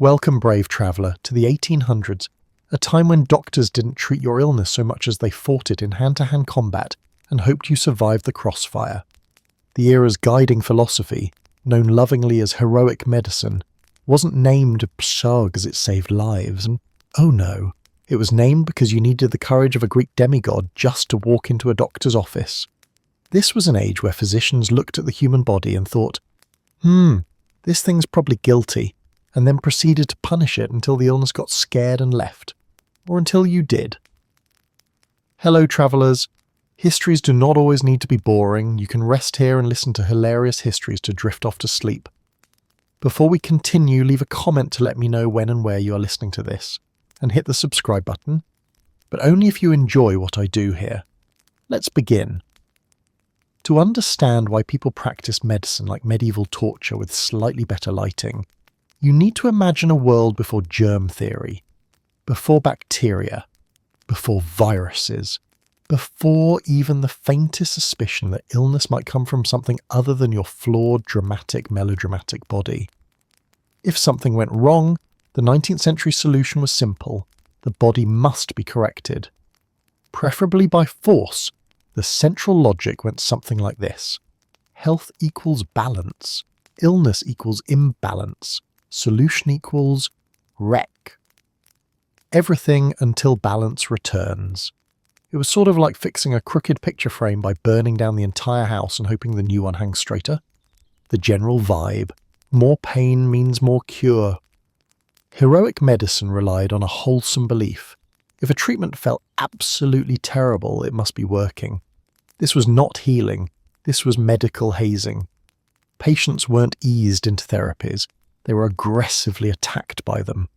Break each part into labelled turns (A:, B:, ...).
A: Welcome, brave traveller, to the 1800s, a time when doctors didn't treat your illness so much as they fought it in hand-to-hand combat and hoped you survived the crossfire. The era's guiding philosophy, known lovingly as heroic medicine, wasn't named pshag as it saved lives, and oh no, it was named because you needed the courage of a Greek demigod just to walk into a doctor's office. This was an age where physicians looked at the human body and thought, this thing's probably guilty, and then proceeded to punish it until the illness got scared and left. Or until you did. Hello, travellers. Histories do not always need to be boring. You can rest here and listen to hilarious histories to drift off to sleep. Before we continue, leave a comment to let me know when and where you are listening to this, and hit the subscribe button, but only if you enjoy what I do here. Let's begin. To understand why people practice medicine like medieval torture with slightly better lighting, you need to imagine a world before germ theory, before bacteria, before viruses, before even the faintest suspicion that illness might come from something other than your flawed, dramatic, melodramatic body. If something went wrong, the 19th century solution was simple. The body must be corrected. Preferably by force. The central logic went something like this. Health equals balance. Illness equals imbalance. Solution equals wreck. Everything until balance returns. It was sort of like fixing a crooked picture frame by burning down the entire house and hoping the new one hangs straighter. The general vibe. More pain means more cure. Heroic medicine relied on a wholesome belief. If a treatment felt absolutely terrible, it must be working. This was not healing. This was medical hazing. Patients weren't eased into therapies. They were aggressively attacked by them.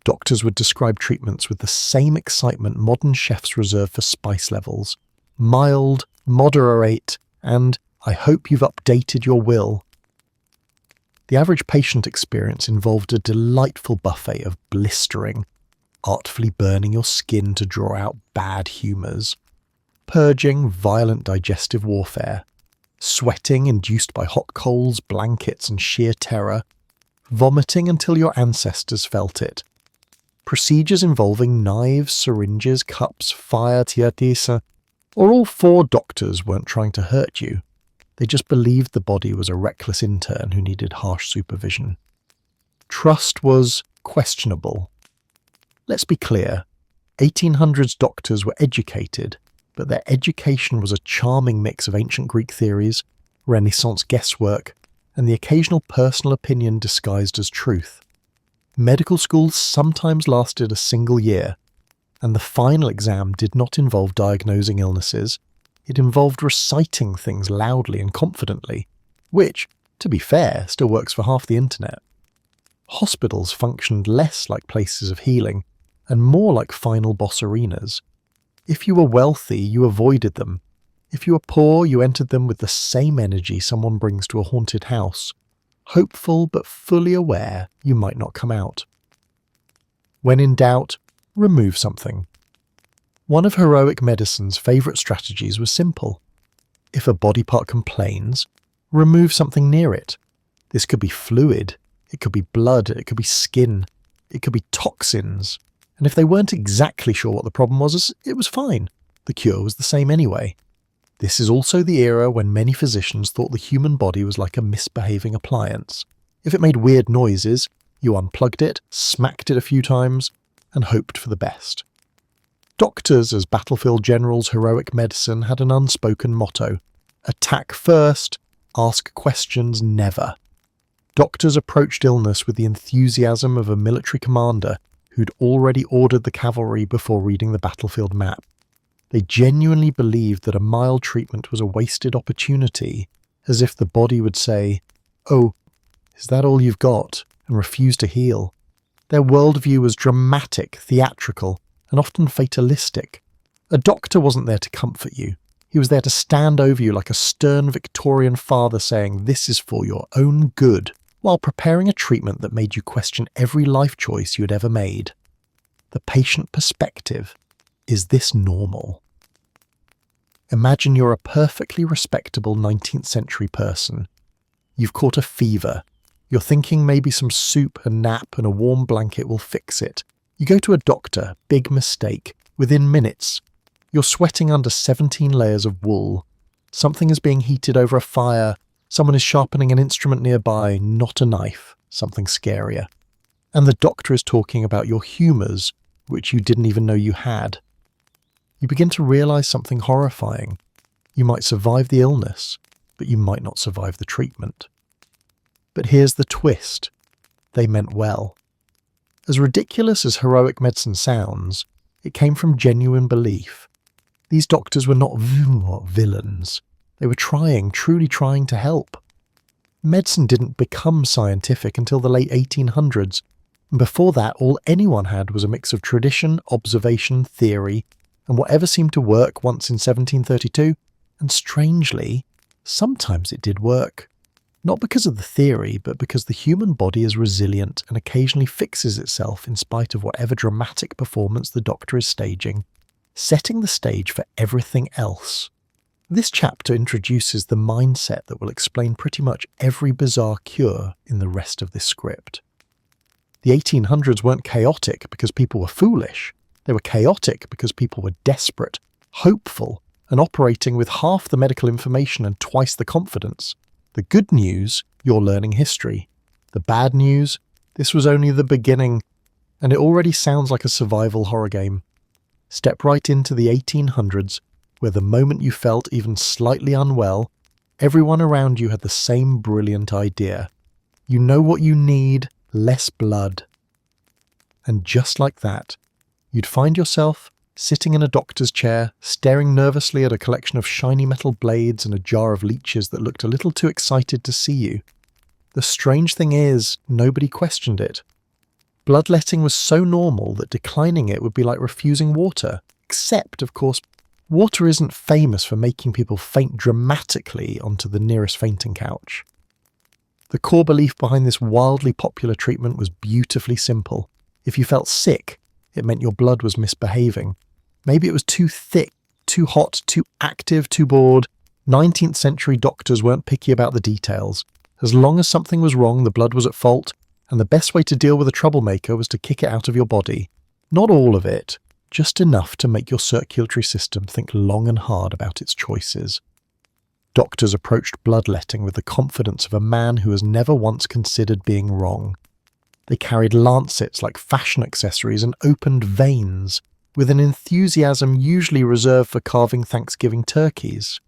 A: Doctors would describe treatments with the same excitement modern chefs reserve for spice levels. Mild, moderate, and I hope you've updated your will. The average patient experience involved a delightful buffet of blistering, artfully burning your skin to draw out bad humours, purging, violent digestive warfare, sweating induced by hot coals, blankets and sheer terror, vomiting until your ancestors felt it, procedures involving knives, syringes, cups, fire, theatrical, or all four doctors weren't trying to hurt you. They just believed the body was a reckless intern who needed harsh supervision. Trust was questionable. Let's be clear, 1800s doctors were educated, but their education was a charming mix of ancient Greek theories, Renaissance guesswork, and the occasional personal opinion disguised as truth. Medical schools sometimes lasted a single year, and the final exam did not involve diagnosing illnesses. It involved reciting things loudly and confidently, which, to be fair, still works for half the internet. Hospitals functioned less like places of healing, and more like final boss arenas. If you were wealthy, you avoided them. If you were poor, you entered them with the same energy someone brings to a haunted house, hopeful but fully aware you might not come out. When in doubt, remove something. One of heroic medicine's favourite strategies was simple. If a body part complains, remove something near it. This could be fluid, it could be blood, it could be skin, it could be toxins. And if they weren't exactly sure what the problem was, it was fine. The cure was the same anyway. This is also the era when many physicians thought the human body was like a misbehaving appliance. If it made weird noises, you unplugged it, smacked it a few times, and hoped for the best. Doctors, as battlefield generals, heroic medicine had an unspoken motto: attack first, ask questions never. Doctors approached illness with the enthusiasm of a military commander who'd already ordered the cavalry before reading the battlefield map. They genuinely believed that a mild treatment was a wasted opportunity, as if the body would say, "Oh, is that all you've got?" and refuse to heal. Their worldview was dramatic, theatrical, and often fatalistic. A doctor wasn't there to comfort you. He was there to stand over you like a stern Victorian father saying, "This is for your own good," while preparing a treatment that made you question every life choice you had ever made. The patient perspective. Is this normal? Imagine you're a perfectly respectable 19th century person. You've caught a fever. You're thinking maybe some soup, a nap, and a warm blanket will fix it. You go to a doctor, big mistake. Within minutes, you're sweating under 17 layers of wool. Something is being heated over a fire. Someone is sharpening an instrument nearby, not a knife, something scarier. And the doctor is talking about your humours, which you didn't even know you had. You begin to realise something horrifying. You might survive the illness, but you might not survive the treatment. But here's the twist. They meant well. As ridiculous as heroic medicine sounds, it came from genuine belief. These doctors were not villains. They were truly trying to help. Medicine didn't become scientific until the late 1800s, and before that all anyone had was a mix of tradition, observation, theory, and whatever seemed to work once in 1732, and strangely, sometimes it did work. Not because of the theory, but because the human body is resilient and occasionally fixes itself in spite of whatever dramatic performance the doctor is staging, setting the stage for everything else. This chapter introduces the mindset that will explain pretty much every bizarre cure in the rest of this script. The 1800s weren't chaotic because people were foolish. They were chaotic because people were desperate, hopeful, and operating with half the medical information and twice the confidence. The good news, you're learning history. The bad news, this was only the beginning, and it already sounds like a survival horror game. Step right into the 1800s, where the moment you felt even slightly unwell, everyone around you had the same brilliant idea. You know what you need, less blood. And just like that, you'd find yourself sitting in a doctor's chair, staring nervously at a collection of shiny metal blades and a jar of leeches that looked a little too excited to see you. The strange thing is, nobody questioned it. Bloodletting was so normal that declining it would be like refusing water. Except, of course, water isn't famous for making people faint dramatically onto the nearest fainting couch. The core belief behind this wildly popular treatment was beautifully simple. If you felt sick, it meant your blood was misbehaving. Maybe it was too thick, too hot, too active, too bored. 19th century doctors weren't picky about the details. As long as something was wrong, the blood was at fault, and the best way to deal with a troublemaker was to kick it out of your body. Not all of it, just enough to make your circulatory system think long and hard about its choices. Doctors approached bloodletting with the confidence of a man who has never once considered being wrong. They carried lancets like fashion accessories and opened veins, with an enthusiasm usually reserved for carving Thanksgiving turkeys.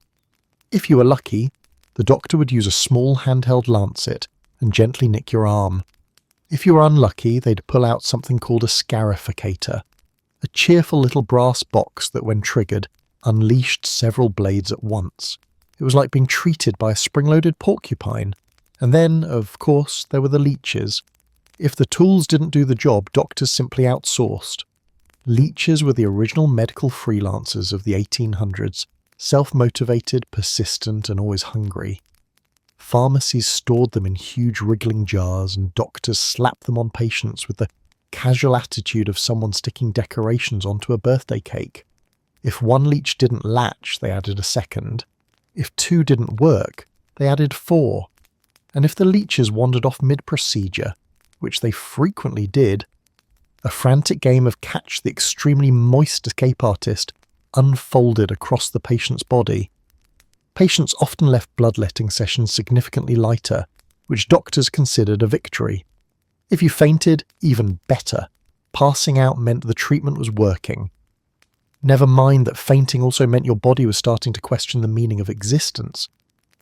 A: If you were lucky, the doctor would use a small handheld lancet and gently nick your arm. If you were unlucky, they'd pull out something called a scarificator, a cheerful little brass box that, when triggered, unleashed several blades at once. It was like being treated by a spring-loaded porcupine. And then, of course, there were the leeches. If the tools didn't do the job, doctors simply outsourced. Leeches were the original medical freelancers of the 1800s, self-motivated, persistent, and always hungry. Pharmacies stored them in huge wriggling jars, and doctors slapped them on patients with the casual attitude of someone sticking decorations onto a birthday cake. If one leech didn't latch, they added a second. If two didn't work, they added 4. And if the leeches wandered off mid-procedure, which they frequently did, a frantic game of catch the extremely moist escape artist unfolded across the patient's body. Patients often left bloodletting sessions significantly lighter, which doctors considered a victory. If you fainted, even better. Passing out meant the treatment was working. Never mind that fainting also meant your body was starting to question the meaning of existence.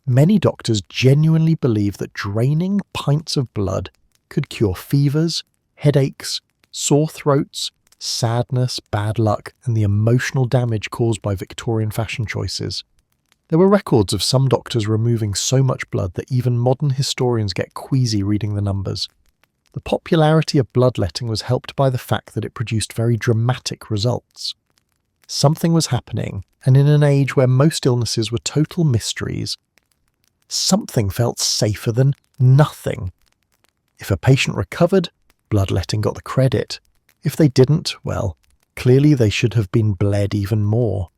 A: Many doctors genuinely believed that draining pints of blood could cure fevers, headaches, sore throats, sadness, bad luck, and the emotional damage caused by Victorian fashion choices. There were records of some doctors removing so much blood that even modern historians get queasy reading the numbers. The popularity of bloodletting was helped by the fact that it produced very dramatic results. Something was happening, and in an age where most illnesses were total mysteries, something felt safer than nothing. If a patient recovered, bloodletting got the credit. If they didn't, well, clearly they should have been bled even more.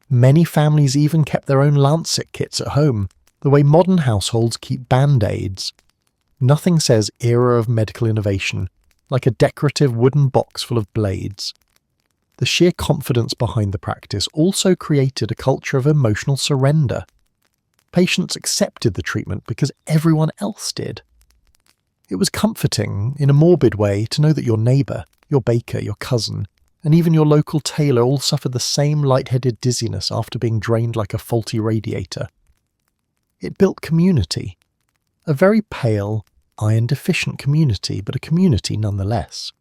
A: Many families even kept their own lancet kits at home, the way modern households keep band-aids. Nothing says era of medical innovation like a decorative wooden box full of blades. The sheer confidence behind the practice also created a culture of emotional surrender. Patients accepted the treatment because everyone else did. It was comforting, in a morbid way, to know that your neighbour, your baker, your cousin, and even your local tailor all suffered the same lightheaded dizziness after being drained like a faulty radiator. It built community. A very pale, iron-deficient community, but a community nonetheless.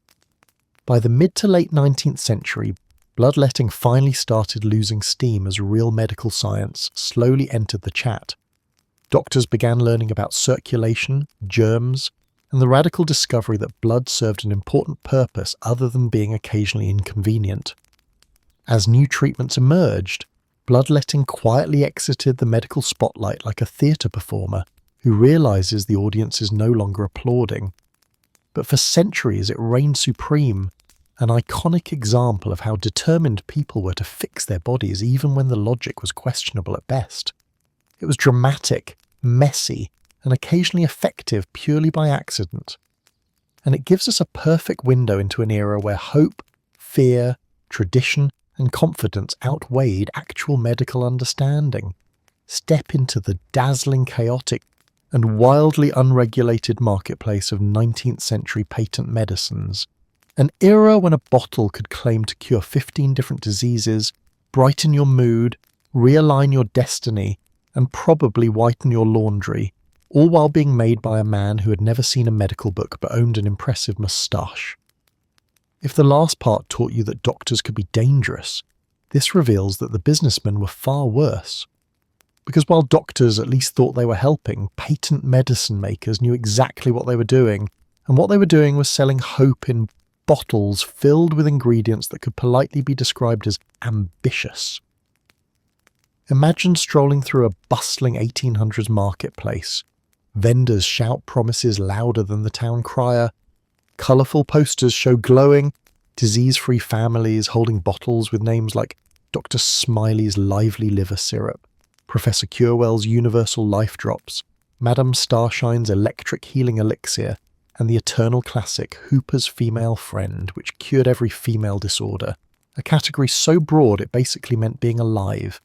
A: By the mid to late 19th century, bloodletting finally started losing steam as real medical science slowly entered the chat. Doctors began learning about circulation, germs, and the radical discovery that blood served an important purpose other than being occasionally inconvenient. As new treatments emerged, bloodletting quietly exited the medical spotlight like a theatre performer who realizes the audience is no longer applauding. But for centuries it reigned supreme, an iconic example of how determined people were to fix their bodies even when the logic was questionable at best. It was dramatic, messy, and occasionally effective purely by accident. And it gives us a perfect window into an era where hope, fear, tradition, and confidence outweighed actual medical understanding. Step into the dazzling, chaotic, and wildly unregulated marketplace of 19th century patent medicines. An era when a bottle could claim to cure 15 different diseases, brighten your mood, realign your destiny, and probably whiten your laundry, all while being made by a man who had never seen a medical book but owned an impressive moustache. If the last part taught you that doctors could be dangerous, this reveals that the businessmen were far worse. Because while doctors at least thought they were helping, patent medicine makers knew exactly what they were doing, and what they were doing was selling hope in bottles filled with ingredients that could politely be described as ambitious. Imagine strolling through a bustling 1800s marketplace. Vendors shout promises louder than the town crier. Colourful posters show glowing, disease-free families holding bottles with names like Dr. Smiley's Lively Liver Syrup, Professor Curewell's Universal Life Drops, Madame Starshine's Electric Healing Elixir, and the eternal classic Hooper's Female Friend, which cured every female disorder, a category so broad it basically meant being alive.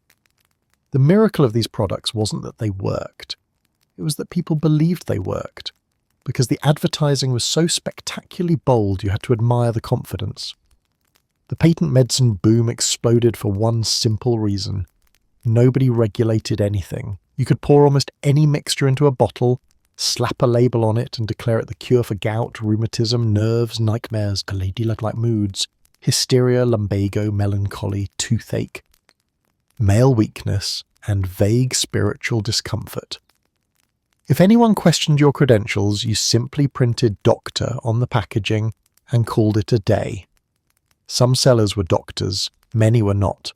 A: The miracle of these products wasn't that they worked. It was that people believed they worked, because the advertising was so spectacularly bold you had to admire the confidence. The patent medicine boom exploded for one simple reason. Nobody regulated anything. You could pour almost any mixture into a bottle, slap a label on it and declare it the cure for gout, rheumatism, nerves, nightmares, a ladylike moods, hysteria, lumbago, melancholy, toothache, male weakness, and vague spiritual discomfort. If anyone questioned your credentials, you simply printed doctor on the packaging and called it a day. Some sellers were doctors, many were not.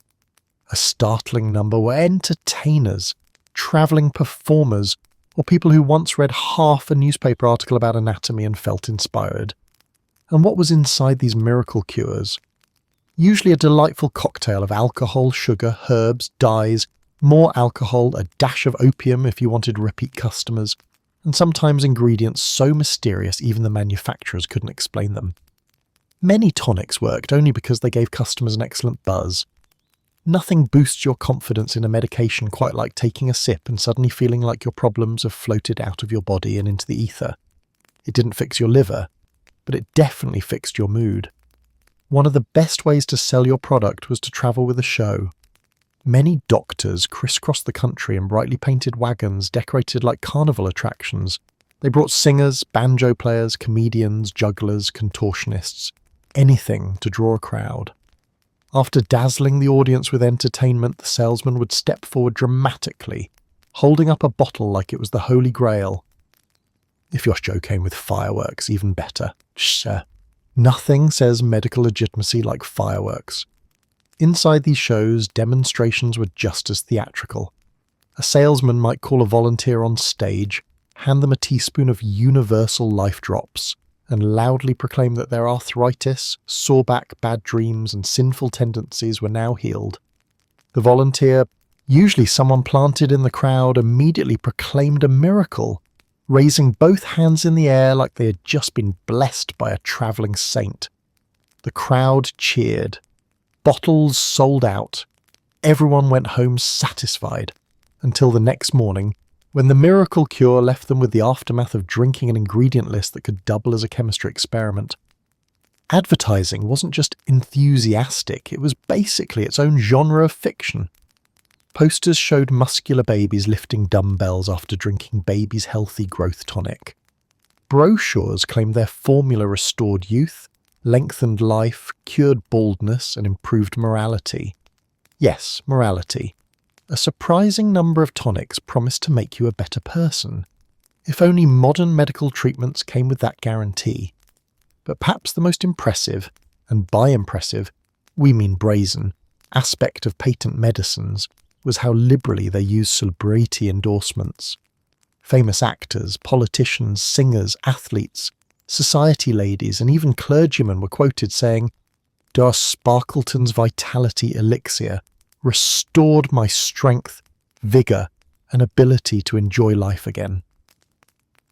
A: A startling number were entertainers, travelling performers, or people who once read half a newspaper article about anatomy and felt inspired. And what was inside these miracle cures? Usually a delightful cocktail of alcohol, sugar, herbs, dyes, more alcohol, a dash of opium if you wanted repeat customers, and sometimes ingredients so mysterious even the manufacturers couldn't explain them. Many tonics worked only because they gave customers an excellent buzz. Nothing boosts your confidence in a medication quite like taking a sip and suddenly feeling like your problems have floated out of your body and into the ether. It didn't fix your liver, but it definitely fixed your mood. One of the best ways to sell your product was to travel with a show. Many doctors crisscrossed the country in brightly painted wagons decorated like carnival attractions. They brought singers, banjo players, comedians, jugglers, contortionists, anything to draw a crowd. After dazzling the audience with entertainment, the salesman would step forward dramatically, holding up a bottle like it was the Holy Grail. If your show came with fireworks, even better. Nothing says medical legitimacy like fireworks. Inside these shows, demonstrations were just as theatrical. A salesman might call a volunteer on stage, hand them a teaspoon of universal life drops, and loudly proclaim that their arthritis, sore back, bad dreams, and sinful tendencies were now healed. The volunteer, usually someone planted in the crowd, immediately proclaimed a miracle. raising both hands in the air like they had just been blessed by a travelling saint. The crowd cheered. Bottles sold out. Everyone went home satisfied, until the next morning, when the miracle cure left them with the aftermath of drinking an ingredient list that could double as a chemistry experiment. Advertising wasn't just enthusiastic, it was basically its own genre of fiction. Posters showed muscular babies lifting dumbbells after drinking baby's healthy growth tonic. Brochures claimed their formula restored youth, lengthened life, cured baldness, and improved morality. Yes, morality. A surprising number of tonics promised to make you a better person. If only modern medical treatments came with that guarantee. But perhaps the most impressive, and by impressive, we mean brazen, aspect of patent medicines was how liberally they used celebrity endorsements. Famous actors, politicians, singers, athletes, society ladies, and even clergymen were quoted saying, "Das Sparkleton's vitality elixir restored my strength, vigour, and ability to enjoy life again."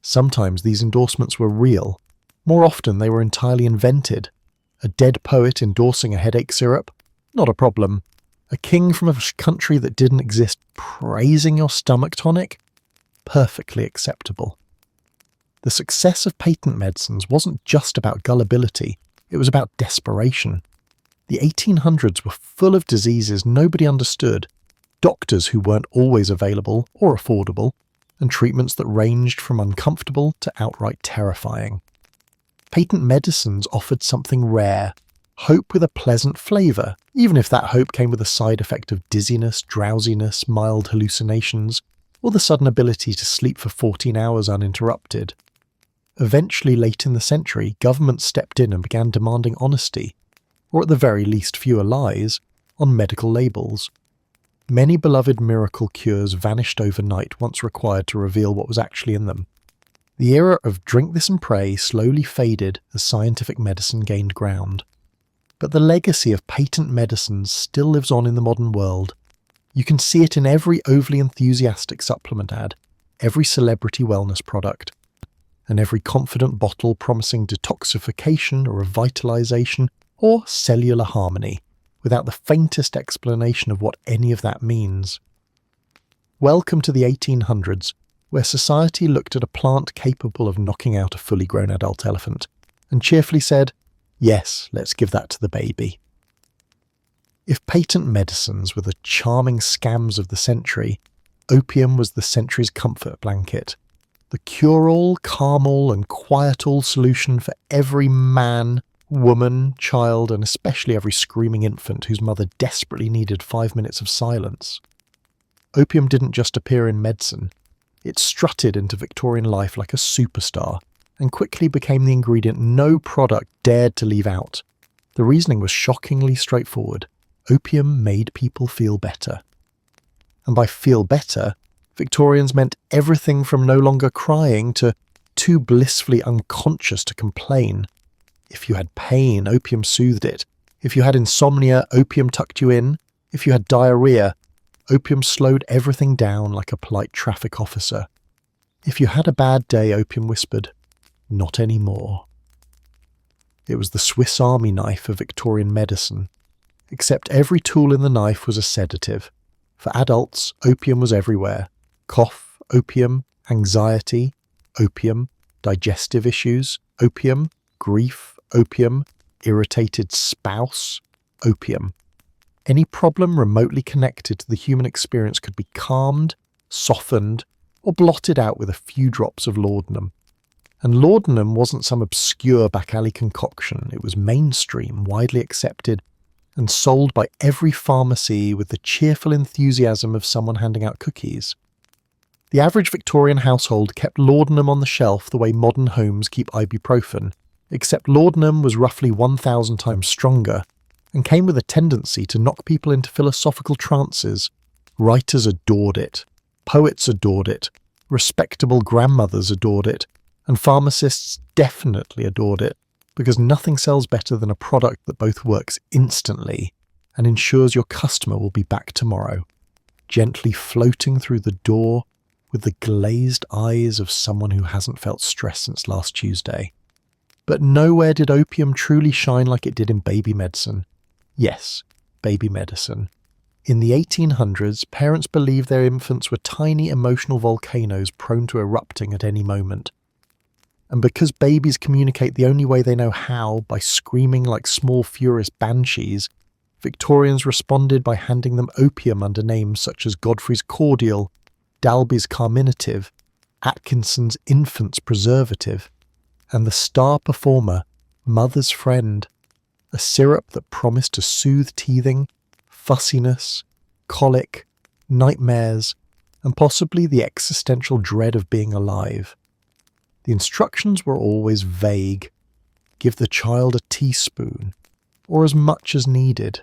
A: Sometimes these endorsements were real. More often they were entirely invented. A dead poet endorsing a headache syrup? Not a problem. A king from a country that didn't exist praising your stomach tonic? Perfectly acceptable. The success of patent medicines wasn't just about gullibility, it was about desperation. The 1800s were full of diseases nobody understood, doctors who weren't always available or affordable, and treatments that ranged from uncomfortable to outright terrifying. Patent medicines offered something rare, hope with a pleasant flavour, even if that hope came with a side effect of dizziness, drowsiness, mild hallucinations, or the sudden ability to sleep for 14 hours uninterrupted. Eventually, late in the century, governments stepped in and began demanding honesty, or at the very least fewer lies, on medical labels. Many beloved miracle cures vanished overnight once required to reveal what was actually in them. The era of drink this and pray slowly faded as scientific medicine gained ground. But the legacy of patent medicines still lives on in the modern world. You can see it in every overly enthusiastic supplement ad, every celebrity wellness product, and every confident bottle promising detoxification or revitalization or cellular harmony, without the faintest explanation of what any of that means. Welcome to the 1800s, where society looked at a plant capable of knocking out a fully grown adult elephant, and cheerfully said, "Yes, let's give that to the baby." If patent medicines were the charming scams of the century, opium was the century's comfort blanket. The cure-all, calm-all, and quiet-all solution for every man, woman, child, and especially every screaming infant whose mother desperately needed 5 minutes of silence. Opium didn't just appear in medicine. It strutted into Victorian life like a superstar, and quickly became the ingredient no product dared to leave out. The reasoning was shockingly straightforward. Opium made people feel better. And by feel better, Victorians meant everything from no longer crying to too blissfully unconscious to complain. If you had pain, opium soothed it. If you had insomnia, opium tucked you in. If you had diarrhea, opium slowed everything down like a polite traffic officer. If you had a bad day, opium whispered, "Not anymore." It was the Swiss Army knife of Victorian medicine, except every tool in the knife was a sedative. For adults, opium was everywhere. Cough, opium, anxiety, opium, digestive issues, opium, grief, opium, irritated spouse, opium. Any problem remotely connected to the human experience could be calmed, softened, or blotted out with a few drops of laudanum. And laudanum wasn't some obscure back-alley concoction. It was mainstream, widely accepted, and sold by every pharmacy with the cheerful enthusiasm of someone handing out cookies. The average Victorian household kept laudanum on the shelf the way modern homes keep ibuprofen, except laudanum was roughly 1,000 times stronger, and came with a tendency to knock people into philosophical trances. Writers adored it, poets adored it, respectable grandmothers adored it, and pharmacists definitely adored it, because nothing sells better than a product that both works instantly and ensures your customer will be back tomorrow, gently floating through the door with the glazed eyes of someone who hasn't felt stress since last Tuesday. But nowhere did opium truly shine like it did in baby medicine. Yes, baby medicine. In the 1800s, parents believed their infants were tiny emotional volcanoes prone to erupting at any moment. And because babies communicate the only way they know how, by screaming like small furious banshees, Victorians responded by handing them opium under names such as Godfrey's Cordial, Dalby's Carminative, Atkinson's Infant's Preservative, and the star performer, Mother's Friend, a syrup that promised to soothe teething, fussiness, colic, nightmares, and possibly the existential dread of being alive. The instructions were always vague. Give the child a teaspoon, or as much as needed,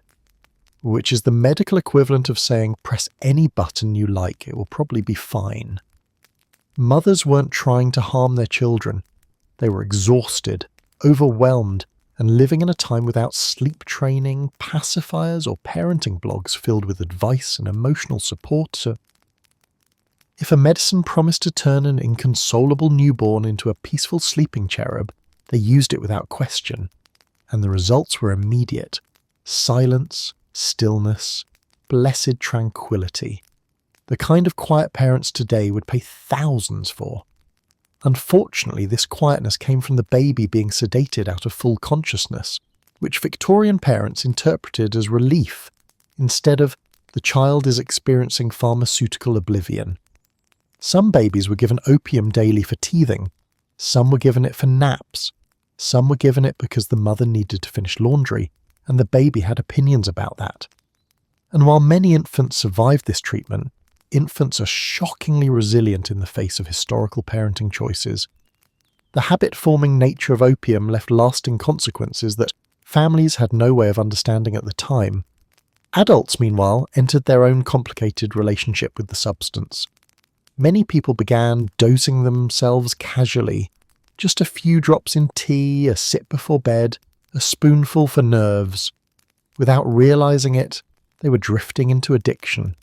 A: which is the medical equivalent of saying press any button you like, it will probably be fine. Mothers weren't trying to harm their children. They were exhausted, overwhelmed, and living in a time without sleep training, pacifiers, or parenting blogs filled with advice and emotional support. So if a medicine promised to turn an inconsolable newborn into a peaceful sleeping cherub, they used it without question, and the results were immediate. Silence, stillness, blessed tranquility. The kind of quiet parents today would pay thousands for. Unfortunately, this quietness came from the baby being sedated out of full consciousness, which Victorian parents interpreted as relief, instead of the child is experiencing pharmaceutical oblivion. Some babies were given opium daily for teething, some were given it for naps, some were given it because the mother needed to finish laundry, and the baby had opinions about that. And while many infants survived this treatment, infants are shockingly resilient in the face of historical parenting choices. The habit-forming nature of opium left lasting consequences that families had no way of understanding at the time. Adults, meanwhile, entered their own complicated relationship with the substance. Many people began dosing themselves casually, just a few drops in tea, a sip before bed, a spoonful for nerves. Without realizing it, they were drifting into addiction.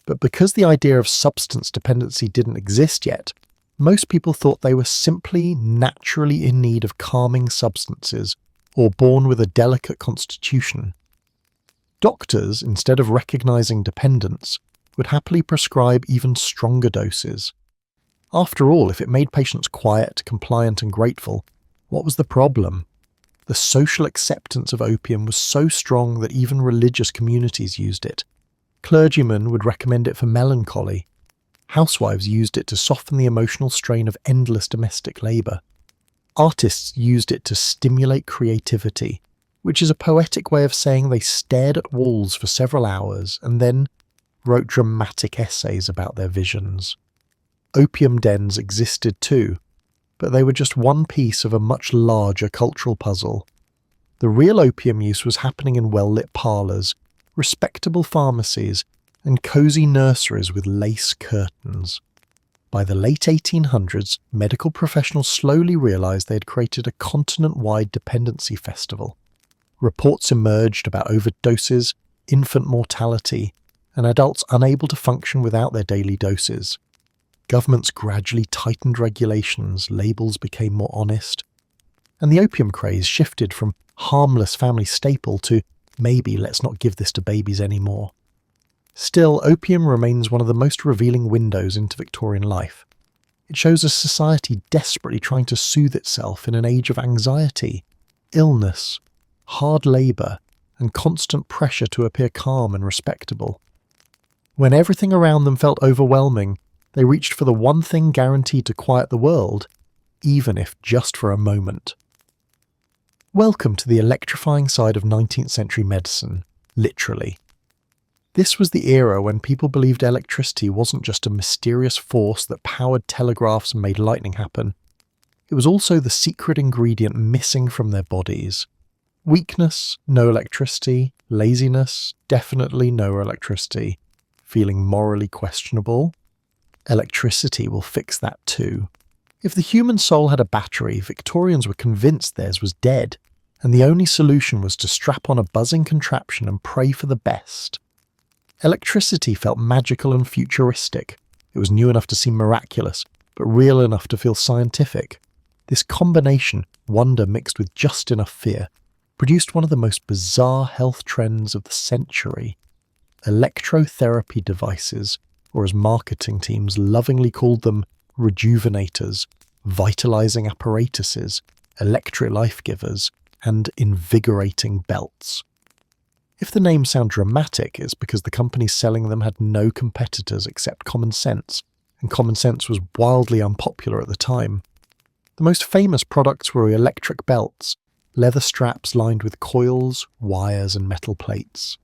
A: But because the idea of substance dependency didn't exist yet, most people thought they were simply naturally in need of calming substances or born with a delicate constitution. Doctors, instead of recognizing dependence, would happily prescribe even stronger doses. After all, if it made patients quiet, compliant, and grateful, what was the problem? The social acceptance of opium was so strong that even religious communities used it. Clergymen would recommend it for melancholy. Housewives used it to soften the emotional strain of endless domestic labour. Artists used it to stimulate creativity, which is a poetic way of saying they stared at walls for several hours and then wrote dramatic essays about their visions. Opium dens existed too, but they were just one piece of a much larger cultural puzzle. The real opium use was happening in well-lit parlours, respectable pharmacies, and cosy nurseries with lace curtains. By the late 1800s, medical professionals slowly realised they had created a continent-wide dependency festival. Reports emerged about overdoses, infant mortality, and adults unable to function without their daily doses. Governments gradually tightened regulations, labels became more honest, and the opium craze shifted from harmless family staple to maybe let's not give this to babies anymore. Still, opium remains one of the most revealing windows into Victorian life. It shows a society desperately trying to soothe itself in an age of anxiety, illness, hard labour, and constant pressure to appear calm and respectable. When everything around them felt overwhelming, they reached for the one thing guaranteed to quiet the world, even if just for a moment. Welcome to the electrifying side of 19th century medicine, literally. This was the era when people believed electricity wasn't just a mysterious force that powered telegraphs and made lightning happen. It was also the secret ingredient missing from their bodies. Weakness, no electricity. Laziness, definitely no electricity. Feeling morally questionable? Electricity will fix that too. If the human soul had a battery, Victorians were convinced theirs was dead, and the only solution was to strap on a buzzing contraption and pray for the best. Electricity felt magical and futuristic. It was new enough to seem miraculous, but real enough to feel scientific. This combination, wonder mixed with just enough fear, produced one of the most bizarre health trends of the century. Electrotherapy devices, or as marketing teams lovingly called them, rejuvenators, vitalizing apparatuses, electric life givers, and invigorating belts. If the names sound dramatic, it's because the companies selling them had no competitors except common sense, and common sense was wildly unpopular at the time. The most famous products were electric belts, leather straps lined with coils, wires, and metal plates.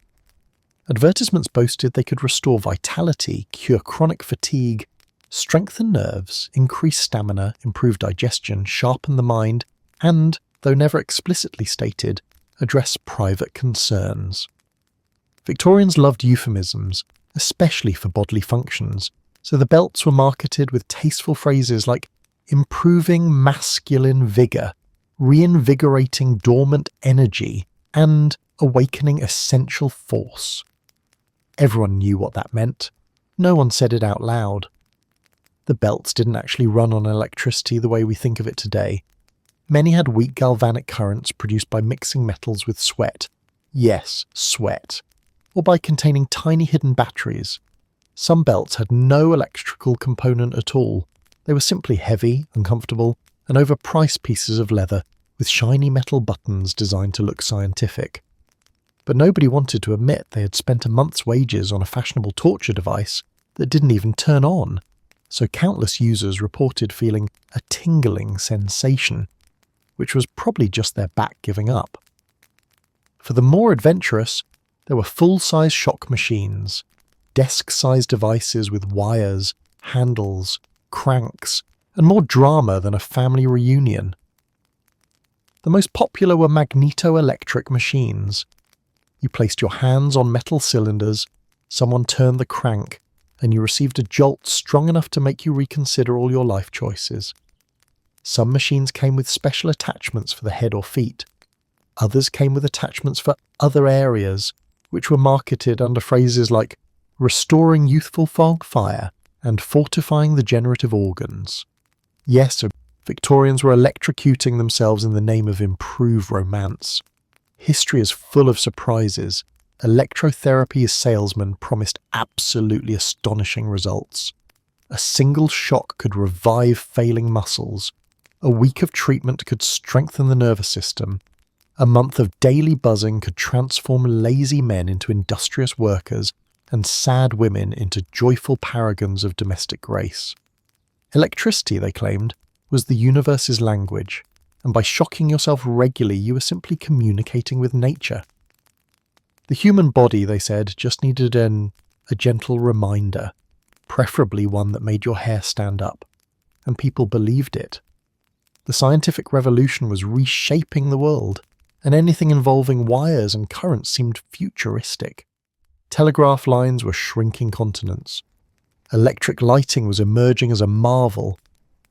A: Advertisements boasted they could restore vitality, cure chronic fatigue, strengthen nerves, increase stamina, improve digestion, sharpen the mind, and, though never explicitly stated, address private concerns. Victorians loved euphemisms, especially for bodily functions, so the belts were marketed with tasteful phrases like improving masculine vigour, reinvigorating dormant energy, and awakening essential force. Everyone knew what that meant. No one said it out loud. The belts didn't actually run on electricity the way we think of it today. Many had weak galvanic currents produced by mixing metals with sweat. Yes, sweat. Or by containing tiny hidden batteries. Some belts had no electrical component at all. They were simply heavy, uncomfortable, and overpriced pieces of leather with shiny metal buttons designed to look scientific. But nobody wanted to admit they had spent a month's wages on a fashionable torture device that didn't even turn on, so countless users reported feeling a tingling sensation, which was probably just their back giving up. For the more adventurous, there were full-size shock machines, desk-sized devices with wires, handles, cranks, and more drama than a family reunion. The most popular were magneto-electric machines. You placed your hands on metal cylinders, someone turned the crank, and you received a jolt strong enough to make you reconsider all your life choices. Some machines came with special attachments for the head or feet. Others came with attachments for other areas, which were marketed under phrases like restoring youthful fire and fortifying the generative organs. Yes, Victorians were electrocuting themselves in the name of improved romance. History is full of surprises. Electrotherapy's salesmen promised absolutely astonishing results. A single shock could revive failing muscles. A week of treatment could strengthen the nervous system. A month of daily buzzing could transform lazy men into industrious workers and sad women into joyful paragons of domestic grace. Electricity, they claimed, was the universe's language, and by shocking yourself regularly you were simply communicating with nature. The human body, they said, just needed a gentle reminder, preferably one that made your hair stand up, and people believed it. The scientific revolution was reshaping the world, and anything involving wires and currents seemed futuristic. Telegraph lines were shrinking continents. Electric lighting was emerging as a marvel.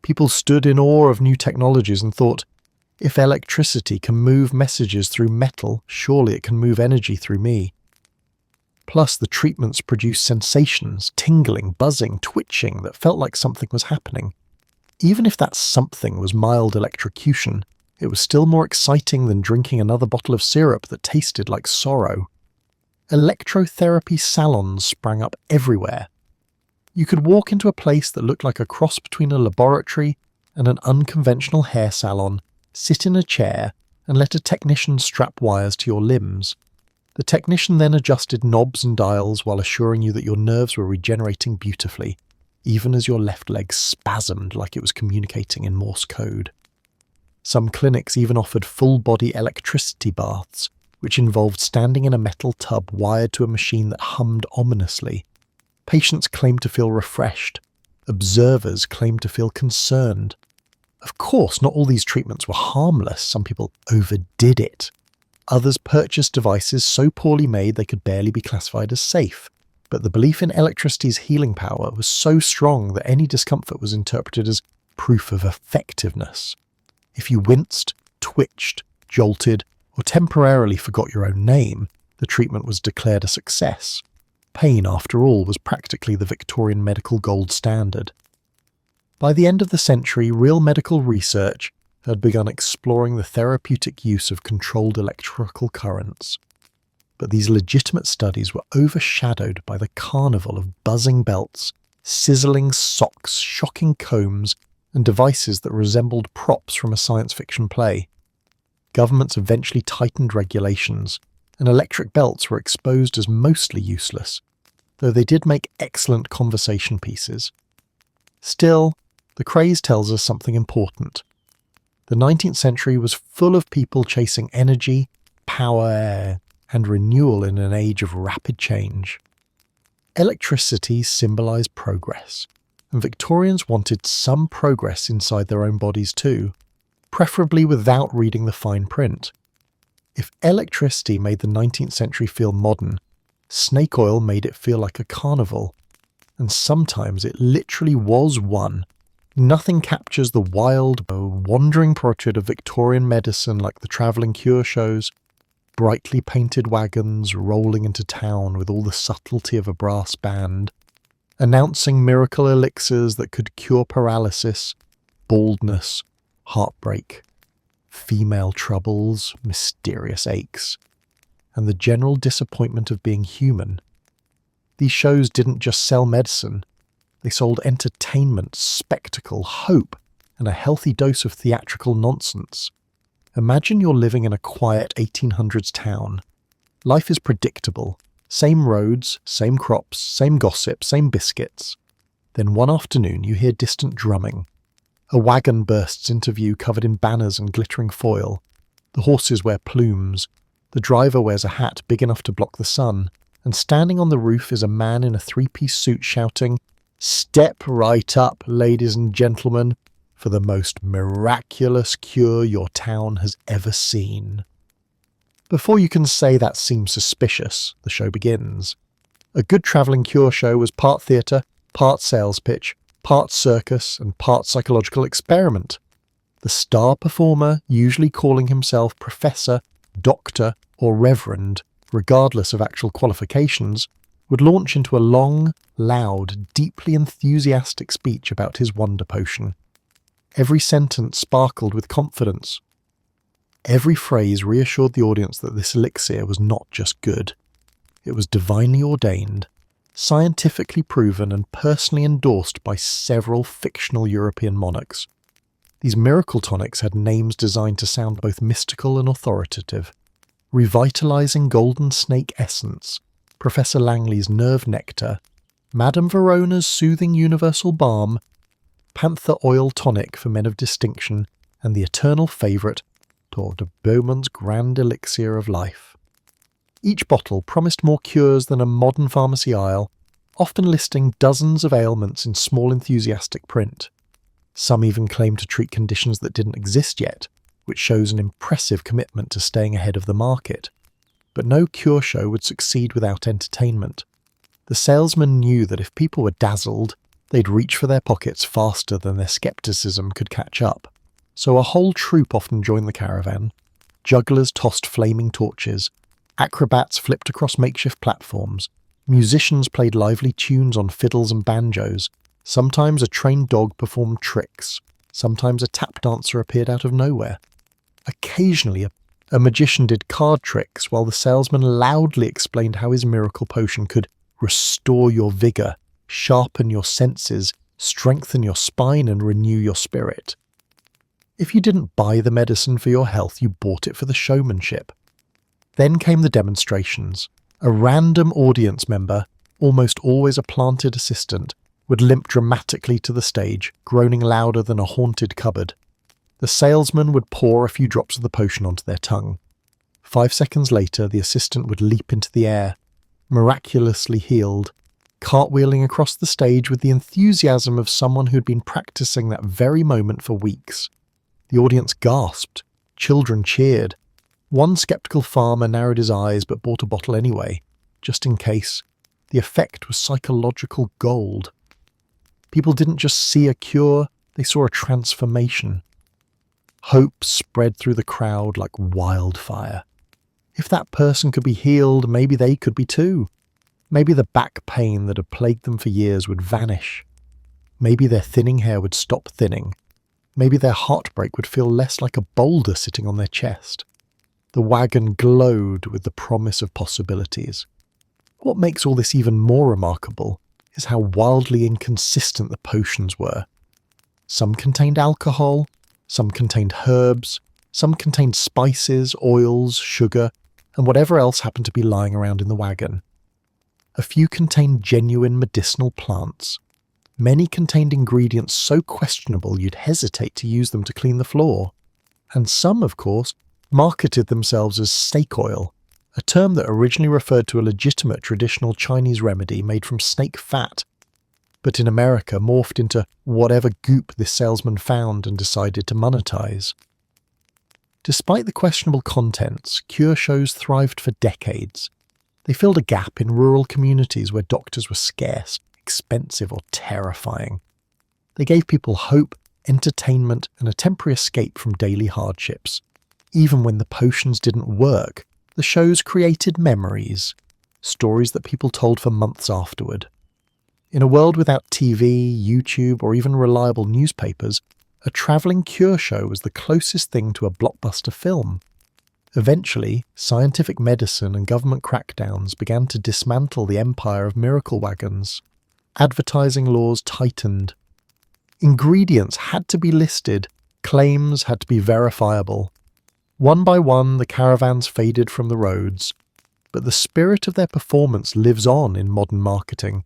A: People stood in awe of new technologies and thought, if electricity can move messages through metal, surely it can move energy through me. Plus, the treatments produced sensations, tingling, buzzing, twitching that felt like something was happening. Even if that something was mild electrocution, it was still more exciting than drinking another bottle of syrup that tasted like sorrow. Electrotherapy salons sprang up everywhere. You could walk into a place that looked like a cross between a laboratory and an unconventional hair salon, sit in a chair, and let a technician strap wires to your limbs. The technician then adjusted knobs and dials while assuring you that your nerves were regenerating beautifully, even as your left leg spasmed like it was communicating in Morse code. Some clinics even offered full-body electricity baths, which involved standing in a metal tub wired to a machine that hummed ominously. Patients claimed to feel refreshed. Observers claimed to feel concerned. Of course, not all these treatments were harmless. Some people overdid it. Others purchased devices so poorly made they could barely be classified as safe. But the belief in electricity's healing power was so strong that any discomfort was interpreted as proof of effectiveness. If you winced, twitched, jolted, or temporarily forgot your own name, the treatment was declared a success. Pain, after all, was practically the Victorian medical gold standard. By the end of the century, real medical research had begun exploring the therapeutic use of controlled electrical currents. But these legitimate studies were overshadowed by the carnival of buzzing belts, sizzling socks, shocking combs, and devices that resembled props from a science fiction play. Governments eventually tightened regulations, and electric belts were exposed as mostly useless, though they did make excellent conversation pieces. Still, the craze tells us something important. The 19th century was full of people chasing energy, power, and renewal in an age of rapid change. Electricity symbolized progress, and Victorians wanted some progress inside their own bodies too, preferably without reading the fine print. If electricity made the 19th century feel modern, snake oil made it feel like a carnival, and sometimes it literally was one. Nothing captures the wild, wandering portrait of Victorian medicine like the travelling cure shows, brightly painted wagons rolling into town with all the subtlety of a brass band, announcing miracle elixirs that could cure paralysis, baldness, heartbreak, female troubles, mysterious aches, and the general disappointment of being human. These shows didn't just sell medicine, they sold entertainment, spectacle, hope, and a healthy dose of theatrical nonsense. Imagine you're living in a quiet 1800s town. Life is predictable. Same roads, same crops, same gossip, same biscuits. Then one afternoon you hear distant drumming. A wagon bursts into view covered in banners and glittering foil. The horses wear plumes. The driver wears a hat big enough to block the sun. And standing on the roof is a man in a three-piece suit shouting, "Step right up, ladies and gentlemen, for the most miraculous cure your town has ever seen." Before you can say that seems suspicious, the show begins. A good travelling cure show was part theatre, part sales pitch, part circus, and part psychological experiment. The star performer, usually calling himself professor, doctor, or reverend, regardless of actual qualifications, would launch into a long, loud, deeply enthusiastic speech about his wonder potion. Every sentence sparkled with confidence. Every phrase reassured the audience that this elixir was not just good. It was divinely ordained, scientifically proven, and personally endorsed by several fictional European monarchs. These miracle tonics had names designed to sound both mystical and authoritative. Revitalizing golden snake essence, Professor Langley's nerve nectar, Madame Verona's soothing universal balm, panther oil tonic for men of distinction, and the eternal favourite, Tour de Beaumont's grand elixir of life. Each bottle promised more cures than a modern pharmacy aisle, often listing dozens of ailments in small enthusiastic print. Some even claimed to treat conditions that didn't exist yet, which shows an impressive commitment to staying ahead of the market. But no cure show would succeed without entertainment. The salesman knew that if people were dazzled, they'd reach for their pockets faster than their skepticism could catch up. So a whole troupe often joined the caravan. Jugglers tossed flaming torches, acrobats flipped across makeshift platforms, musicians played lively tunes on fiddles and banjos, sometimes a trained dog performed tricks, sometimes a tap dancer appeared out of nowhere. Occasionally a magician did card tricks while the salesman loudly explained how his miracle potion could restore your vigour, sharpen your senses, strengthen your spine, and renew your spirit. If you didn't buy the medicine for your health, you bought it for the showmanship. Then came the demonstrations. A random audience member, almost always a planted assistant, would limp dramatically to the stage, groaning louder than a haunted cupboard. The salesman would pour a few drops of the potion onto their tongue. 5 seconds later, the assistant would leap into the air, miraculously healed, cartwheeling across the stage with the enthusiasm of someone who'd been practicing that very moment for weeks. The audience gasped. Children cheered. One skeptical farmer narrowed his eyes but bought a bottle anyway, just in case. The effect was psychological gold. People didn't just see a cure, they saw a transformation. Hope spread through the crowd like wildfire. If that person could be healed, maybe they could be too. Maybe the back pain that had plagued them for years would vanish. Maybe their thinning hair would stop thinning. Maybe their heartbreak would feel less like a boulder sitting on their chest. The wagon glowed with the promise of possibilities. What makes all this even more remarkable is how wildly inconsistent the potions were. Some contained alcohol, some contained herbs, some contained spices, oils, sugar, and whatever else happened to be lying around in the wagon. A few contained genuine medicinal plants. Many contained ingredients so questionable you'd hesitate to use them to clean the floor. And some, of course, marketed themselves as snake oil, a term that originally referred to a legitimate traditional Chinese remedy made from snake fat, but in America morphed into whatever goop this salesman found and decided to monetize. Despite the questionable contents, cure shows thrived for decades. They filled a gap in rural communities where doctors were scarce, expensive, or terrifying. They gave people hope, entertainment, and a temporary escape from daily hardships. Even when the potions didn't work, the shows created memories, stories that people told for months afterward. In a world without TV, YouTube, or even reliable newspapers, a travelling cure show was the closest thing to a blockbuster film. Eventually, scientific medicine and government crackdowns began to dismantle the empire of miracle wagons. Advertising laws tightened. Ingredients had to be listed, claims had to be verifiable. One by one, the caravans faded from the roads, but the spirit of their performance lives on in modern marketing.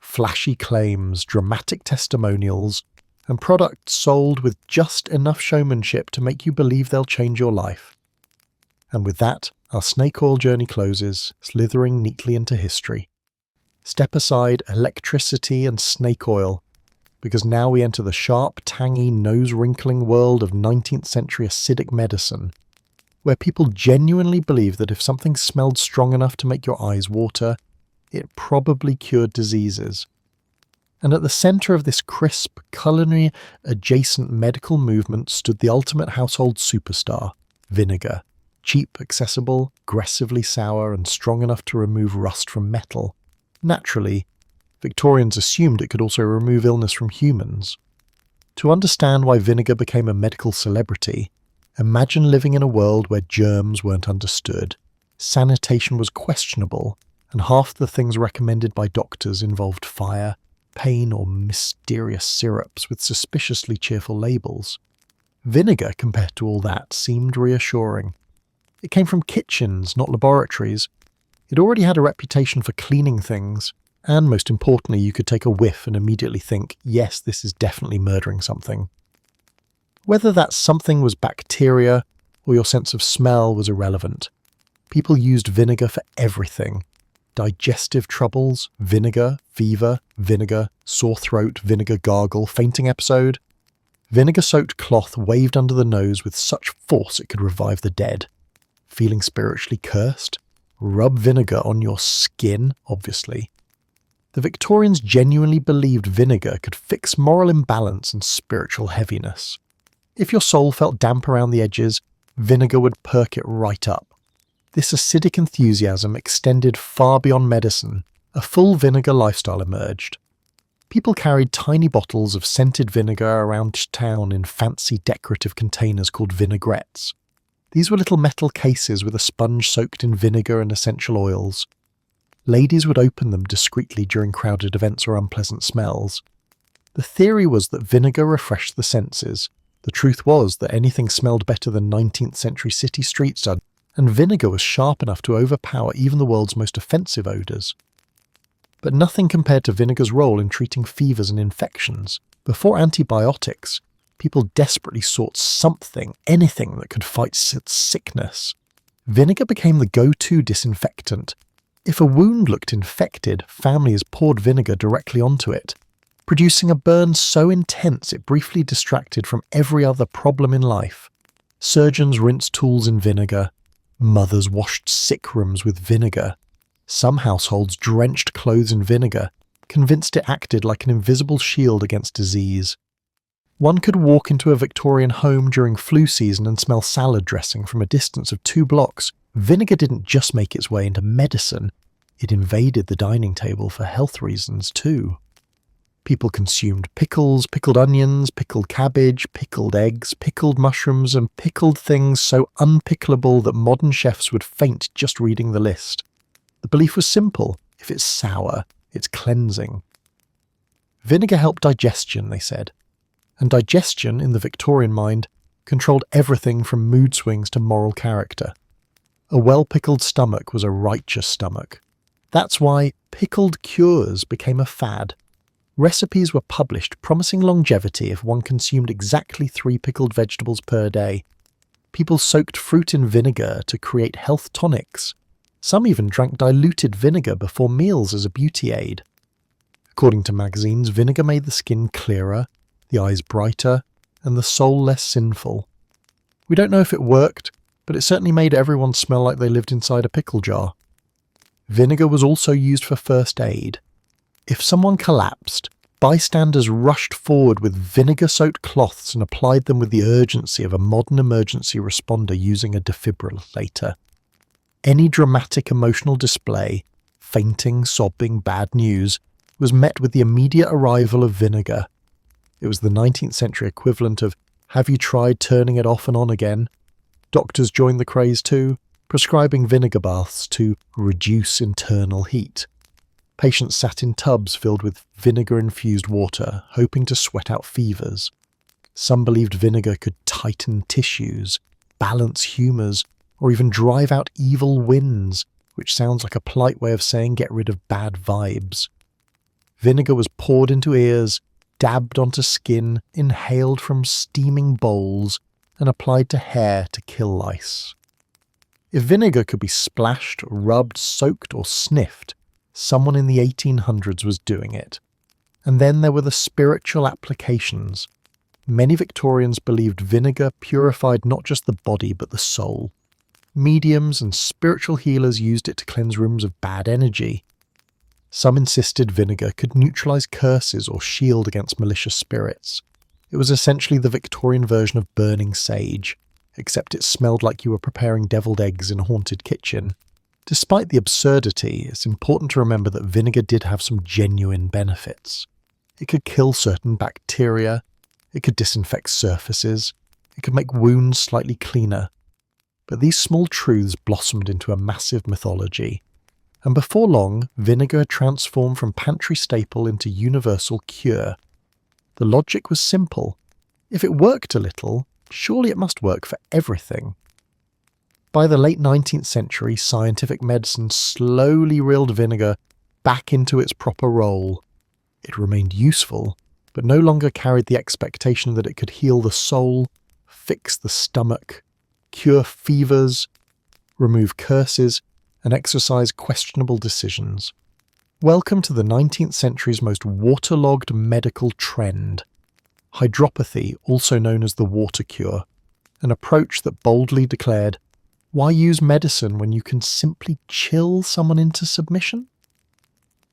A: Flashy claims, dramatic testimonials, and products sold with just enough showmanship to make you believe they'll change your life. And with that, our snake oil journey closes, slithering neatly into history. Step aside electricity and snake oil, because now we enter the sharp, tangy, nose-wrinkling world of 19th century acidic medicine, where people genuinely believe that if something smelled strong enough to make your eyes water, it probably cured diseases. And at the centre of this crisp, culinary-adjacent medical movement stood the ultimate household superstar, vinegar. Cheap, accessible, aggressively sour, and strong enough to remove rust from metal. Naturally, Victorians assumed it could also remove illness from humans. To understand why vinegar became a medical celebrity, imagine living in a world where germs weren't understood, sanitation was questionable, and half the things recommended by doctors involved fire, pain, or mysterious syrups with suspiciously cheerful labels. Vinegar, compared to all that, seemed reassuring. It came from kitchens, not laboratories. It already had a reputation for cleaning things, and most importantly, you could take a whiff and immediately think, yes, this is definitely murdering something. Whether that something was bacteria or your sense of smell was irrelevant. People used vinegar for everything. Digestive troubles, vinegar, fever, vinegar, sore throat, vinegar gargle, fainting episode. Vinegar-soaked cloth waved under the nose with such force it could revive the dead. Feeling spiritually cursed? Rub vinegar on your skin, obviously. The Victorians genuinely believed vinegar could fix moral imbalance and spiritual heaviness. If your soul felt damp around the edges, vinegar would perk it right up. This acidic enthusiasm extended far beyond medicine. A full vinegar lifestyle emerged. People carried tiny bottles of scented vinegar around town in fancy decorative containers called vinaigrettes. These were little metal cases with a sponge soaked in vinegar and essential oils. Ladies would open them discreetly during crowded events or unpleasant smells. The theory was that vinegar refreshed the senses. The truth was that anything smelled better than 19th century city streets did, and vinegar was sharp enough to overpower even the world's most offensive odours. But nothing compared to vinegar's role in treating fevers and infections. Before antibiotics, people desperately sought something, anything that could fight sickness. Vinegar became the go-to disinfectant. If a wound looked infected, families poured vinegar directly onto it, producing a burn so intense it briefly distracted from every other problem in life. Surgeons rinsed tools in vinegar. Mothers washed sick rooms with vinegar. Some households drenched clothes in vinegar, convinced it acted like an invisible shield against disease. One could walk into a Victorian home during flu season and smell salad dressing from a distance of 2 blocks. Vinegar didn't just make its way into medicine, It invaded the dining table for health reasons too. People consumed pickles, pickled onions, pickled cabbage, pickled eggs, pickled mushrooms, and pickled things so unpickleable that modern chefs would faint just reading the list. The belief was simple: if it's sour, it's cleansing. Vinegar helped digestion, they said. And digestion, in the Victorian mind, controlled everything from mood swings to moral character. A well-pickled stomach was a righteous stomach. That's why pickled cures became a fad. Recipes were published promising longevity if one consumed exactly 3 pickled vegetables per day. People soaked fruit in vinegar to create health tonics. Some even drank diluted vinegar before meals as a beauty aid. According to magazines, vinegar made the skin clearer, the eyes brighter, and the soul less sinful. We don't know if it worked, but it certainly made everyone smell like they lived inside a pickle jar. Vinegar was also used for first aid. If someone collapsed, bystanders rushed forward with vinegar-soaked cloths and applied them with the urgency of a modern emergency responder using a defibrillator. Any dramatic emotional display, fainting, sobbing, bad news, was met with the immediate arrival of vinegar. It was the 19th century equivalent of, "Have you tried turning it off and on again?" Doctors joined the craze too, prescribing vinegar baths to reduce internal heat. Patients sat in tubs filled with vinegar-infused water, hoping to sweat out fevers. Some believed vinegar could tighten tissues, balance humours, or even drive out evil winds, which sounds like a polite way of saying get rid of bad vibes. Vinegar was poured into ears, dabbed onto skin, inhaled from steaming bowls, and applied to hair to kill lice. If vinegar could be splashed, rubbed, soaked, or sniffed, someone in the 1800s was doing it. And then there were the spiritual applications. Many Victorians believed vinegar purified not just the body but the soul. Mediums and spiritual healers used it to cleanse rooms of bad energy. Some insisted vinegar could neutralize curses or shield against malicious spirits. It was essentially the Victorian version of burning sage, except it smelled like you were preparing deviled eggs in a haunted kitchen. Despite the absurdity, it's important to remember that vinegar did have some genuine benefits. It could kill certain bacteria, it could disinfect surfaces, it could make wounds slightly cleaner. But these small truths blossomed into a massive mythology. And before long, vinegar transformed from pantry staple into universal cure. The logic was simple. If it worked a little, surely it must work for everything. By the late 19th century, scientific medicine slowly reeled vinegar back into its proper role. It remained useful, but no longer carried the expectation that it could heal the soul, fix the stomach, cure fevers, remove curses, and exercise questionable decisions. Welcome to the 19th century's most waterlogged medical trend. Hydropathy, also known as the water cure, an approach that boldly declared, why use medicine when you can simply chill someone into submission?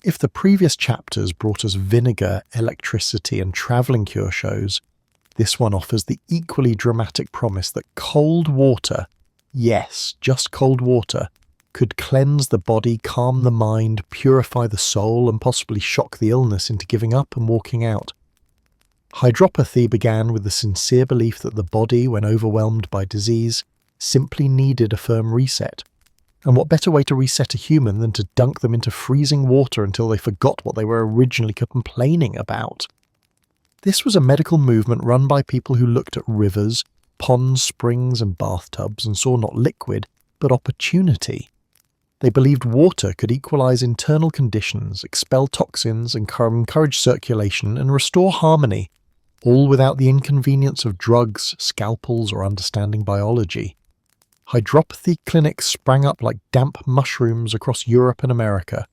A: If the previous chapters brought us vinegar, electricity, and travelling cure shows, this one offers the equally dramatic promise that cold water, yes, just cold water, could cleanse the body, calm the mind, purify the soul, and possibly shock the illness into giving up and walking out. Hydropathy began with the sincere belief that the body, when overwhelmed by disease, simply needed a firm reset. And what better way to reset a human than to dunk them into freezing water until they forgot what they were originally complaining about? This was a medical movement run by people who looked at rivers, ponds, springs, and bathtubs and saw not liquid, but opportunity. They believed water could equalize internal conditions, expel toxins, encourage circulation, and restore harmony, all without the inconvenience of drugs, scalpels, or understanding biology. Hydropathy clinics sprang up like damp mushrooms across Europe and America.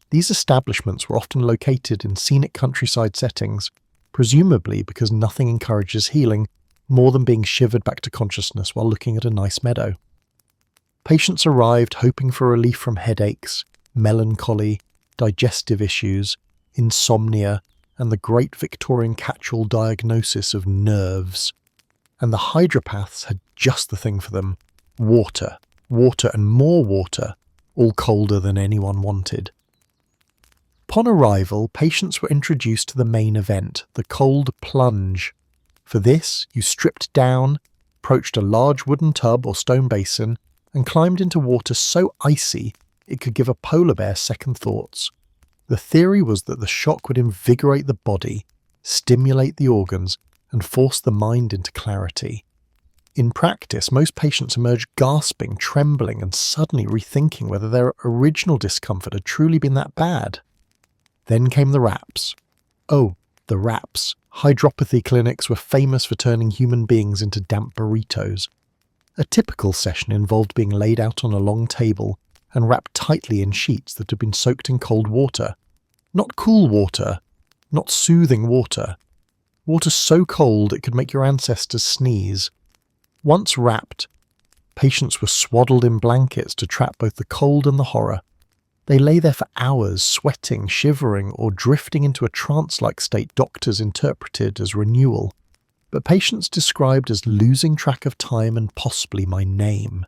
A: These establishments were often located in scenic countryside settings, presumably because nothing encourages healing more than being shivered back to consciousness while looking at a nice meadow. Patients arrived hoping for relief from headaches, melancholy, digestive issues, insomnia, and the great Victorian catch-all diagnosis of nerves. And the hydropaths had just the thing for them: water, water and more water, all colder than anyone wanted. Upon arrival, patients were introduced to the main event, the cold plunge. For this, you stripped down, approached a large wooden tub or stone basin, and climbed into water so icy it could give a polar bear second thoughts. The theory was that the shock would invigorate the body, stimulate the organs, and force the mind into clarity. In practice, most patients emerged gasping, trembling, and suddenly rethinking whether their original discomfort had truly been that bad. Then came the wraps. Oh, the wraps. Hydropathy clinics were famous for turning human beings into damp burritos. A typical session involved being laid out on a long table and wrapped tightly in sheets that had been soaked in cold water. Not cool water, not soothing water. Water so cold it could make your ancestors sneeze. Once wrapped, patients were swaddled in blankets to trap both the cold and the horror. They lay there for hours, sweating, shivering, or drifting into a trance-like state doctors interpreted as renewal, but patients described as losing track of time and possibly my name.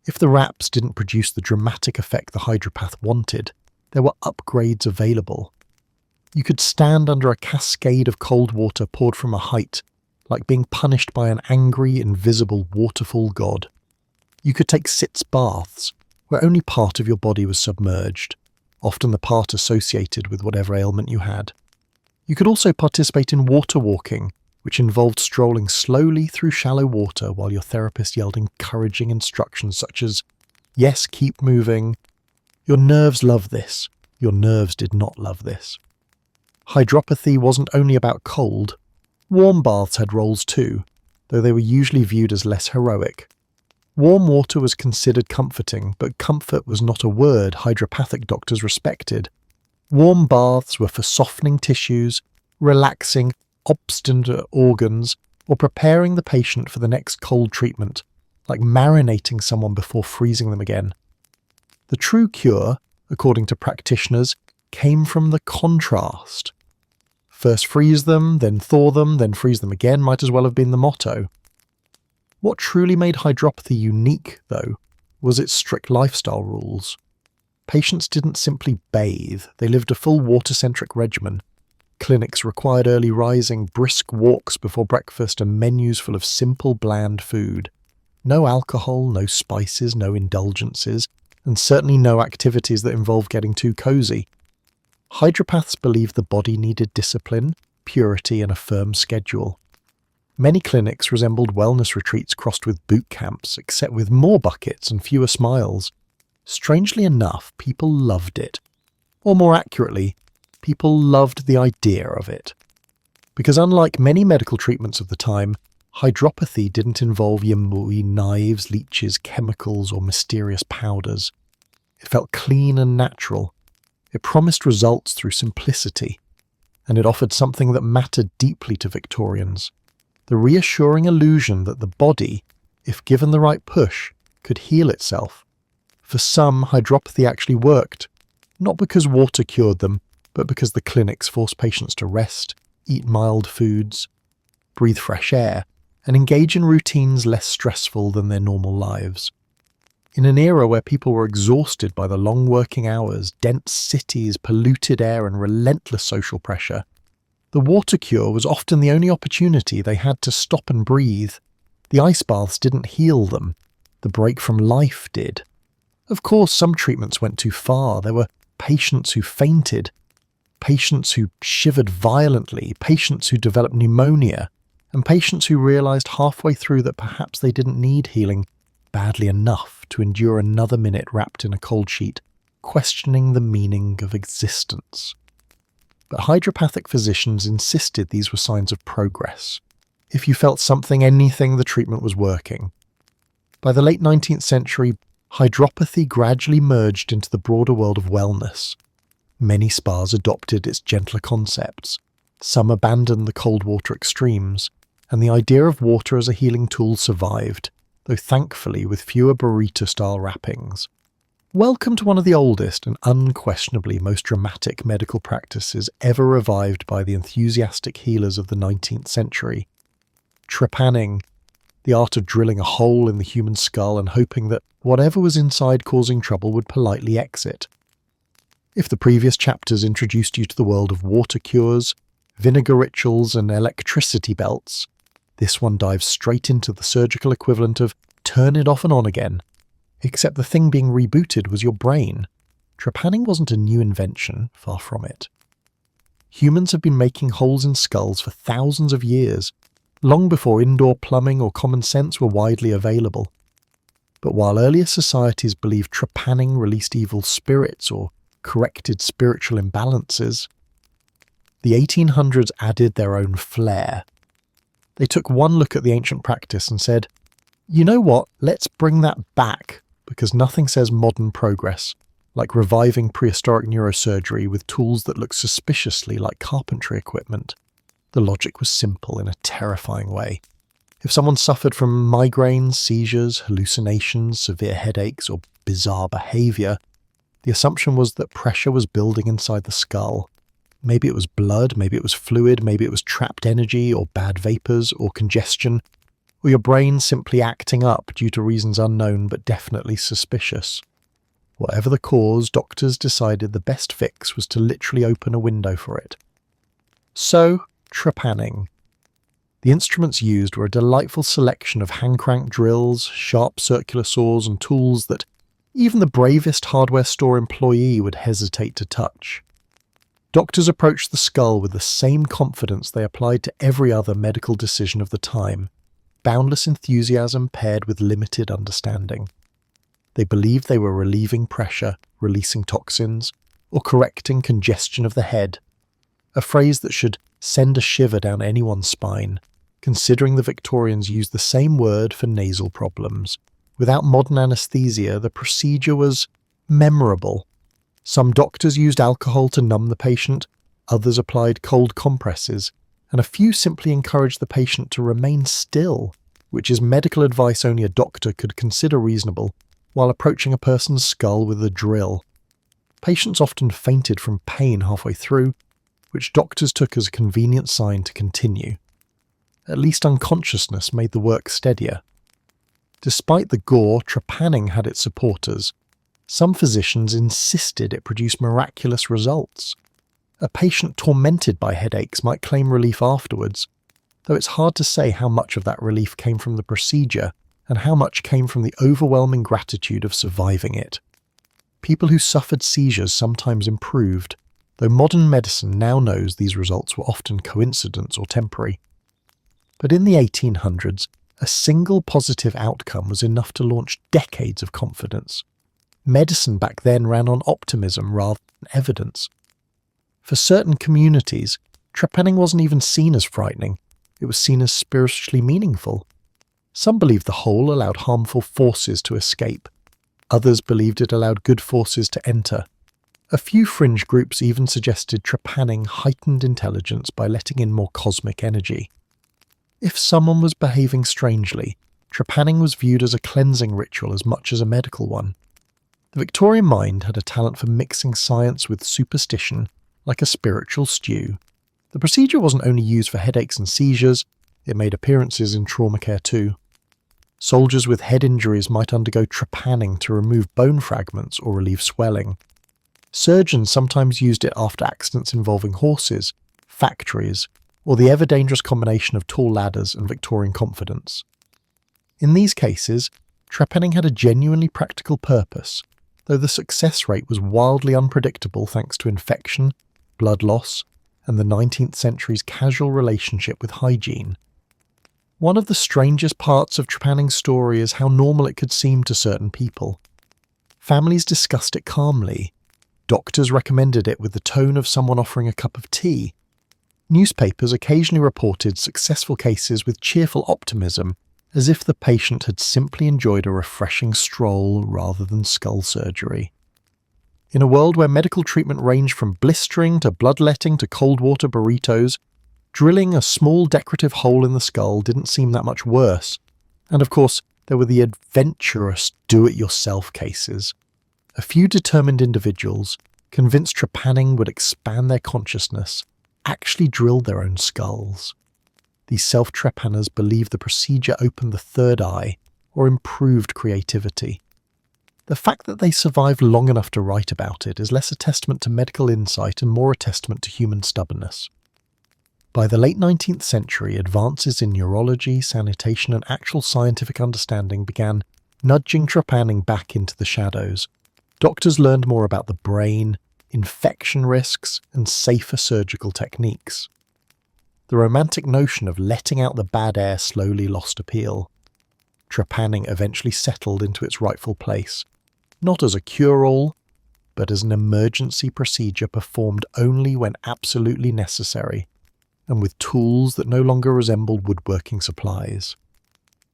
A: If the wraps didn't produce the dramatic effect the hydropath wanted, there were upgrades available. You could stand under a cascade of cold water poured from a height, like being punished by an angry, invisible waterfall god. You could take sitz baths, where only part of your body was submerged, often the part associated with whatever ailment you had. You could also participate in water walking, which involved strolling slowly through shallow water while your therapist yelled encouraging instructions such as, "Yes, keep moving. Your nerves love this. Your nerves did not love this." Hydropathy wasn't only about cold. Warm baths had roles too, though they were usually viewed as less heroic. Warm water was considered comforting, but comfort was not a word hydropathic doctors respected. Warm baths were for softening tissues, relaxing obstinate organs, or preparing the patient for the next cold treatment, like marinating someone before freezing them again. The true cure, according to practitioners, came from the contrast. First freeze them, then thaw them, then freeze them again might as well have been the motto. What truly made hydropathy unique, though, was its strict lifestyle rules. Patients didn't simply bathe, they lived a full water-centric regimen. Clinics required early rising, brisk walks before breakfast, and menus full of simple, bland food. No alcohol, no spices, no indulgences, and certainly no activities that involved getting too cozy. Hydropaths believed the body needed discipline, purity, and a firm schedule. Many clinics resembled wellness retreats crossed with boot camps, except with more buckets and fewer smiles. Strangely enough, people loved it. Or more accurately, people loved the idea of it. Because unlike many medical treatments of the time, hydropathy didn't involve your knives, leeches, chemicals, or mysterious powders. It felt clean and natural. It promised results through simplicity. And it offered something that mattered deeply to Victorians. The reassuring illusion that the body, if given the right push, could heal itself. For some, hydropathy actually worked, not because water cured them, but because the clinics forced patients to rest, eat mild foods, breathe fresh air, and engage in routines less stressful than their normal lives. In an era where people were exhausted by the long working hours, dense cities, polluted air, and relentless social pressure, the water cure was often the only opportunity they had to stop and breathe. The ice baths didn't heal them. The break from life did. Of course, some treatments went too far. There were patients who fainted, patients who shivered violently, patients who developed pneumonia, and patients who realized halfway through that perhaps they didn't need healing badly enough to endure another minute wrapped in a cold sheet, questioning the meaning of existence. But hydropathic physicians insisted these were signs of progress. If you felt something, anything, the treatment was working. By the late 19th century, hydropathy gradually merged into the broader world of wellness. Many spas adopted its gentler concepts. Some abandoned the cold water extremes, and the idea of water as a healing tool survived, though thankfully with fewer burrito-style wrappings. Welcome to one of the oldest and unquestionably most dramatic medical practices ever revived by the enthusiastic healers of the 19th century. Trepanning. the art of drilling a hole in the human skull and hoping that whatever was inside causing trouble would politely exit. If the previous chapters introduced you to the world of water cures, vinegar rituals, and electricity belts, this one dives straight into the surgical equivalent of turn it off and on again. Except the thing being rebooted was your brain. Trepanning wasn't a new invention, far from it. Humans have been making holes in skulls for thousands of years, long before indoor plumbing or common sense were widely available. But while earlier societies believed trepanning released evil spirits or corrected spiritual imbalances, the 1800s added their own flair. They took one look at the ancient practice and said, you know what, let's bring that back, because nothing says modern progress like reviving prehistoric neurosurgery with tools that look suspiciously like carpentry equipment. The logic was simple in a terrifying way. If someone suffered from migraines, seizures, hallucinations, severe headaches, or bizarre behaviour, the assumption was that pressure was building inside the skull. Maybe it was blood, maybe it was fluid, maybe it was trapped energy or bad vapours or congestion, or your brain simply acting up due to reasons unknown but definitely suspicious. Whatever the cause, doctors decided the best fix was to literally open a window for it. So, trepanning. The instruments used were a delightful selection of hand-crank drills, sharp circular saws, and tools that even the bravest hardware store employee would hesitate to touch. Doctors approached the skull with the same confidence they applied to every other medical decision of the time, boundless enthusiasm paired with limited understanding. They believed they were relieving pressure, releasing toxins, or correcting congestion of the head, a phrase that should send a shiver down anyone's spine, considering the Victorians used the same word for nasal problems. Without modern anaesthesia, the procedure was memorable. Some doctors used alcohol to numb the patient, others applied cold compresses, and a few simply encouraged the patient to remain still, which is medical advice only a doctor could consider reasonable, while approaching a person's skull with a drill. Patients often fainted from pain halfway through, which doctors took as a convenient sign to continue. At least unconsciousness made the work steadier. Despite the gore, trepanning had its supporters. Some physicians insisted it produced miraculous results. A patient tormented by headaches might claim relief afterwards, though it's hard to say how much of that relief came from the procedure and how much came from the overwhelming gratitude of surviving it. People who suffered seizures sometimes improved, though modern medicine now knows these results were often coincidence or temporary. But in the 1800s, a single positive outcome was enough to launch decades of confidence. Medicine back then ran on optimism rather than evidence. For certain communities, trepanning wasn't even seen as frightening, it was seen as spiritually meaningful. Some believed the hole allowed harmful forces to escape. Others believed it allowed good forces to enter. A few fringe groups even suggested trepanning heightened intelligence by letting in more cosmic energy. If someone was behaving strangely, trepanning was viewed as a cleansing ritual as much as a medical one. The Victorian mind had a talent for mixing science with superstition, like a spiritual stew. The procedure wasn't only used for headaches and seizures, it made appearances in trauma care too. Soldiers with head injuries might undergo trepanning to remove bone fragments or relieve swelling. Surgeons sometimes used it after accidents involving horses, factories, or the ever-dangerous combination of tall ladders and Victorian confidence. In these cases, trepanning had a genuinely practical purpose, though the success rate was wildly unpredictable thanks to infection, blood loss, and the 19th century's casual relationship with hygiene. One of the strangest parts of trepanning's story is how normal it could seem to certain people. Families discussed it calmly. Doctors recommended it with the tone of someone offering a cup of tea. Newspapers occasionally reported successful cases with cheerful optimism, as if the patient had simply enjoyed a refreshing stroll rather than skull surgery. In a world where medical treatment ranged from blistering to bloodletting to cold water burritos, drilling a small decorative hole in the skull didn't seem that much worse. And of course, there were the adventurous do-it-yourself cases. A few determined individuals, convinced trepanning would expand their consciousness, actually drilled their own skulls. these self-trepanners believed the procedure opened the third eye or improved creativity. The fact that they survived long enough to write about it is less a testament to medical insight and more a testament to human stubbornness. By the late 19th century, advances in neurology, sanitation, and actual scientific understanding began nudging trepanning back into the shadows. Doctors learned more about the brain, infection risks, and safer surgical techniques. The romantic notion of letting out the bad air slowly lost appeal. Trepanning eventually settled into its rightful place, not as a cure-all, but as an emergency procedure performed only when absolutely necessary, and with tools that no longer resembled woodworking supplies.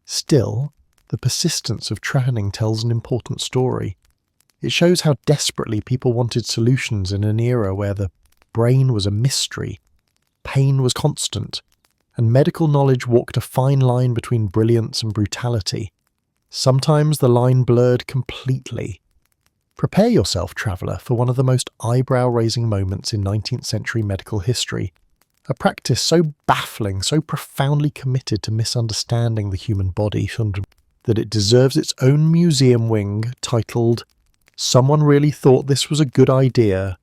A: Still, the persistence of trepanning tells an important story. It shows how desperately people wanted solutions in an era where the brain was a mystery, pain was constant, and medical knowledge walked a fine line between brilliance and brutality. Sometimes the line blurred completely. Prepare yourself, traveller, for one of the most eyebrow-raising moments in 19th century medical history, a practice so baffling, so profoundly committed to misunderstanding the human body that it deserves its own museum wing titled, "Someone Really Thought This Was a Good Idea.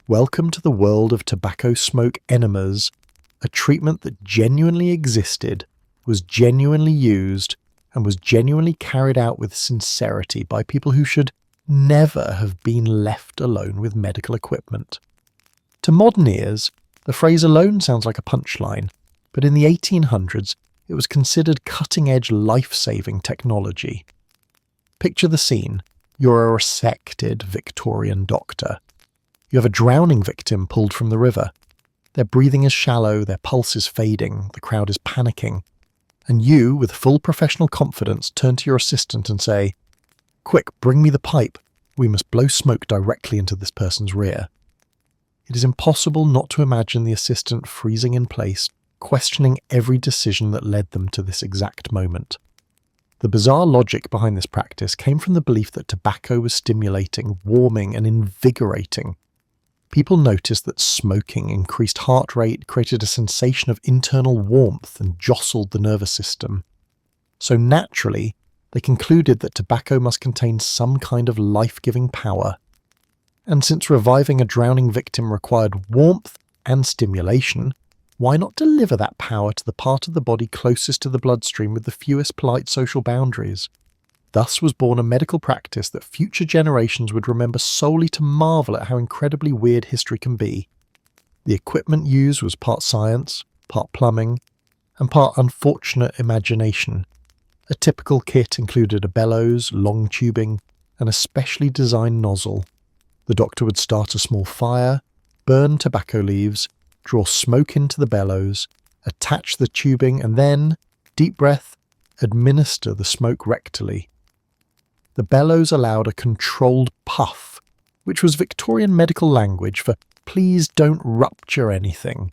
A: Welcome to the world of tobacco smoke enemas, a treatment that genuinely existed, was genuinely used, and was genuinely carried out with sincerity by people who should never have been left alone with medical equipment." To modern ears, the phrase alone sounds like a punchline, but in the 1800s, it was considered cutting-edge life-saving technology. Picture the scene. You're a resected Victorian doctor. You have a drowning victim pulled from the river. Their breathing is shallow, their pulse is fading, the crowd is panicking. And you, with full professional confidence, turn to your assistant and say, "Quick, bring me the pipe. We must blow smoke directly into this person's rear." It is impossible not to imagine the assistant freezing in place, questioning every decision that led them to this exact moment. The bizarre logic behind this practice came from the belief that tobacco was stimulating, warming, and invigorating. People noticed that smoking increased heart rate, created a sensation of internal warmth, and jostled the nervous system. So naturally, they concluded that tobacco must contain some kind of life-giving power. And since reviving a drowning victim required warmth and stimulation, why not deliver that power to the part of the body closest to the bloodstream with the fewest polite social boundaries? Thus was born a medical practice that future generations would remember solely to marvel at how incredibly weird history can be. The equipment used was part science, part plumbing, and part unfortunate imagination. A typical kit included a bellows, long tubing, and a specially designed nozzle. The doctor would start a small fire, burn tobacco leaves, draw smoke into the bellows, attach the tubing, and then, deep breath, administer the smoke rectally. The bellows allowed a controlled puff, which was Victorian medical language for "please don't rupture anything."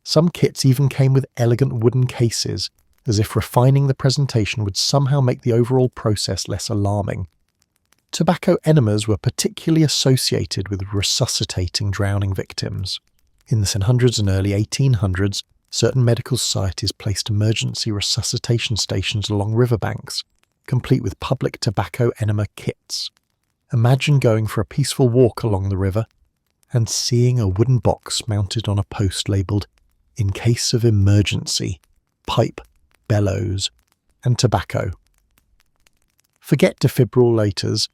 A: Some kits even came with elegant wooden cases, as if refining the presentation would somehow make the overall process less alarming. Tobacco enemas were particularly associated with resuscitating drowning victims. In the 1700s and early 1800s, certain medical societies placed emergency resuscitation stations along riverbanks, complete with public tobacco enema kits. Imagine going for a peaceful walk along the river and seeing a wooden box mounted on a post labelled "In case of emergency, pipe, bellows, and tobacco." Forget defibrillators.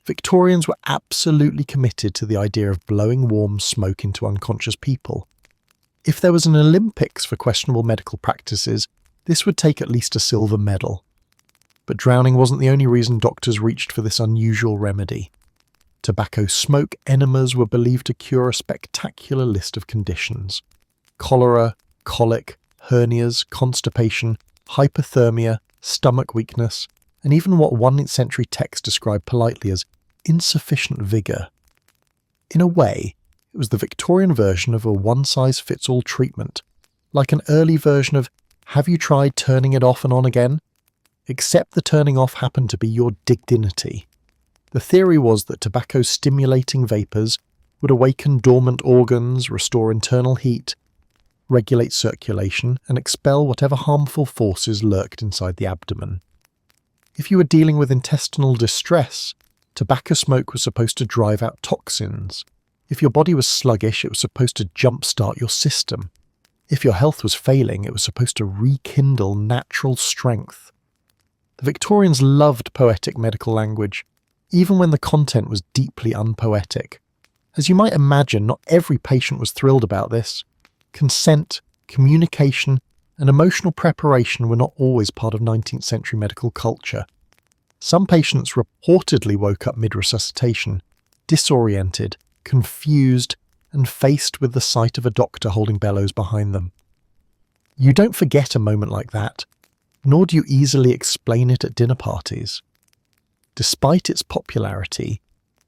A: Victorians were absolutely committed to the idea of blowing warm smoke into unconscious people. If there was an Olympics for questionable medical practices, this would take at least a silver medal. But drowning wasn't the only reason doctors reached for this unusual remedy. Tobacco smoke enemas were believed to cure a spectacular list of conditions: cholera, colic, hernias, constipation, hypothermia, stomach weakness, and even what 1st century texts described politely as insufficient vigour. In a way, it was the Victorian version of a one-size-fits-all treatment, like an early version of "have you tried turning it off and on again?" Except the turning off happened to be your dignity. The theory was that tobacco's stimulating vapours would awaken dormant organs, restore internal heat, regulate circulation, and expel whatever harmful forces lurked inside the abdomen. If you were dealing with intestinal distress, tobacco smoke was supposed to drive out toxins. If your body was sluggish, it was supposed to jumpstart your system. If your health was failing, it was supposed to rekindle natural strength. The Victorians loved poetic medical language, even when the content was deeply unpoetic. As you might imagine, not every patient was thrilled about this. Consent, communication, and emotional preparation were not always part of 19th century medical culture. Some patients reportedly woke up mid-resuscitation, disoriented, confused, and faced with the sight of a doctor holding bellows behind them. You don't forget a moment like that, nor do you easily explain it at dinner parties. Despite its popularity,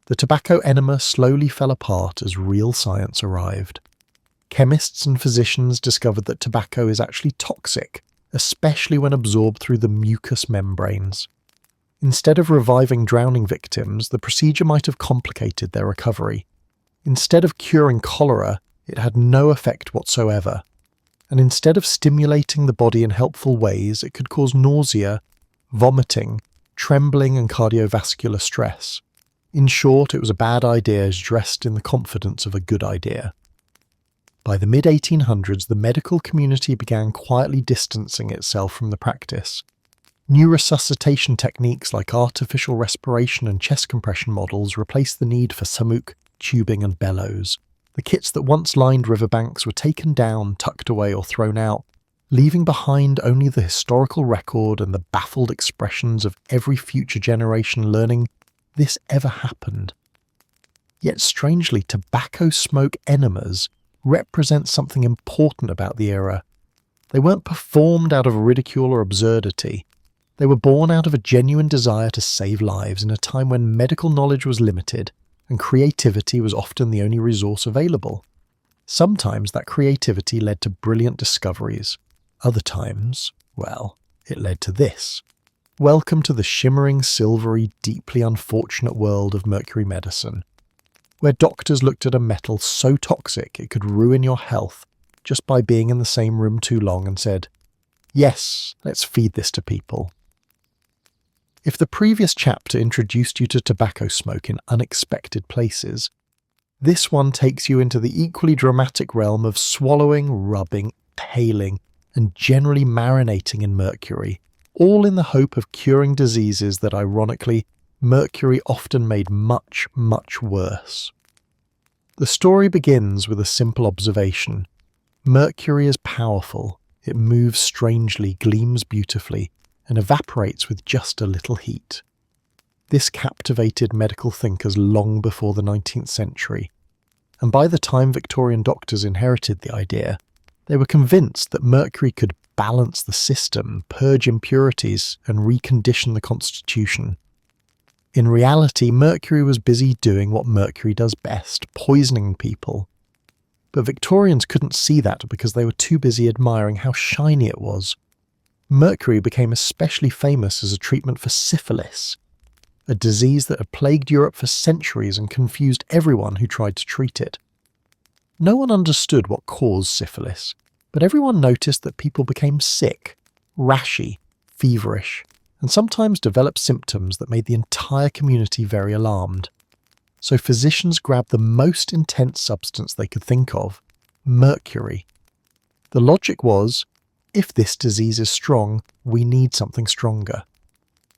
A: the tobacco enema slowly fell apart as real science arrived. Chemists and physicians discovered that tobacco is actually toxic, especially when absorbed through the mucous membranes. Instead of reviving drowning victims, the procedure might have complicated their recovery. Instead of curing cholera, it had no effect whatsoever. And instead of stimulating the body in helpful ways, it could cause nausea, vomiting, trembling, and cardiovascular stress. In short, it was a bad idea dressed in the confidence of a good idea. By the mid-1800s, the medical community began quietly distancing itself from the practice. New resuscitation techniques like artificial respiration and chest compression models replaced the need for samuk, tubing, and bellows. The kits that once lined riverbanks were taken down, tucked away, or thrown out, leaving behind only the historical record and the baffled expressions of every future generation learning this ever happened. Yet strangely, tobacco smoke enemas represent something important about the era. They weren't performed out of ridicule or absurdity. They were born out of a genuine desire to save lives in a time when medical knowledge was limited and creativity was often the only resource available. Sometimes that creativity led to brilliant discoveries. Other times, well, it led to this. Welcome to the shimmering, silvery, deeply unfortunate world of Mercury medicine, where doctors looked at a metal so toxic it could ruin your health just by being in the same room too long and said, "Yes, let's feed this to people." If the previous chapter introduced you to tobacco smoke in unexpected places, this one takes you into the equally dramatic realm of swallowing, rubbing, inhaling, and generally marinating in mercury, all in the hope of curing diseases that, ironically, Mercury often made much, much worse. The story begins with a simple observation. Mercury is powerful. It moves strangely, gleams beautifully, and evaporates with just a little heat. This captivated medical thinkers long before the 19th century, and by the time Victorian doctors inherited the idea, they were convinced that mercury could balance the system, purge impurities, and recondition the constitution. In reality, Mercury was busy doing what Mercury does best, poisoning people. But Victorians couldn't see that because they were too busy admiring how shiny it was. Mercury became especially famous as a treatment for syphilis, a disease that had plagued Europe for centuries and confused everyone who tried to treat it. No one understood what caused syphilis, but everyone noticed that people became sick, rashy, feverish, and sometimes developed symptoms that made the entire community very alarmed. So physicians grabbed the most intense substance they could think of, mercury. The logic was, if this disease is strong, we need something stronger.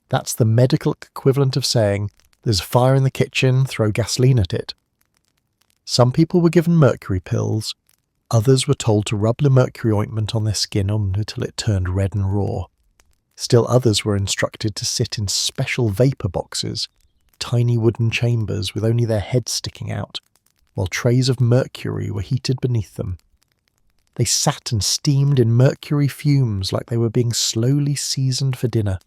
A: That's the medical equivalent of saying, there's a fire in the kitchen, throw gasoline at it. Some people were given mercury pills, others were told to rub the mercury ointment on their skin until it turned red and raw. Still others were instructed to sit in special vapour boxes, tiny wooden chambers with only their heads sticking out, while trays of mercury were heated beneath them. They sat and steamed in mercury fumes like they were being slowly seasoned for dinner.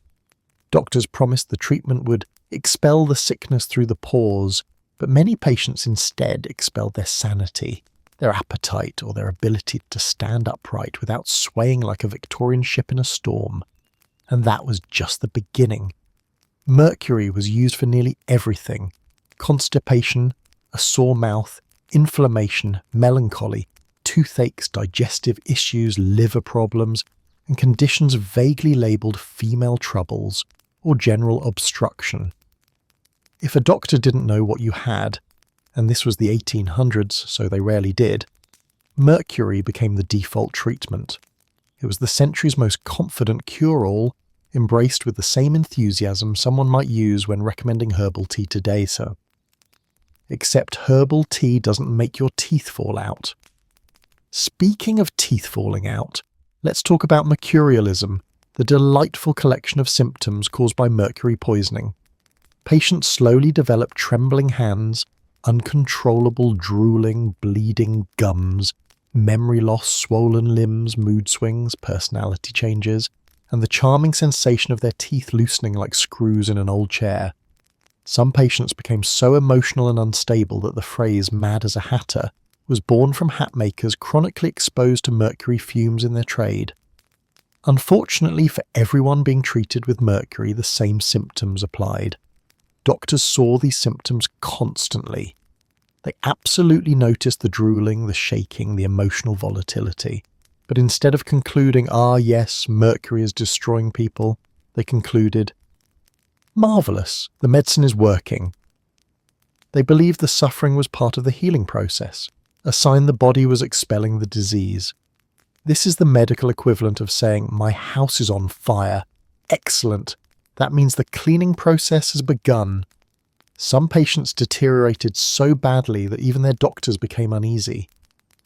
A: Doctors promised the treatment would expel the sickness through the pores, but many patients instead expelled their sanity, their appetite, or their ability to stand upright without swaying like a Victorian ship in a storm. And that was just the beginning. Mercury was used for nearly everything: constipation, a sore mouth, inflammation, melancholy, toothaches, digestive issues, liver problems, and conditions vaguely labelled female troubles or general obstruction. If a doctor didn't know what you had, and this was the 1800s, so they rarely did, mercury became the default treatment. It was the century's most confident cure-all, embraced with the same enthusiasm someone might use when recommending herbal tea today, sir. Except herbal tea doesn't make your teeth fall out. Speaking of teeth falling out, let's talk about mercurialism, the delightful collection of symptoms caused by mercury poisoning. Patients slowly develop trembling hands, uncontrollable drooling, bleeding gums, memory loss, swollen limbs, mood swings, personality changes, and the charming sensation of their teeth loosening like screws in an old chair. Some patients became so emotional and unstable that the phrase "mad as a hatter" was born from hat makers chronically exposed to mercury fumes in their trade. Unfortunately for everyone being treated with mercury, the same symptoms applied. Doctors saw these symptoms constantly. They absolutely noticed the drooling, the shaking, the emotional volatility. But instead of concluding, yes, mercury is destroying people, they concluded, marvellous, the medicine is working. They believed the suffering was part of the healing process, a sign the body was expelling the disease. This is the medical equivalent of saying, my house is on fire. Excellent. That means the cleaning process has begun. Some patients deteriorated so badly that even their doctors became uneasy.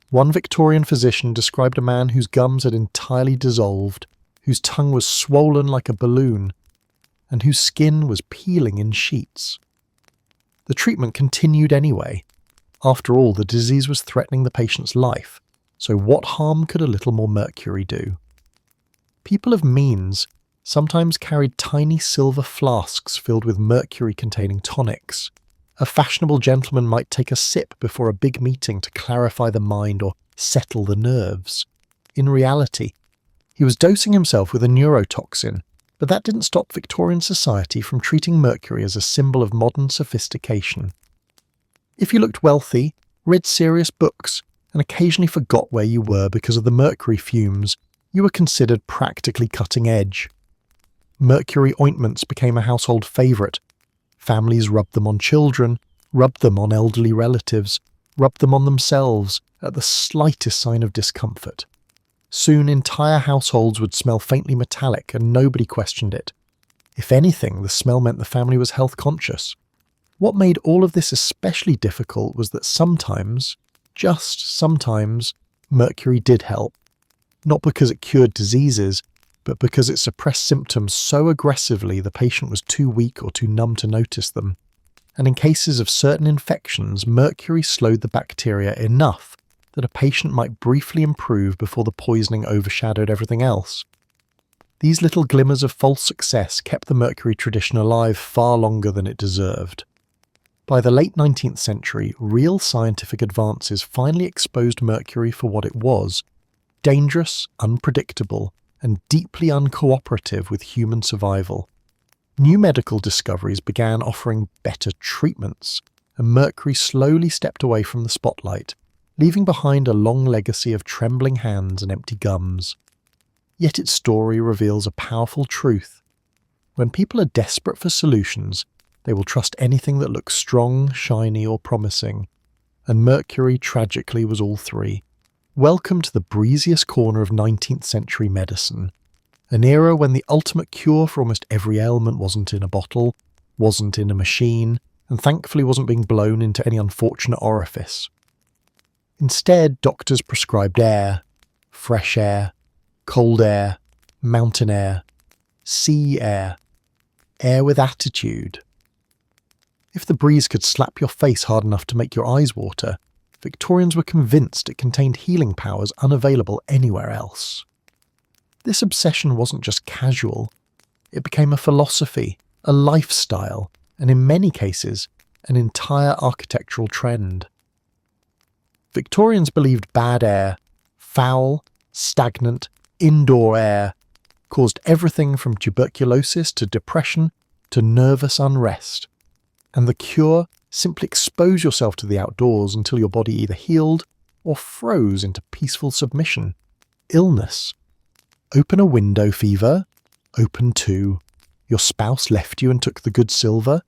A: One Victorian physician described a man whose gums had entirely dissolved, whose tongue was swollen like a balloon, and whose skin was peeling in sheets. The treatment continued anyway. After all, the disease was threatening the patient's life, so what harm could a little more mercury do? People of means sometimes carried tiny silver flasks filled with mercury-containing tonics. A fashionable gentleman might take a sip before a big meeting to clarify the mind or settle the nerves. In reality, he was dosing himself with a neurotoxin, but that didn't stop Victorian society from treating mercury as a symbol of modern sophistication. If you looked wealthy, read serious books, and occasionally forgot where you were because of the mercury fumes, you were considered practically cutting edge. Mercury ointments became a household favourite. Families rubbed them on children, rubbed them on elderly relatives, rubbed them on themselves at the slightest sign of discomfort. Soon entire households would smell faintly metallic and nobody questioned it. If anything, the smell meant the family was health conscious. What made all of this especially difficult was that sometimes, just sometimes, mercury did help. Not because it cured diseases, but because it suppressed symptoms so aggressively the patient was too weak or too numb to notice them. And in cases of certain infections, mercury slowed the bacteria enough that a patient might briefly improve before the poisoning overshadowed everything else. These little glimmers of false success kept the mercury tradition alive far longer than it deserved. By the late 19th century, real scientific advances finally exposed mercury for what it was: dangerous, unpredictable, and deeply uncooperative with human survival. New medical discoveries began offering better treatments, and mercury slowly stepped away from the spotlight, leaving behind a long legacy of trembling hands and empty gums. Yet its story reveals a powerful truth. When people are desperate for solutions, they will trust anything that looks strong, shiny, or promising. And mercury, tragically, was all three. Welcome to the breeziest corner of 19th century medicine. An era when the ultimate cure for almost every ailment wasn't in a bottle, wasn't in a machine, and thankfully wasn't being blown into any unfortunate orifice. Instead, doctors prescribed air, fresh air, cold air, mountain air, sea air, air with attitude. If the breeze could slap your face hard enough to make your eyes water, Victorians were convinced it contained healing powers unavailable anywhere else. This obsession wasn't just casual. It became a philosophy, a lifestyle, and in many cases, an entire architectural trend. Victorians believed bad air, foul, stagnant, indoor air, caused everything from tuberculosis to depression to nervous unrest. And the cure: simply expose yourself to the outdoors until your body either healed or froze into peaceful submission. Illness. Open a window, fever. Open 2. Your spouse left you and took the good silver.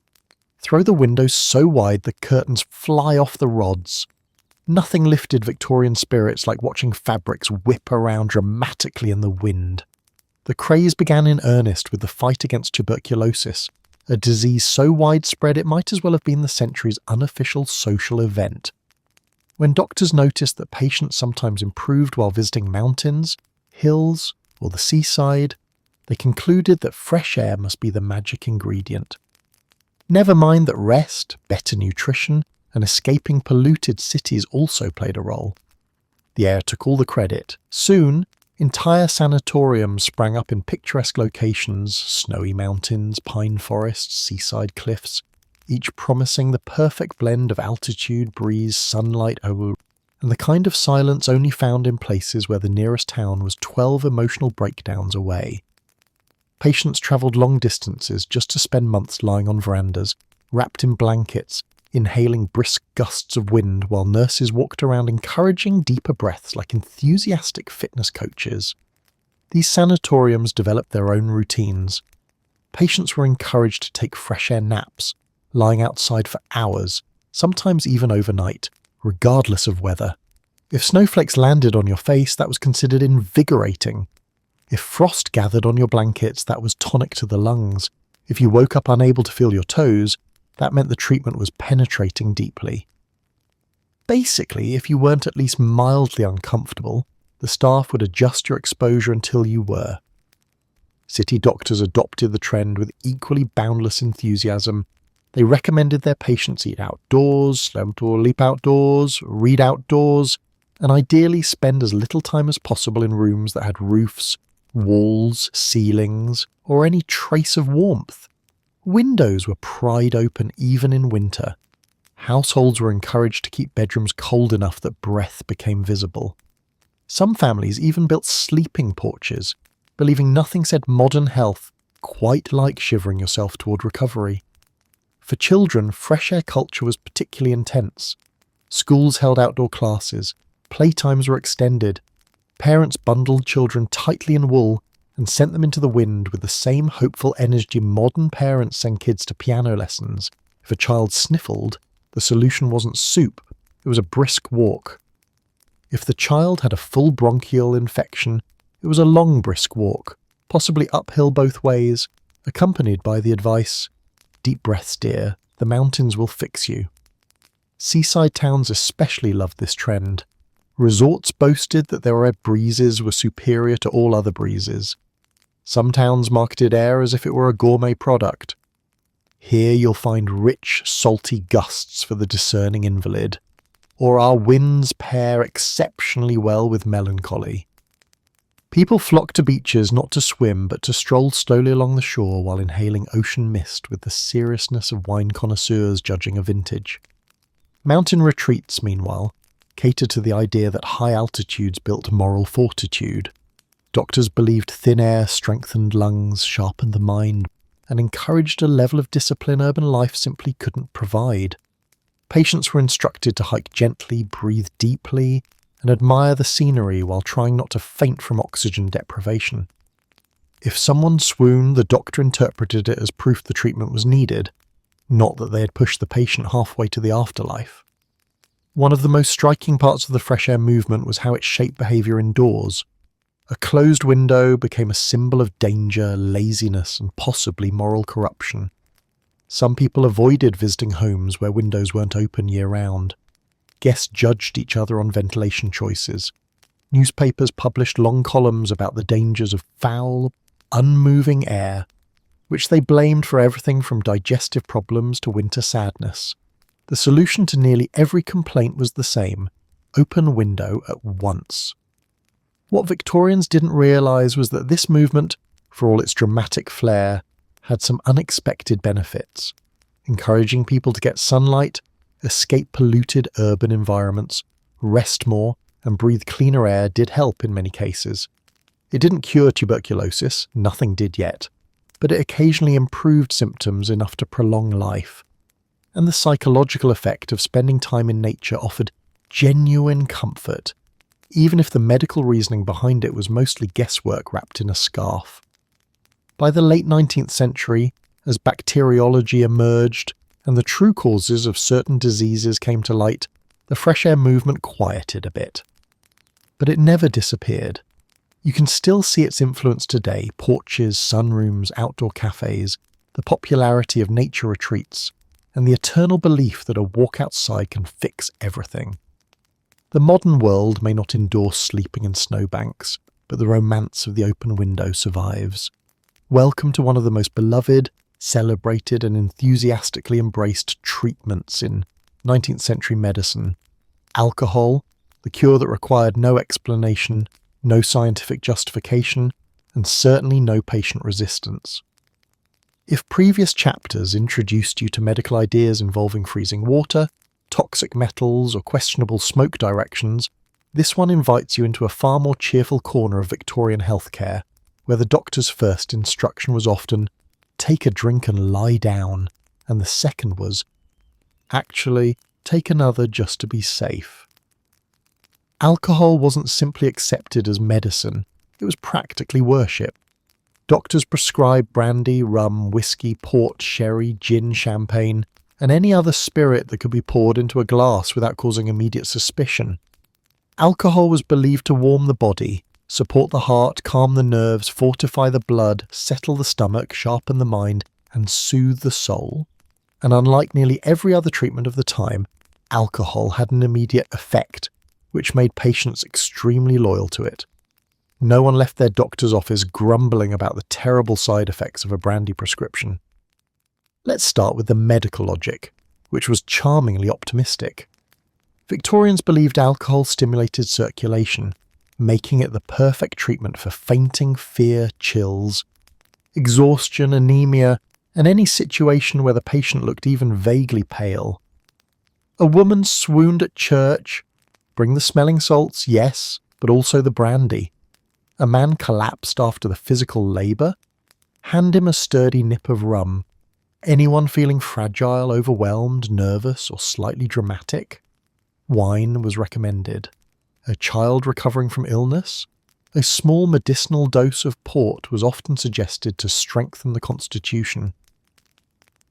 A: Throw the windows so wide the curtains fly off the rods. Nothing lifted Victorian spirits like watching fabrics whip around dramatically in the wind. The craze began in earnest with the fight against tuberculosis, a disease so widespread it might as well have been the century's unofficial social event. When doctors noticed that patients sometimes improved while visiting mountains, hills, or the seaside, they concluded that fresh air must be the magic ingredient. Never mind that rest, better nutrition, and escaping polluted cities also played a role. The air took all the credit. Soon, entire sanatoriums sprang up in picturesque locations, snowy mountains, pine forests, seaside cliffs, each promising the perfect blend of altitude, breeze, sunlight, and the kind of silence only found in places where the nearest town was 12 emotional breakdowns away. Patients travelled long distances just to spend months lying on verandas, wrapped in blankets, inhaling brisk gusts of wind while nurses walked around encouraging deeper breaths like enthusiastic fitness coaches. These sanatoriums developed their own routines. Patients were encouraged to take fresh air naps, lying outside for hours, sometimes even overnight, regardless of weather. If snowflakes landed on your face, that was considered invigorating. If frost gathered on your blankets, that was tonic to the lungs. If you woke up unable to feel your toes, that meant the treatment was penetrating deeply. Basically, if you weren't at least mildly uncomfortable, the staff would adjust your exposure until you were. City doctors adopted the trend with equally boundless enthusiasm. They recommended their patients eat outdoors, sleep outdoors, read outdoors, and ideally spend as little time as possible in rooms that had roofs, walls, ceilings, or any trace of warmth. Windows were pried open even in winter. Households were encouraged to keep bedrooms cold enough that breath became visible. Some families even built sleeping porches, believing nothing said modern health quite like shivering yourself toward recovery. For children, fresh air culture was particularly intense. Schools held outdoor classes, playtimes were extended, parents bundled children tightly in wool and sent them into the wind with the same hopeful energy modern parents send kids to piano lessons. If a child sniffled, the solution wasn't soup, it was a brisk walk. If the child had a full bronchial infection, it was a long brisk walk, possibly uphill both ways, accompanied by the advice, "Deep breaths, dear, the mountains will fix you." Seaside towns especially loved this trend. Resorts boasted that their air breezes were superior to all other breezes. Some towns marketed air as if it were a gourmet product. Here you'll find rich, salty gusts for the discerning invalid, or our winds pair exceptionally well with melancholy. People flocked to beaches not to swim but to stroll slowly along the shore while inhaling ocean mist with the seriousness of wine connoisseurs judging a vintage. Mountain retreats, meanwhile, catered to the idea that high altitudes built moral fortitude. Doctors believed thin air strengthened lungs, sharpened the mind, and encouraged a level of discipline urban life simply couldn't provide. Patients were instructed to hike gently, breathe deeply, and admire the scenery while trying not to faint from oxygen deprivation. If someone swooned, the doctor interpreted it as proof the treatment was needed, not that they had pushed the patient halfway to the afterlife. One of the most striking parts of the fresh air movement was how it shaped behaviour indoors. A closed window became a symbol of danger, laziness, and possibly moral corruption. Some people avoided visiting homes where windows weren't open year-round. Guests judged each other on ventilation choices. Newspapers published long columns about the dangers of foul, unmoving air, which they blamed for everything from digestive problems to winter sadness. The solution to nearly every complaint was the same: open window at once. What Victorians didn't realise was that this movement, for all its dramatic flair, had some unexpected benefits. Encouraging people to get sunlight, escape polluted urban environments, rest more, and breathe cleaner air did help in many cases. It didn't cure tuberculosis, nothing did yet, but it occasionally improved symptoms enough to prolong life. And the psychological effect of spending time in nature offered genuine comfort, even if the medical reasoning behind it was mostly guesswork wrapped in a scarf. By the late 19th century, as bacteriology emerged and the true causes of certain diseases came to light, the fresh air movement quieted a bit. But it never disappeared. You can still see its influence today: porches, sunrooms, outdoor cafes, the popularity of nature retreats, and the eternal belief that a walk outside can fix everything. The modern world may not endorse sleeping in snowbanks, but the romance of the open window survives. Welcome to one of the most beloved, celebrated, and enthusiastically embraced treatments in 19th century medicine: alcohol, the cure that required no explanation, no scientific justification, and certainly no patient resistance. If previous chapters introduced you to medical ideas involving freezing water, toxic metals, or questionable smoke directions, this one invites you into a far more cheerful corner of Victorian healthcare, where the doctor's first instruction was often, "Take a drink and lie down," and the second was, "Actually, take another just to be safe." Alcohol wasn't simply accepted as medicine, it was practically worship. Doctors prescribed brandy, rum, whiskey, port, sherry, gin, champagne, and any other spirit that could be poured into a glass without causing immediate suspicion. Alcohol was believed to warm the body, support the heart, calm the nerves, fortify the blood, settle the stomach, sharpen the mind, and soothe the soul. And unlike nearly every other treatment of the time, alcohol had an immediate effect, which made patients extremely loyal to it. No one left their doctor's office grumbling about the terrible side effects of a brandy prescription. Let's start with the medical logic, which was charmingly optimistic. Victorians believed alcohol stimulated circulation, making it the perfect treatment for fainting, fear, chills, exhaustion, anemia, and any situation where the patient looked even vaguely pale. A woman swooned at church. Bring the smelling salts, yes, but also the brandy. A man collapsed after the physical labour. Hand him a sturdy nip of rum. Anyone feeling fragile, overwhelmed, nervous, or slightly dramatic? Wine was recommended. A child recovering from illness? A small medicinal dose of port was often suggested to strengthen the constitution.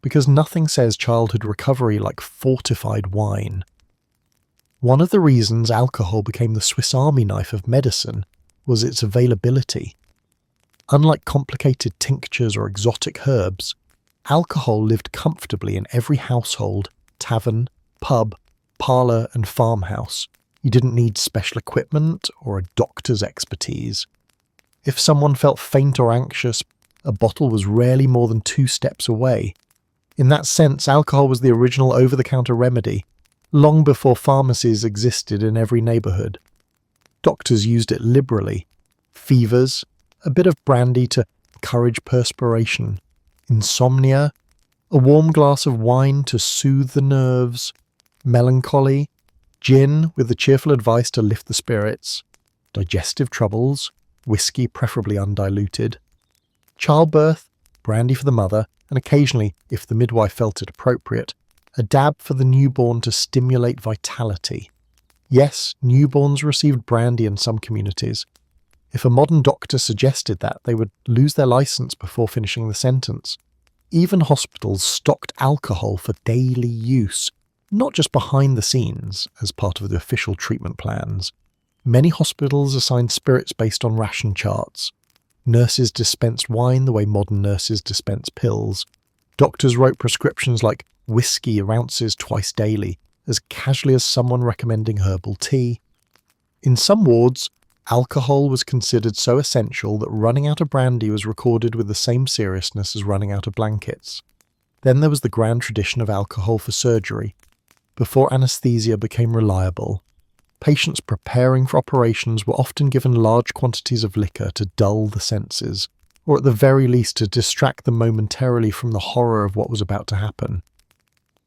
A: Because nothing says childhood recovery like fortified wine. One of the reasons alcohol became the Swiss Army knife of medicine was its availability. Unlike complicated tinctures or exotic herbs, alcohol lived comfortably in every household, tavern, pub, parlour, and farmhouse. You didn't need special equipment or a doctor's expertise. If someone felt faint or anxious, a bottle was rarely more than 2 steps away. In that sense, alcohol was the original over-the-counter remedy, long before pharmacies existed in every neighbourhood. Doctors used it liberally. Fevers, a bit of brandy to encourage perspiration. Insomnia, a warm glass of wine to soothe the nerves. Melancholy, gin with the cheerful advice to lift the spirits. Digestive troubles, whiskey preferably undiluted. Childbirth, brandy for the mother, and occasionally, if the midwife felt it appropriate, a dab for the newborn to stimulate vitality. Yes, newborns received brandy in some communities. If a modern doctor suggested that, they would lose their license before finishing the sentence. Even hospitals stocked alcohol for daily use, not just behind the scenes as part of the official treatment plans. Many hospitals assigned spirits based on ration charts. Nurses dispensed wine the way modern nurses dispense pills. Doctors wrote prescriptions like whiskey ounces twice daily, as casually as someone recommending herbal tea. In some wards, alcohol was considered so essential that running out of brandy was recorded with the same seriousness as running out of blankets. Then there was the grand tradition of alcohol for surgery. Before anaesthesia became reliable, patients preparing for operations were often given large quantities of liquor to dull the senses, or at the very least to distract them momentarily from the horror of what was about to happen.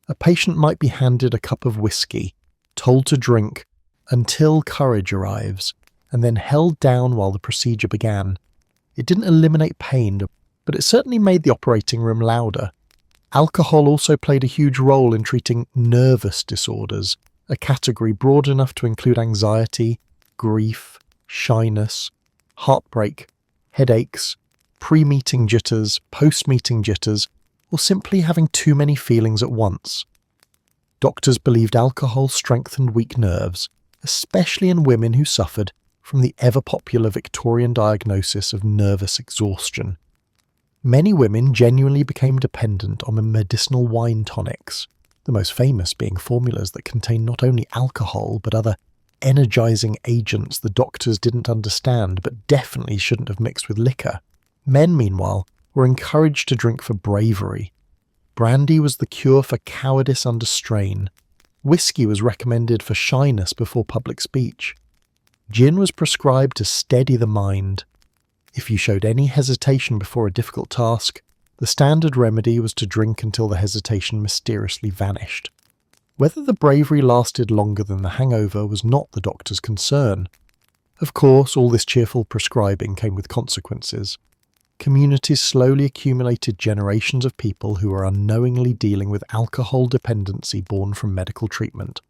A: A patient might be handed a cup of whiskey, told to drink until courage arrives, and then held down while the procedure began. It didn't eliminate pain, but it certainly made the operating room louder. Alcohol also played a huge role in treating nervous disorders, a category broad enough to include anxiety, grief, shyness, heartbreak, headaches, pre-meeting jitters, post-meeting jitters, or simply having too many feelings at once. Doctors believed alcohol strengthened weak nerves, especially in women who suffered from the ever-popular Victorian diagnosis of nervous exhaustion. Many women genuinely became dependent on medicinal wine tonics, the most famous being formulas that contain not only alcohol but other energizing agents the doctors didn't understand but definitely shouldn't have mixed with liquor. Men, meanwhile, were encouraged to drink for bravery. Brandy was the cure for cowardice under strain. Whiskey was recommended for shyness before public speech. Gin was prescribed to steady the mind. If you showed any hesitation before a difficult task, the standard remedy was to drink until the hesitation mysteriously vanished. Whether the bravery lasted longer than the hangover was not the doctor's concern. Of course, all this cheerful prescribing came with consequences. Communities slowly accumulated generations of people who were unknowingly dealing with alcohol dependency born from medical treatment.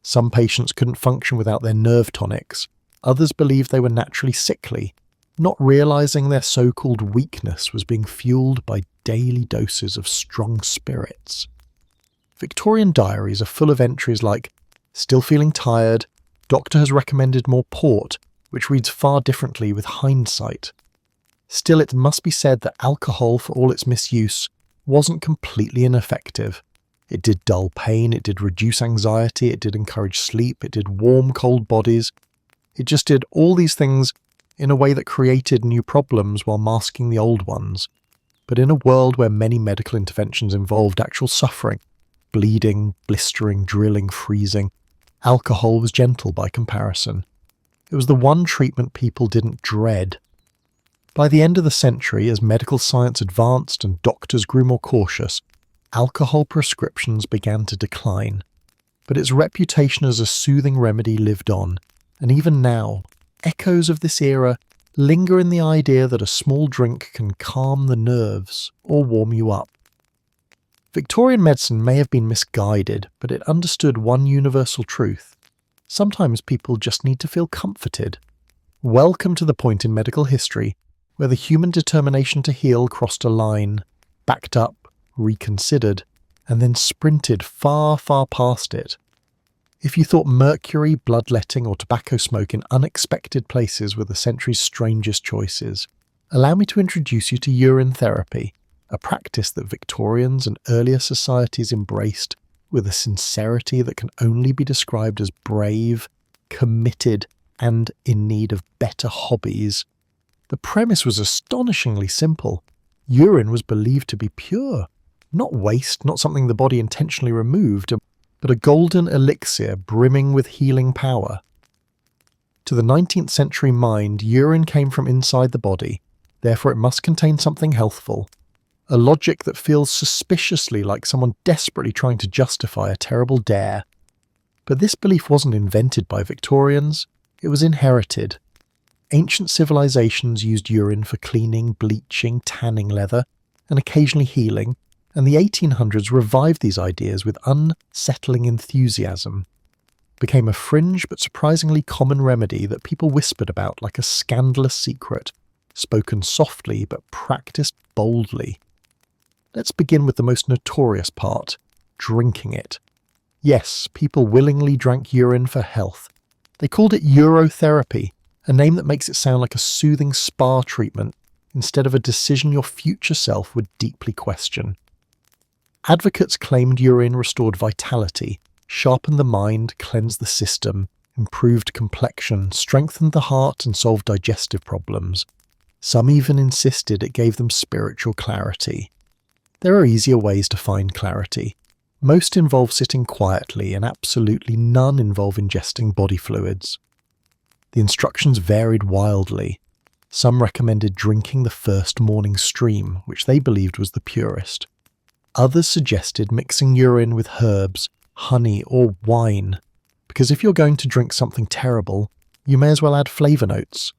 A: Some patients couldn't function without their nerve tonics. Others believed they were naturally sickly, not realizing their so-called weakness was being fueled by daily doses of strong spirits. Victorian diaries are full of entries like, "Still feeling tired, doctor has recommended more port," which reads far differently with hindsight. Still, it must be said that alcohol, for all its misuse, wasn't completely ineffective. It did dull pain, it did reduce anxiety, it did encourage sleep, it did warm cold bodies. It just did all these things in a way that created new problems while masking the old ones. But in a world where many medical interventions involved actual suffering, bleeding, blistering, drilling, freezing, alcohol was gentle by comparison. It was the one treatment people didn't dread. By the end of the century, as medical science advanced and doctors grew more cautious, alcohol prescriptions began to decline. But its reputation as a soothing remedy lived on, and even now, echoes of this era linger in the idea that a small drink can calm the nerves or warm you up. Victorian medicine may have been misguided, but it understood one universal truth. Sometimes people just need to feel comforted. Welcome to the point in medical history where the human determination to heal crossed a line, backed up, reconsidered, and then sprinted far, far past it. If you thought mercury, bloodletting, or tobacco smoke in unexpected places were the century's strangest choices, allow me to introduce you to urine therapy, a practice that Victorians and earlier societies embraced with a sincerity that can only be described as brave, committed, and in need of better hobbies. The premise was astonishingly simple. Urine was believed to be pure, not waste, not something the body intentionally removed, but a golden elixir brimming with healing power. To the 19th century mind, urine came from inside the body, therefore it must contain something healthful, a logic that feels suspiciously like someone desperately trying to justify a terrible dare. But this belief wasn't invented by Victorians, it was inherited. Ancient civilizations used urine for cleaning, bleaching, tanning leather, and occasionally healing, and the 1800s revived these ideas with unsettling enthusiasm. It became a fringe but surprisingly common remedy that people whispered about like a scandalous secret, spoken softly but practiced boldly. Let's begin with the most notorious part, drinking it. Yes, people willingly drank urine for health. They called it urotherapy, a name that makes it sound like a soothing spa treatment instead of a decision your future self would deeply question. Advocates claimed urine restored vitality, sharpened the mind, cleansed the system, improved complexion, strengthened the heart, and solved digestive problems. Some even insisted it gave them spiritual clarity. There are easier ways to find clarity. Most involve sitting quietly, and absolutely none involve ingesting body fluids. The instructions varied wildly. Some recommended drinking the first morning stream, which they believed was the purest. Others suggested mixing urine with herbs, honey, or wine, because if you're going to drink something terrible, you may as well add flavour notes.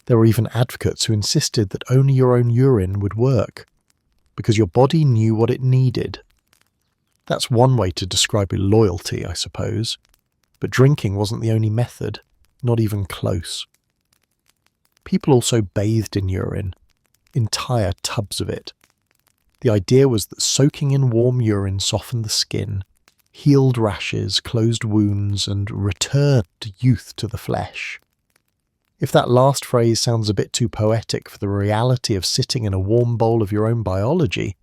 A: There were even advocates who insisted that only your own urine would work, because your body knew what it needed. That's one way to describe loyalty, I suppose. But drinking wasn't the only method, not even close. People also bathed in urine, entire tubs of it. The idea was that soaking in warm urine softened the skin, healed rashes, closed wounds, and returned youth to the flesh. If that last phrase sounds a bit too poetic for the reality of sitting in a warm bowl of your own biology,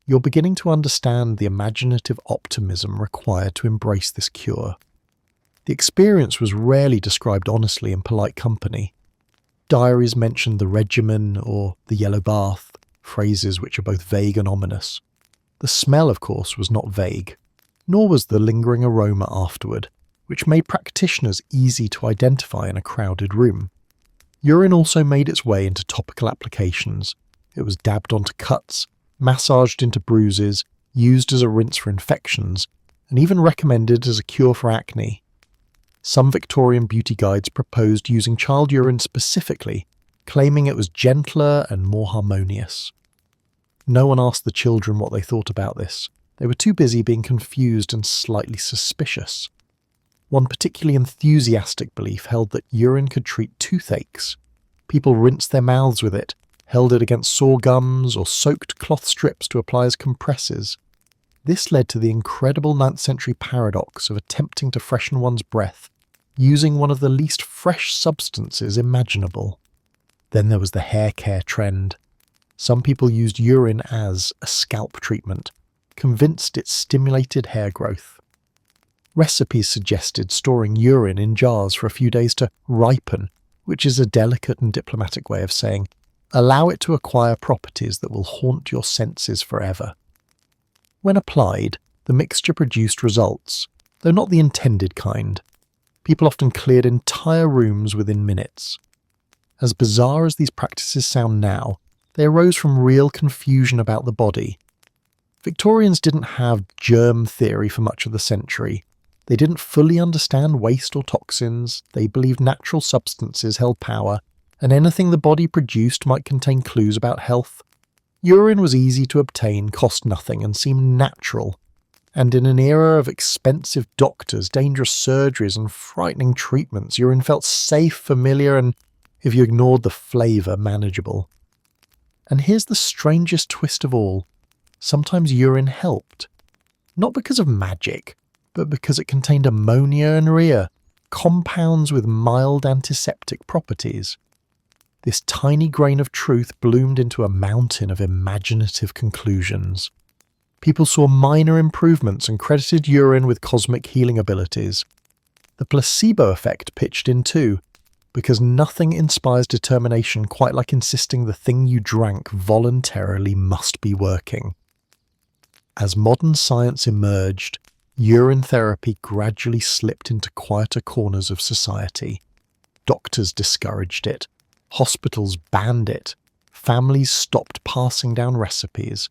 A: you're beginning to understand the imaginative optimism required to embrace this cure. The experience was rarely described honestly in polite company. Diaries mentioned the regimen or the yellow bath, phrases which are both vague and ominous. The smell, of course, was not vague, nor was the lingering aroma afterward, which made practitioners easy to identify in a crowded room. Urine also made its way into topical applications. It was dabbed onto cuts, massaged into bruises, used as a rinse for infections, and even recommended as a cure for acne. Some Victorian beauty guides proposed using child urine specifically, claiming it was gentler and more harmonious. No one asked the children what they thought about this. They were too busy being confused and slightly suspicious. One particularly enthusiastic belief held that urine could treat toothaches. People rinsed their mouths with it, held it against sore gums, or soaked cloth strips to apply as compresses. This led to the incredible 9th century paradox of attempting to freshen one's breath using one of the least fresh substances imaginable. Then there was the hair care trend. Some people used urine as a scalp treatment, convinced it stimulated hair growth. Recipes suggested storing urine in jars for a few days to ripen, which is a delicate and diplomatic way of saying, allow it to acquire properties that will haunt your senses forever. When applied, the mixture produced results, though not the intended kind. People often cleared entire rooms within minutes. As bizarre as these practices sound now, they arose from real confusion about the body. Victorians didn't have germ theory for much of the century. They didn't fully understand waste or toxins. They believed natural substances held power, and anything the body produced might contain clues about health. Urine was easy to obtain, cost nothing, and seemed natural. And in an era of expensive doctors, dangerous surgeries, and frightening treatments, urine felt safe, familiar, and, if you ignored the flavour, manageable. And here's the strangest twist of all. Sometimes urine helped. Not because of magic, but because it contained ammonia and rhea, compounds with mild antiseptic properties. This tiny grain of truth bloomed into a mountain of imaginative conclusions. People saw minor improvements and credited urine with cosmic healing abilities. The placebo effect pitched in too, because nothing inspires determination quite like insisting the thing you drank voluntarily must be working. As modern science emerged, urine therapy gradually slipped into quieter corners of society. Doctors discouraged it. Hospitals banned it. Families stopped passing down recipes.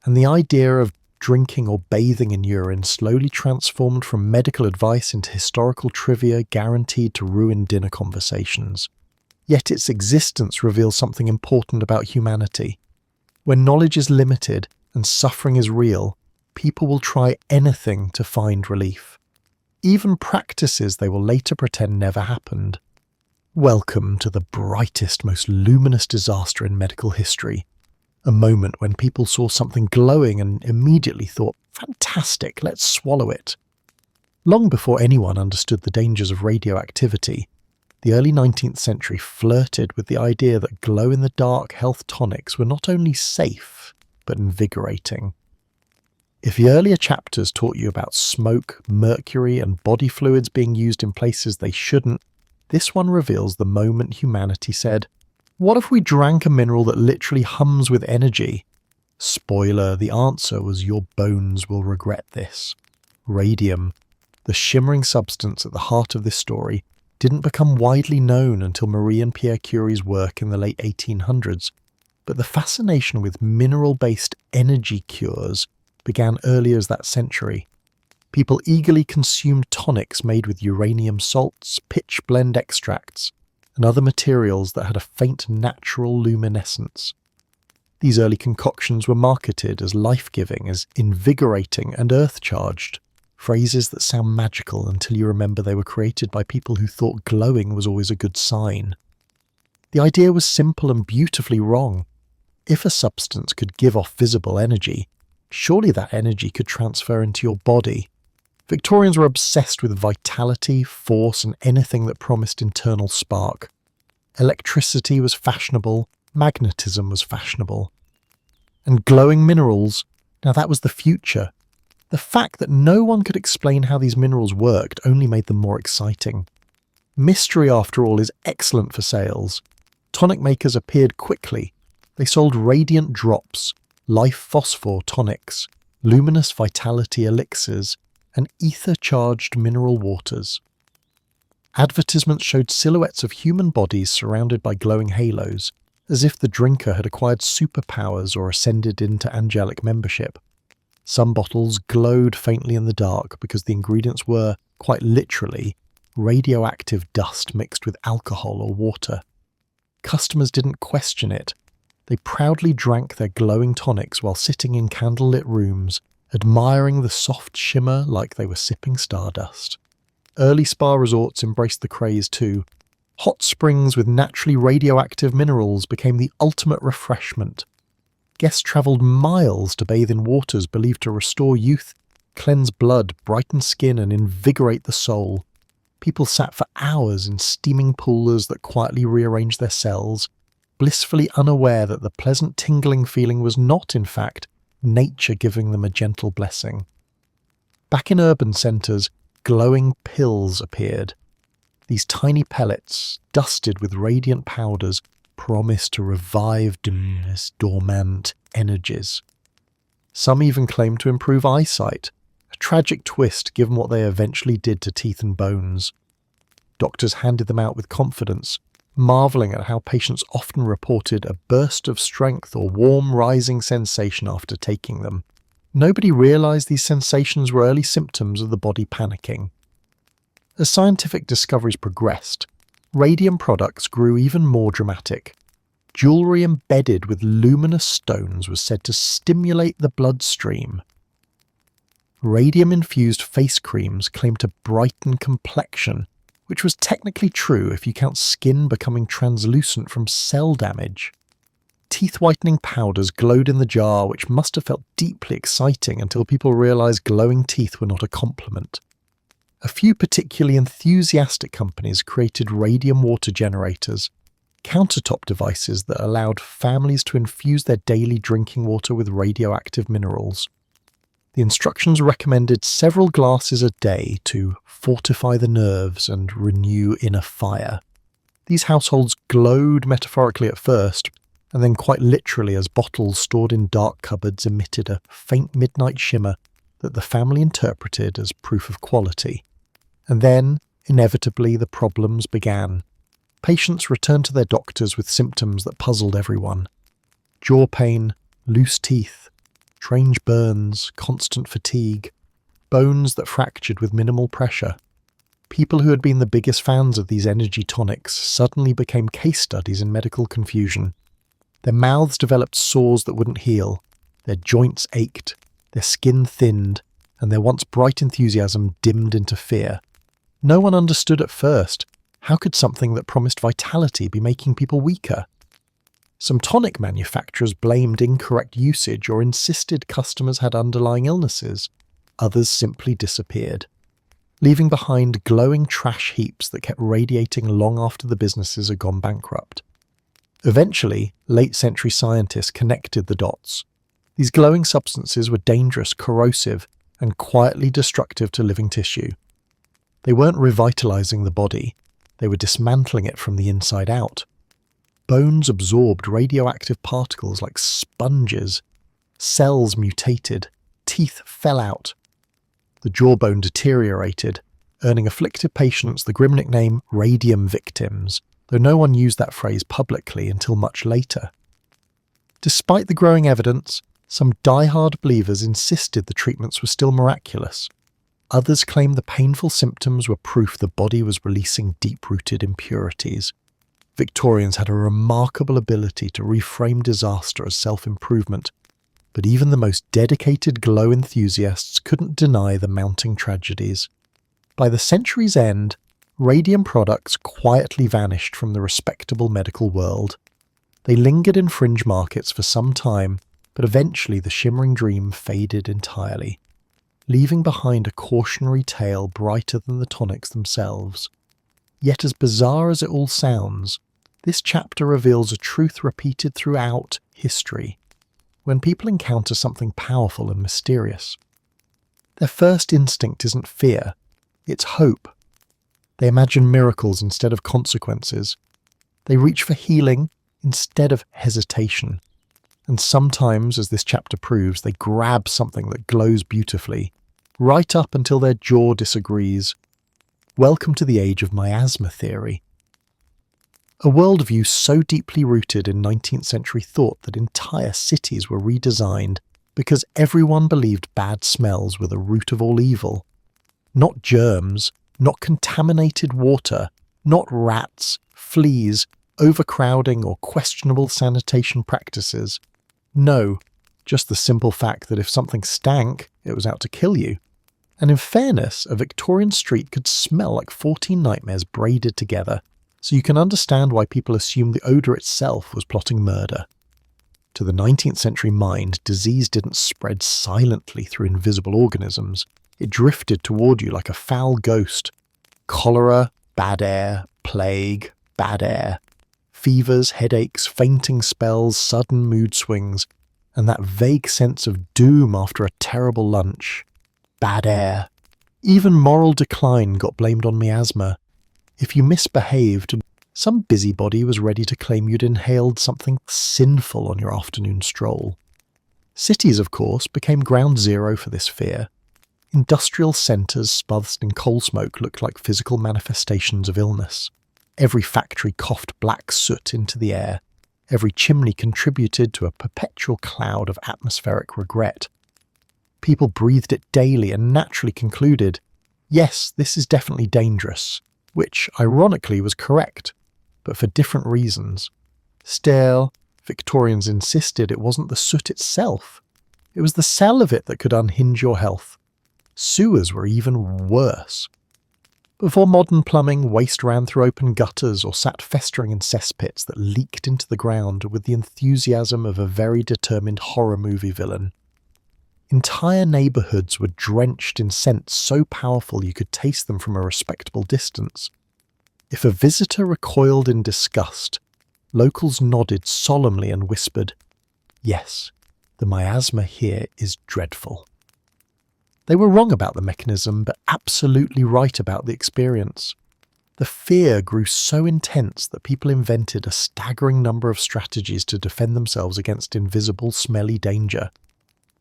A: And the idea of drinking or bathing in urine slowly transformed from medical advice into historical trivia guaranteed to ruin dinner conversations. Yet its existence reveals something important about humanity. When knowledge is limited and suffering is real, people will try anything to find relief. Even practices they will later pretend never happened. Welcome to the brightest, most luminous disaster in medical history. A moment when people saw something glowing and immediately thought, fantastic, let's swallow it. Long before anyone understood the dangers of radioactivity, the early 19th century flirted with the idea that glow-in-the-dark health tonics were not only safe, but invigorating. If the earlier chapters taught you about smoke, mercury, and body fluids being used in places they shouldn't, this one reveals the moment humanity said, what if we drank a mineral that literally hums with energy? Spoiler, the answer was your bones will regret this. Radium, the shimmering substance at the heart of this story, didn't become widely known until Marie and Pierre Curie's work in the late 1800s, but the fascination with mineral-based energy cures began earlier as that century. People eagerly consumed tonics made with uranium salts, pitch blende extracts, and other materials that had a faint natural luminescence. These early concoctions were marketed as life-giving, as invigorating and earth-charged, phrases that sound magical until you remember they were created by people who thought glowing was always a good sign. The idea was simple and beautifully wrong. If a substance could give off visible energy, surely that energy could transfer into your body. Victorians were obsessed with vitality, force, and anything that promised internal spark. Electricity was fashionable, magnetism was fashionable. And glowing minerals, now that was the future. The fact that no one could explain how these minerals worked only made them more exciting. Mystery, after all, is excellent for sales. Tonic makers appeared quickly. They sold radiant drops, life phosphor tonics, luminous vitality elixirs, and ether-charged mineral waters. Advertisements showed silhouettes of human bodies surrounded by glowing halos, as if the drinker had acquired superpowers or ascended into angelic membership. Some bottles glowed faintly in the dark because the ingredients were, quite literally, radioactive dust mixed with alcohol or water. Customers didn't question it. They proudly drank their glowing tonics while sitting in candlelit rooms, admiring the soft shimmer like they were sipping stardust. Early spa resorts embraced the craze too. Hot springs with naturally radioactive minerals became the ultimate refreshment. Guests travelled miles to bathe in waters believed to restore youth, cleanse blood, brighten skin, and invigorate the soul. People sat for hours in steaming pools that quietly rearranged their cells, blissfully unaware that the pleasant tingling feeling was not, in fact, nature giving them a gentle blessing. Back in urban centres, glowing pills appeared. These tiny pellets, dusted with radiant powders, promised to revive dormant energies. Some even claimed to improve eyesight, a tragic twist given what they eventually did to teeth and bones. Doctors handed them out with confidence, marvelling at how patients often reported a burst of strength or warm rising sensation after taking them. Nobody realised these sensations were early symptoms of the body panicking. As scientific discoveries progressed, radium products grew even more dramatic. Jewellery embedded with luminous stones was said to stimulate the bloodstream. Radium-infused face creams claimed to brighten complexion, which was technically true if you count skin becoming translucent from cell damage. Teeth-whitening powders glowed in the jar, which must have felt deeply exciting until people realised glowing teeth were not a compliment. A few particularly enthusiastic companies created radium water generators, countertop devices that allowed families to infuse their daily drinking water with radioactive minerals. The instructions recommended several glasses a day to fortify the nerves and renew inner fire. These households glowed metaphorically at first, and then quite literally as bottles stored in dark cupboards emitted a faint midnight shimmer that the family interpreted as proof of quality. And then, inevitably, the problems began. Patients returned to their doctors with symptoms that puzzled everyone. Jaw pain, loose teeth, strange burns, constant fatigue, bones that fractured with minimal pressure. People who had been the biggest fans of these energy tonics suddenly became case studies in medical confusion. Their mouths developed sores that wouldn't heal, their joints ached, their skin thinned, and their once bright enthusiasm dimmed into fear. No one understood at first. How could something that promised vitality be making people weaker? Some tonic manufacturers blamed incorrect usage or insisted customers had underlying illnesses. Others simply disappeared, leaving behind glowing trash heaps that kept radiating long after the businesses had gone bankrupt. Eventually, late-century scientists connected the dots. These glowing substances were dangerous, corrosive, and quietly destructive to living tissue. They weren't revitalizing the body, they were dismantling it from the inside out. Bones absorbed radioactive particles like sponges. Cells mutated. Teeth fell out. The jawbone deteriorated, earning afflicted patients the grim nickname Radium victims, though no one used that phrase publicly until much later. Despite the growing evidence, some die-hard believers insisted the treatments were still miraculous. Others claimed the painful symptoms were proof the body was releasing deep-rooted impurities. Victorians had a remarkable ability to reframe disaster as self-improvement. But even the most dedicated glow enthusiasts couldn't deny the mounting tragedies. By the century's end, radium products quietly vanished from the respectable medical world. They lingered in fringe markets for some time, but eventually the shimmering dream faded entirely, leaving behind a cautionary tale brighter than the tonics themselves. Yet as bizarre as it all sounds, this chapter reveals a truth repeated throughout history. When people encounter something powerful and mysterious, their first instinct isn't fear, it's hope. They imagine miracles instead of consequences. They reach for healing instead of hesitation. And sometimes, as this chapter proves, they grab something that glows beautifully, right up until their jaw disagrees. Welcome to the age of miasma theory. A worldview so deeply rooted in 19th century thought that entire cities were redesigned because everyone believed bad smells were the root of all evil. Not germs, not contaminated water, not rats, fleas, overcrowding or questionable sanitation practices. No, just the simple fact that if something stank, it was out to kill you. And in fairness, a Victorian street could smell like 14 nightmares braided together, so you can understand why people assumed the odour itself was plotting murder. To the 19th century mind, disease didn't spread silently through invisible organisms. It drifted toward you like a foul ghost. Cholera, bad air, plague, bad air. Fevers, headaches, fainting spells, sudden mood swings, and that vague sense of doom after a terrible lunch. Bad air. Even moral decline got blamed on miasma. If you misbehaved, some busybody was ready to claim you'd inhaled something sinful on your afternoon stroll. Cities, of course, became ground zero for this fear. Industrial centres swathed in coal smoke looked like physical manifestations of illness. Every factory coughed black soot into the air. Every chimney contributed to a perpetual cloud of atmospheric regret. People breathed it daily and naturally concluded, yes, this is definitely dangerous, which, ironically, was correct, but for different reasons. Still, Victorians insisted it wasn't the soot itself. It was the smell of it that could unhinge your health. Sewers were even worse. Before modern plumbing, waste ran through open gutters or sat festering in cesspits that leaked into the ground with the enthusiasm of a very determined horror movie villain. Entire neighbourhoods were drenched in scents so powerful you could taste them from a respectable distance. If a visitor recoiled in disgust, locals nodded solemnly and whispered, "Yes, the miasma here is dreadful." They were wrong about the mechanism, but absolutely right about the experience. The fear grew so intense that people invented a staggering number of strategies to defend themselves against invisible, smelly danger.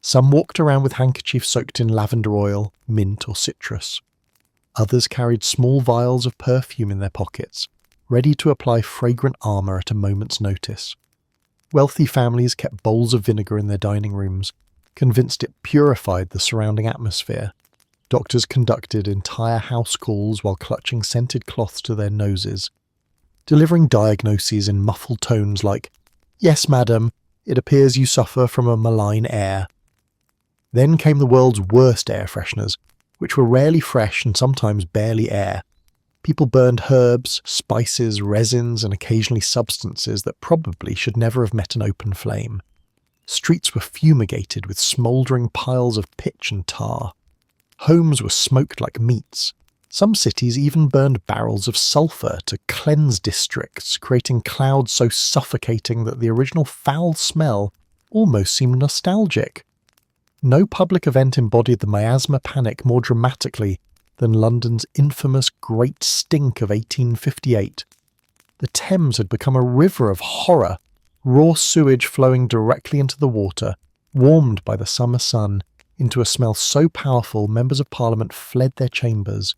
A: Some walked around with handkerchiefs soaked in lavender oil, mint or citrus. Others carried small vials of perfume in their pockets, ready to apply fragrant armour at a moment's notice. Wealthy families kept bowls of vinegar in their dining rooms, convinced it purified the surrounding atmosphere. Doctors conducted entire house calls while clutching scented cloths to their noses, delivering diagnoses in muffled tones like, "Yes, madam, it appears you suffer from a malign air." Then came the world's worst air fresheners, which were rarely fresh and sometimes barely air. People burned herbs, spices, resins, and occasionally substances that probably should never have met an open flame. Streets were fumigated with smouldering piles of pitch and tar. Homes were smoked like meats. Some cities even burned barrels of sulphur to cleanse districts, creating clouds so suffocating that the original foul smell almost seemed nostalgic. No public event embodied the miasma panic more dramatically than London's infamous Great Stink of 1858. The Thames had become a river of horror, raw sewage flowing directly into the water, warmed by the summer sun, into a smell so powerful members of Parliament fled their chambers,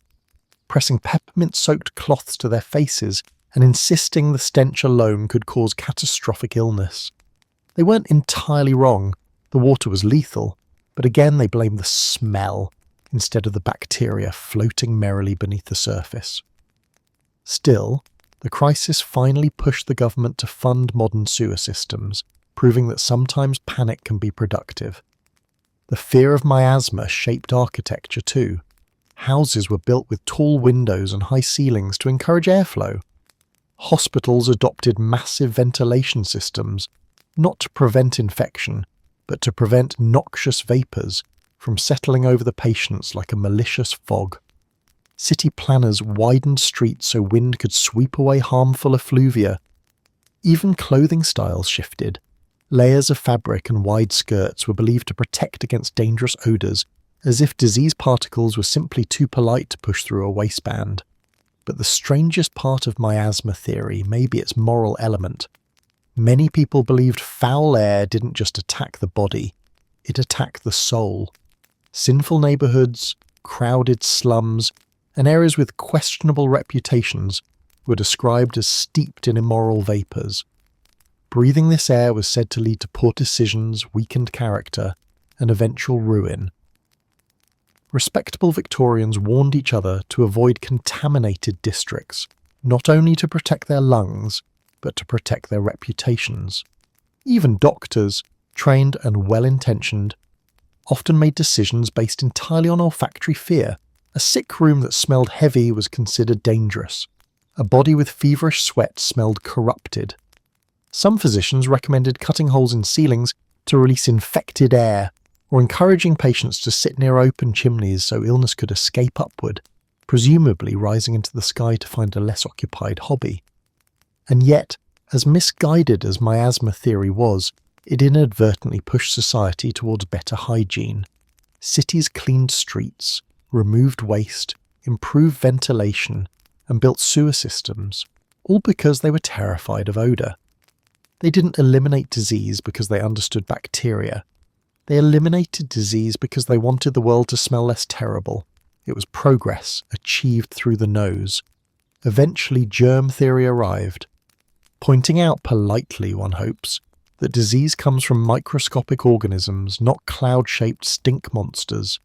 A: pressing peppermint-soaked cloths to their faces and insisting the stench alone could cause catastrophic illness. They weren't entirely wrong. The water was lethal, but again they blamed the smell instead of the bacteria floating merrily beneath the surface. Still, the crisis finally pushed the government to fund modern sewer systems, proving that sometimes panic can be productive. The fear of miasma shaped architecture too. Houses were built with tall windows and high ceilings to encourage airflow. Hospitals adopted massive ventilation systems, not to prevent infection, but to prevent noxious vapours from settling over the patients like a malicious fog. City planners widened streets so wind could sweep away harmful effluvia. Even clothing styles shifted. Layers of fabric and wide skirts were believed to protect against dangerous odours, as if disease particles were simply too polite to push through a waistband. But the strangest part of miasma theory may be its moral element. Many people believed foul air didn't just attack the body, it attacked the soul. Sinful neighbourhoods, crowded slums, and areas with questionable reputations were described as steeped in immoral vapours. Breathing this air was said to lead to poor decisions, weakened character, and eventual ruin. Respectable Victorians warned each other to avoid contaminated districts, not only to protect their lungs, but to protect their reputations. Even doctors, trained and well-intentioned, often made decisions based entirely on olfactory fear. A sick room that smelled heavy was considered dangerous. A body with feverish sweat smelled corrupted. Some physicians recommended cutting holes in ceilings to release infected air, or encouraging patients to sit near open chimneys so illness could escape upward, presumably rising into the sky to find a less occupied hobby. And yet, as misguided as miasma theory was, it inadvertently pushed society towards better hygiene. Cities cleaned streets, removed waste, improved ventilation, and built sewer systems, all because they were terrified of odour. They didn't eliminate disease because they understood bacteria. They eliminated disease because they wanted the world to smell less terrible. It was progress achieved through the nose. Eventually, germ theory arrived, pointing out politely, one hopes, that disease comes from microscopic organisms, not cloud-shaped stink monsters.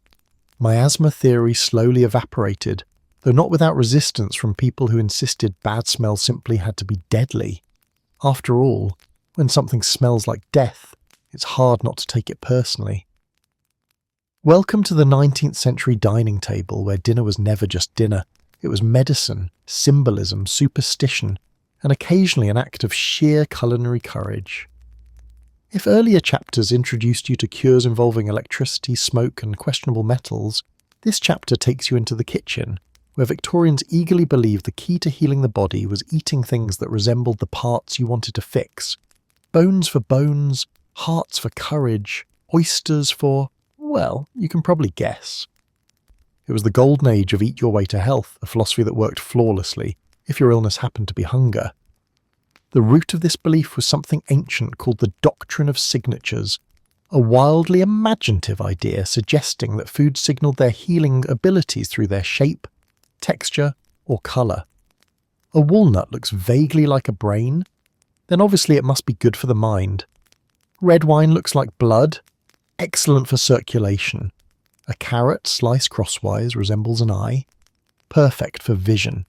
A: Miasma theory slowly evaporated, though not without resistance from people who insisted bad smell simply had to be deadly. After all, when something smells like death, it's hard not to take it personally. Welcome to the 19th century dining table, where dinner was never just dinner. It was medicine, symbolism, superstition, and occasionally an act of sheer culinary courage. If earlier chapters introduced you to cures involving electricity, smoke, and questionable metals, this chapter takes you into the kitchen, where Victorians eagerly believed the key to healing the body was eating things that resembled the parts you wanted to fix. Bones for bones, hearts for courage, oysters for, well, you can probably guess. It was the golden age of eat your way to health, a philosophy that worked flawlessly, if your illness happened to be hunger. The root of this belief was something ancient called the doctrine of signatures, a wildly imaginative idea suggesting that food signaled their healing abilities through their shape, texture, or colour. A walnut looks vaguely like a brain, then obviously it must be good for the mind. Red wine looks like blood, excellent for circulation. A carrot sliced crosswise resembles an eye, perfect for vision.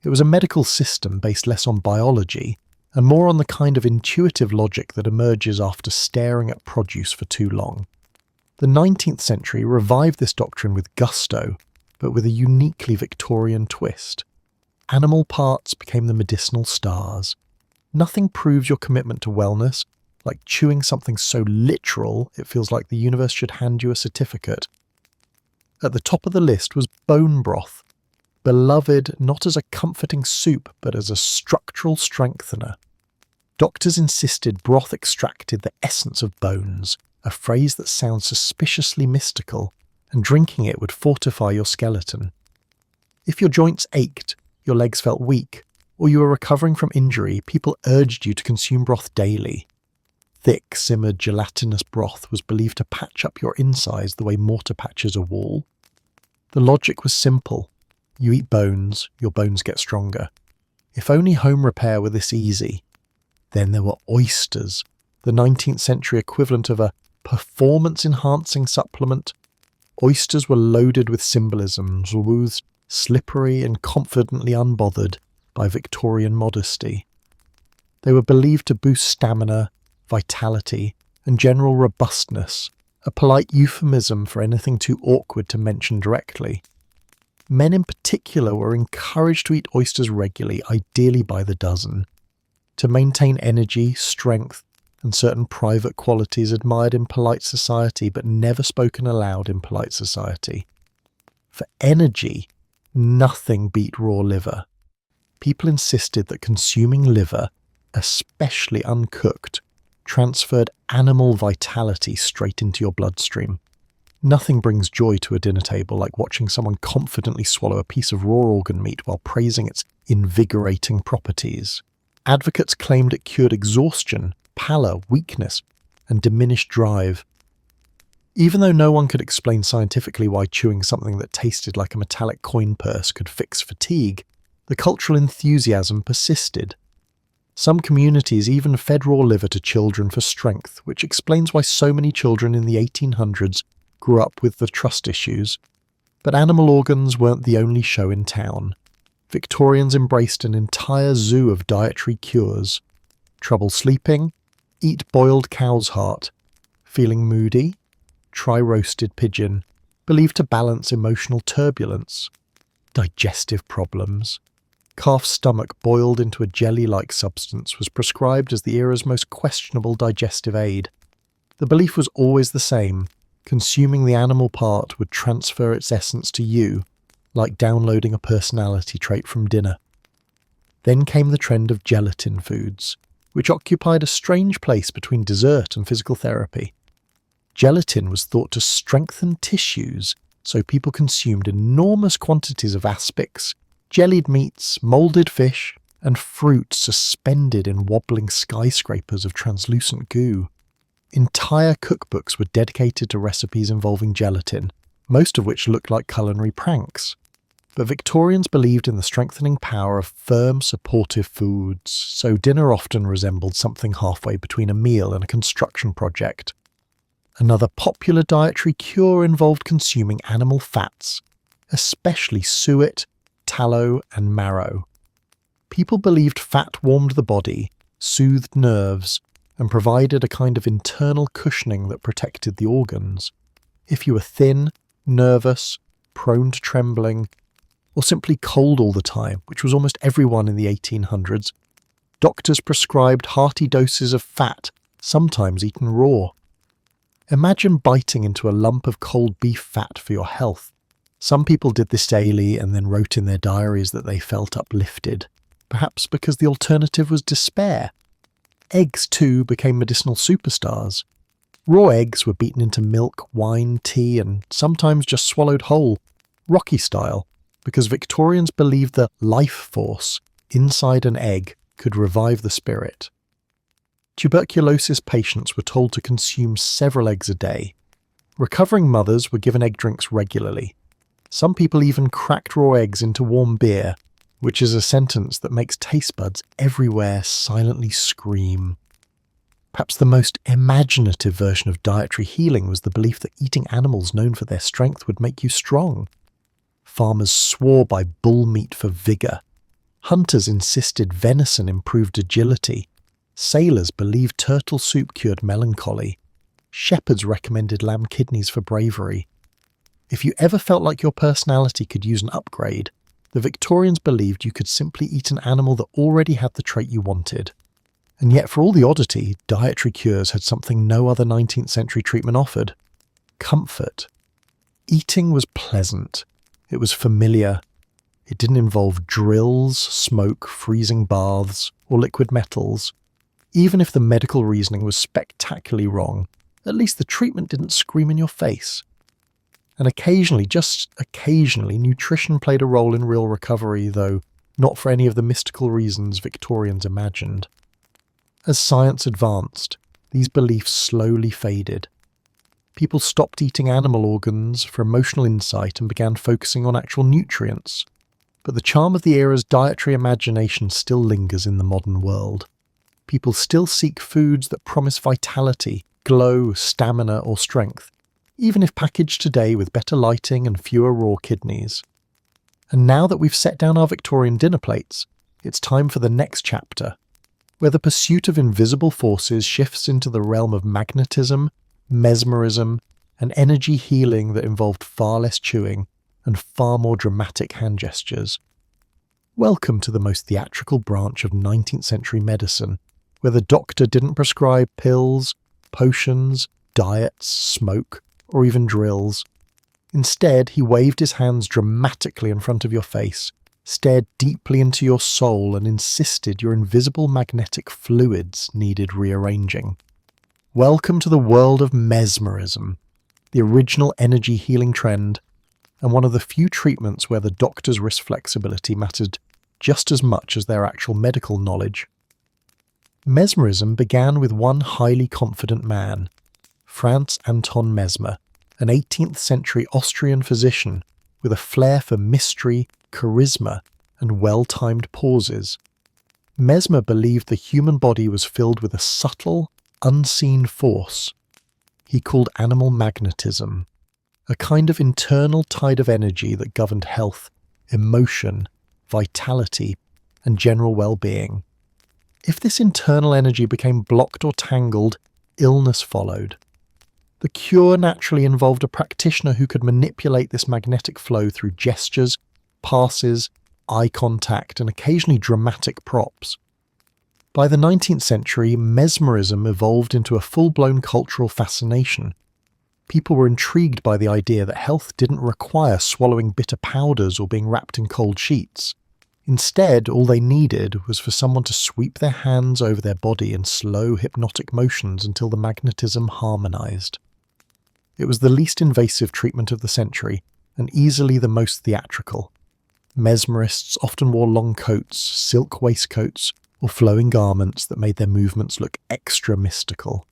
A: It was a medical system based less on biology and more on the kind of intuitive logic that emerges after staring at produce for too long. The 19th century revived this doctrine with gusto, but with a uniquely Victorian twist. Animal parts became the medicinal stars. Nothing proves your commitment to wellness like chewing something so literal it feels like the universe should hand you a certificate. At the top of the list was bone broth, beloved not as a comforting soup but as a structural strengthener. Doctors insisted broth extracted the essence of bones, a phrase that sounds suspiciously mystical, and drinking it would fortify your skeleton. If your joints ached, your legs felt weak, or you were recovering from injury, people urged you to consume broth daily. Thick, simmered, gelatinous broth was believed to patch up your insides the way mortar patches a wall. The logic was simple. You eat bones, your bones get stronger. If only home repair were this easy. Then there were oysters, the 19th century equivalent of a performance-enhancing supplement. Oysters were loaded with symbolism, smoothed, slippery and confidently unbothered by Victorian modesty. They were believed to boost stamina, vitality, and general robustness, a polite euphemism for anything too awkward to mention directly. Men in particular were encouraged to eat oysters regularly, ideally by the dozen, to maintain energy, strength, and certain private qualities admired in polite society but never spoken aloud in polite society. For energy, nothing beat raw liver. People insisted that consuming liver, especially uncooked, transferred animal vitality straight into your bloodstream. Nothing brings joy to a dinner table like watching someone confidently swallow a piece of raw organ meat while praising its invigorating properties. Advocates claimed it cured exhaustion, pallor, weakness, and diminished drive. Even though no one could explain scientifically why chewing something that tasted like a metallic coin purse could fix fatigue, the cultural enthusiasm persisted. Some communities even fed raw liver to children for strength, which explains why so many children in the 1800s grew up with the trust issues. But animal organs weren't the only show in town. Victorians embraced an entire zoo of dietary cures. Trouble sleeping? Eat boiled cow's heart. Feeling moody? Try roasted pigeon, believed to balance emotional turbulence. Digestive problems? Calf's stomach boiled into a jelly-like substance was prescribed as the era's most questionable digestive aid. The belief was always the same. Consuming the animal part would transfer its essence to you, like downloading a personality trait from dinner. Then came the trend of gelatin foods, which occupied a strange place between dessert and physical therapy. Gelatin was thought to strengthen tissues, so people consumed enormous quantities of aspics, jellied meats, moulded fish, and fruit suspended in wobbling skyscrapers of translucent goo. Entire cookbooks were dedicated to recipes involving gelatin, most of which looked like culinary pranks. But Victorians believed in the strengthening power of firm, supportive foods, so dinner often resembled something halfway between a meal and a construction project. Another popular dietary cure involved consuming animal fats, especially suet, tallow, and marrow. People believed fat warmed the body, soothed nerves, and provided a kind of internal cushioning that protected the organs. If you were thin, nervous, prone to trembling, or simply cold all the time, which was almost everyone in the 1800s, doctors prescribed hearty doses of fat, sometimes eaten raw. Imagine biting into a lump of cold beef fat for your health. Some people did this daily and then wrote in their diaries that they felt uplifted, perhaps because the alternative was despair. Eggs, too, became medicinal superstars. Raw eggs were beaten into milk, wine, tea, and sometimes just swallowed whole, Rocky style, because Victorians believed the life force inside an egg could revive the spirit. Tuberculosis patients were told to consume several eggs a day. Recovering mothers were given egg drinks regularly. Some people even cracked raw eggs into warm beer, which is a sentence that makes taste buds everywhere silently scream. Perhaps the most imaginative version of dietary healing was the belief that eating animals known for their strength would make you strong. Farmers swore by bull meat for vigour. Hunters insisted venison improved agility. Sailors believed turtle soup cured melancholy. Shepherds recommended lamb kidneys for bravery. If you ever felt like your personality could use an upgrade, the Victorians believed you could simply eat an animal that already had the trait you wanted. And yet, for all the oddity, dietary cures had something no other 19th century treatment offered: comfort. Eating was pleasant. It was familiar. It didn't involve drills, smoke, freezing baths, or liquid metals. Even if the medical reasoning was spectacularly wrong, at least the treatment didn't scream in your face. And occasionally, just occasionally, nutrition played a role in real recovery, though not for any of the mystical reasons Victorians imagined. As science advanced, these beliefs slowly faded. People stopped eating animal organs for emotional insight and began focusing on actual nutrients. But the charm of the era's dietary imagination still lingers in the modern world. People still seek foods that promise vitality, glow, stamina, or strength, even if packaged today with better lighting and fewer raw kidneys. And now that we've set down our Victorian dinner plates, it's time for the next chapter: where the pursuit of invisible forces shifts into the realm of magnetism, mesmerism, and energy healing that involved far less chewing and far more dramatic hand gestures. Welcome to the most theatrical branch of 19th century medicine, where the doctor didn't prescribe pills, potions, diets, smoke, or even drills. Instead, he waved his hands dramatically in front of your face, stared deeply into your soul, and insisted your invisible magnetic fluids needed rearranging. Welcome to the world of mesmerism, the original energy healing trend, and one of the few treatments where the doctor's wrist flexibility mattered just as much as their actual medical knowledge. Mesmerism began with one highly confident man, Franz Anton Mesmer, an 18th century Austrian physician with a flair for mystery, charisma, and well-timed pauses. Mesmer believed the human body was filled with a subtle, unseen force he called animal magnetism, a kind of internal tide of energy that governed health, emotion, vitality, and general well-being. If this internal energy became blocked or tangled, illness followed. The cure naturally involved a practitioner who could manipulate this magnetic flow through gestures, passes, eye contact, and occasionally dramatic props. By the 19th century, mesmerism evolved into a full-blown cultural fascination. People were intrigued by the idea that health didn't require swallowing bitter powders or being wrapped in cold sheets. Instead, all they needed was for someone to sweep their hands over their body in slow, hypnotic motions until the magnetism harmonized. It was the least invasive treatment of the century, and easily the most theatrical. Mesmerists often wore long coats, silk waistcoats, or flowing garments that made their movements look extra mystical.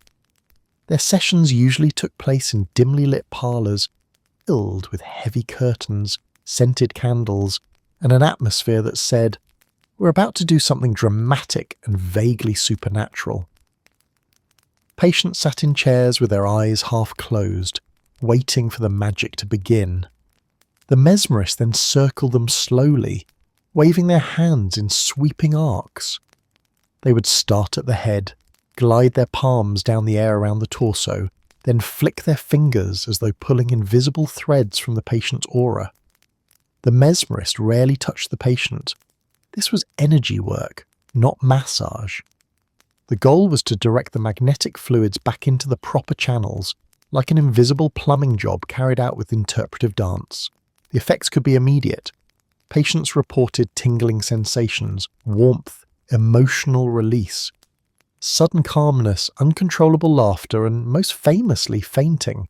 A: Their sessions usually took place in dimly lit parlours, filled with heavy curtains, scented candles, and an atmosphere that said, "We're about to do something dramatic and vaguely supernatural." Patients sat in chairs with their eyes half closed, waiting for the magic to begin. The mesmerist then circled them slowly, waving their hands in sweeping arcs. They would start at the head, glide their palms down the air around the torso, then flick their fingers as though pulling invisible threads from the patient's aura. The mesmerist rarely touched the patient. This was energy work, not massage. The goal was to direct the magnetic fluids back into the proper channels, like an invisible plumbing job carried out with interpretive dance. The effects could be immediate. Patients reported tingling sensations, warmth, emotional release, sudden calmness, uncontrollable laughter, and most famously, fainting.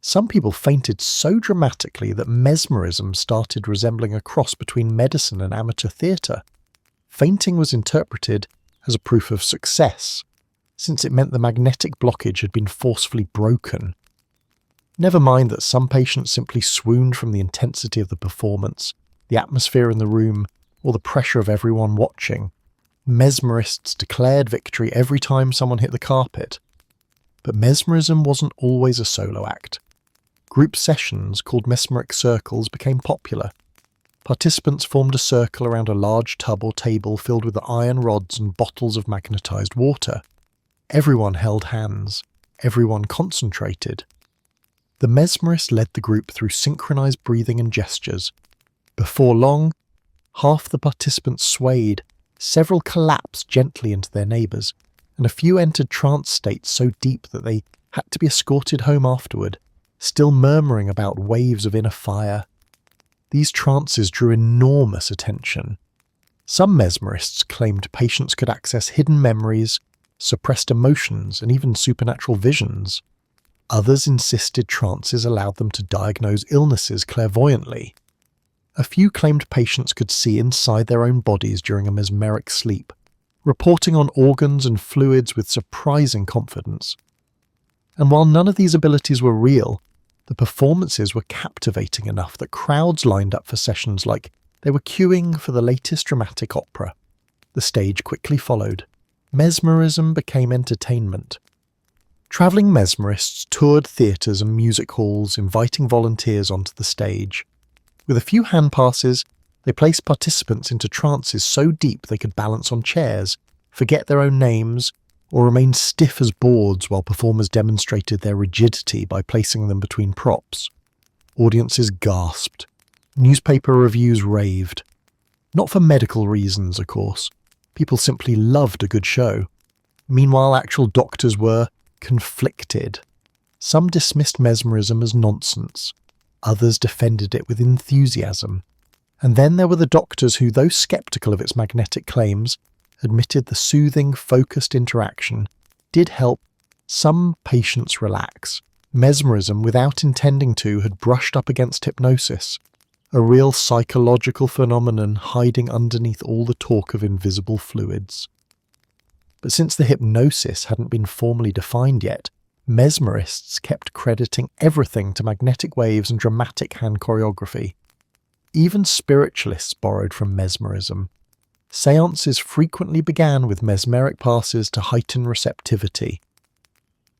A: Some people fainted so dramatically that mesmerism started resembling a cross between medicine and amateur theatre. Fainting was interpreted as a proof of success, since it meant the magnetic blockage had been forcefully broken. Never mind that some patients simply swooned from the intensity of the performance, the atmosphere in the room, or the pressure of everyone watching. Mesmerists declared victory every time someone hit the carpet. But mesmerism wasn't always a solo act. Group sessions called mesmeric circles became popular. Participants formed a circle around a large tub or table filled with iron rods and bottles of magnetized water. Everyone held hands. Everyone concentrated. The mesmerist led the group through synchronized breathing and gestures. Before long, half the participants swayed, several collapsed gently into their neighbours, and a few entered trance states so deep that they had to be escorted home afterward, still murmuring about waves of inner fire. These trances drew enormous attention. Some mesmerists claimed patients could access hidden memories, suppressed emotions, and even supernatural visions. Others insisted trances allowed them to diagnose illnesses clairvoyantly. A few claimed patients could see inside their own bodies during a mesmeric sleep, reporting on organs and fluids with surprising confidence. And while none of these abilities were real, the performances were captivating enough that crowds lined up for sessions like they were queuing for the latest dramatic opera. The stage quickly followed. Mesmerism became entertainment. Travelling mesmerists toured theatres and music halls, inviting volunteers onto the stage. With a few hand passes, they placed participants into trances so deep they could balance on chairs, forget their own names, or remain stiff as boards while performers demonstrated their rigidity by placing them between props. Audiences gasped. Newspaper reviews raved. Not for medical reasons, of course. People simply loved a good show. Meanwhile, actual doctors were conflicted. Some dismissed mesmerism as nonsense. Others defended it with enthusiasm. And then there were the doctors who, though sceptical of its magnetic claims, admitted the soothing, focused interaction did help some patients relax. Mesmerism, without intending to, had brushed up against hypnosis, a real psychological phenomenon hiding underneath all the talk of invisible fluids. But since the hypnosis hadn't been formally defined yet, mesmerists kept crediting everything to magnetic waves and dramatic hand choreography. Even spiritualists borrowed from mesmerism. Seances frequently began with mesmeric passes to heighten receptivity.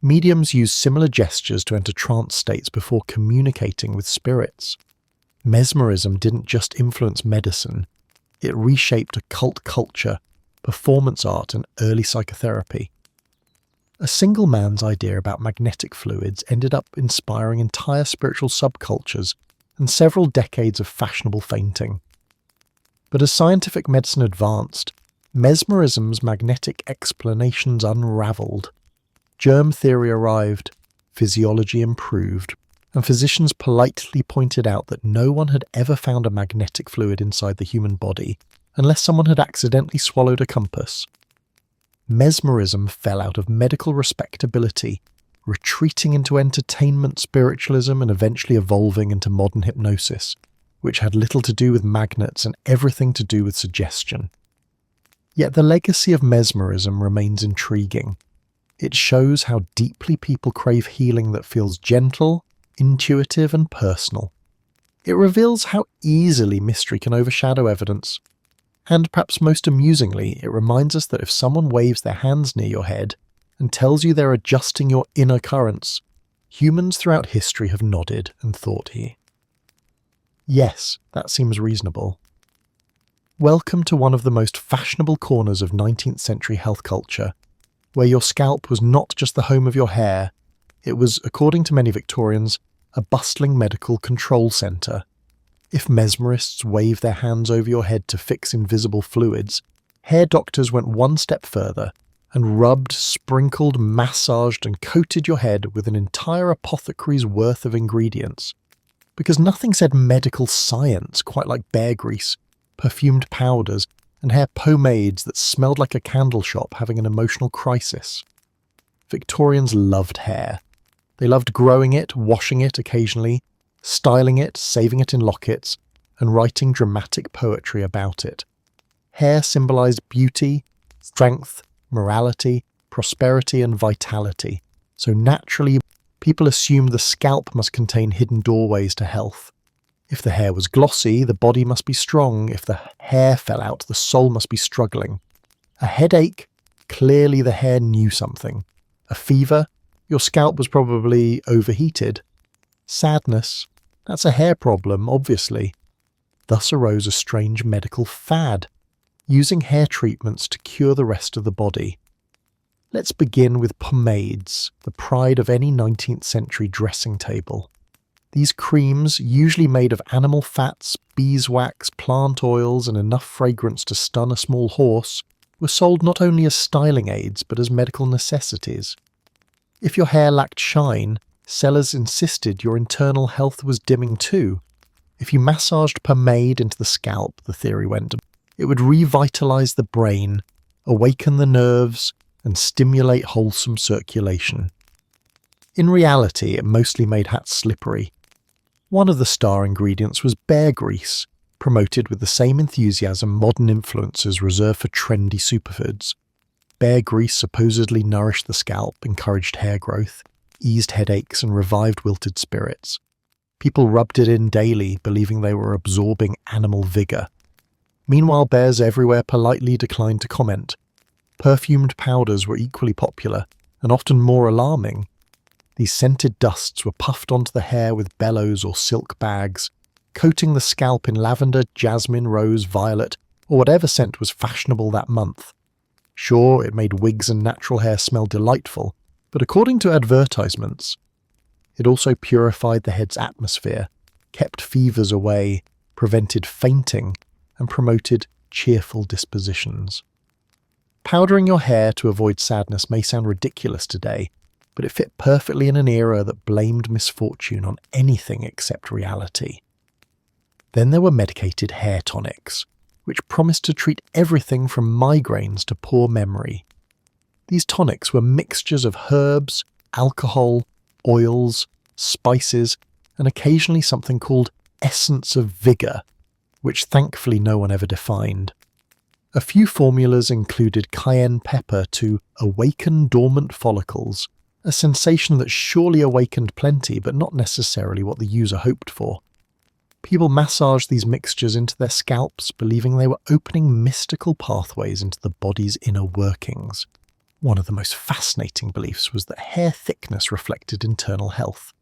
A: Mediums used similar gestures to enter trance states before communicating with spirits. Mesmerism didn't just influence medicine, it reshaped occult culture, performance art, and early psychotherapy. A single man's idea about magnetic fluids ended up inspiring entire spiritual subcultures and several decades of fashionable fainting. But as scientific medicine advanced, mesmerism's magnetic explanations unravelled. Germ theory arrived, physiology improved, and physicians politely pointed out that no one had ever found a magnetic fluid inside the human body unless someone had accidentally swallowed a compass. Mesmerism fell out of medical respectability, retreating into entertainment spiritualism and eventually evolving into modern hypnosis, which had little to do with magnets and everything to do with suggestion. Yet the legacy of mesmerism remains intriguing. It shows how deeply people crave healing that feels gentle, intuitive, and personal. It reveals how easily mystery can overshadow evidence. And perhaps most amusingly, it reminds us that if someone waves their hands near your head and tells you they're adjusting your inner currents, humans throughout history have nodded and thought yes, that seems reasonable. Welcome to one of the most fashionable corners of 19th century health culture, where your scalp was not just the home of your hair, it was, according to many Victorians, a bustling medical control centre. If mesmerists waved their hands over your head to fix invisible fluids, hair doctors went one step further and rubbed, sprinkled, massaged and coated your head with an entire apothecary's worth of ingredients. Because nothing said medical science quite like bear grease, perfumed powders, and hair pomades that smelled like a candle shop having an emotional crisis. Victorians loved hair. They loved growing it, washing it occasionally, styling it, saving it in lockets, and writing dramatic poetry about it. Hair symbolised beauty, strength, morality, prosperity, and vitality, so naturally people assumed the scalp must contain hidden doorways to health. If the hair was glossy, the body must be strong. If the hair fell out, the soul must be struggling. A headache? Clearly the hair knew something. A fever? Your scalp was probably overheated. Sadness? That's a hair problem, obviously. Thus arose a strange medical fad, using hair treatments to cure the rest of the body. Let's begin with pomades, the pride of any 19th century dressing table. These creams, usually made of animal fats, beeswax, plant oils, and enough fragrance to stun a small horse, were sold not only as styling aids but as medical necessities. If your hair lacked shine, sellers insisted your internal health was dimming too. If you massaged pomade into the scalp, the theory went, it would revitalize the brain, awaken the nerves, and stimulate wholesome circulation. In reality, it mostly made hats slippery. One of the star ingredients was bear grease, promoted with the same enthusiasm modern influencers reserve for trendy superfoods. Bear grease supposedly nourished the scalp, encouraged hair growth, eased headaches, and revived wilted spirits. People rubbed it in daily, believing they were absorbing animal vigour. Meanwhile, bears everywhere politely declined to comment. Perfumed powders were equally popular, and often more alarming. These scented dusts were puffed onto the hair with bellows or silk bags, coating the scalp in lavender, jasmine, rose, violet, or whatever scent was fashionable that month. Sure, it made wigs and natural hair smell delightful, but according to advertisements, it also purified the head's atmosphere, kept fevers away, prevented fainting, and promoted cheerful dispositions. Powdering your hair to avoid sadness may sound ridiculous today, but it fit perfectly in an era that blamed misfortune on anything except reality. Then there were medicated hair tonics, which promised to treat everything from migraines to poor memory. These tonics were mixtures of herbs, alcohol, oils, spices, and occasionally something called essence of vigour, which thankfully no one ever defined. A few formulas included cayenne pepper to awaken dormant follicles, a sensation that surely awakened plenty but not necessarily what the user hoped for. People massaged these mixtures into their scalps, believing they were opening mystical pathways into the body's inner workings. One of the most fascinating beliefs was that hair thickness reflected internal health.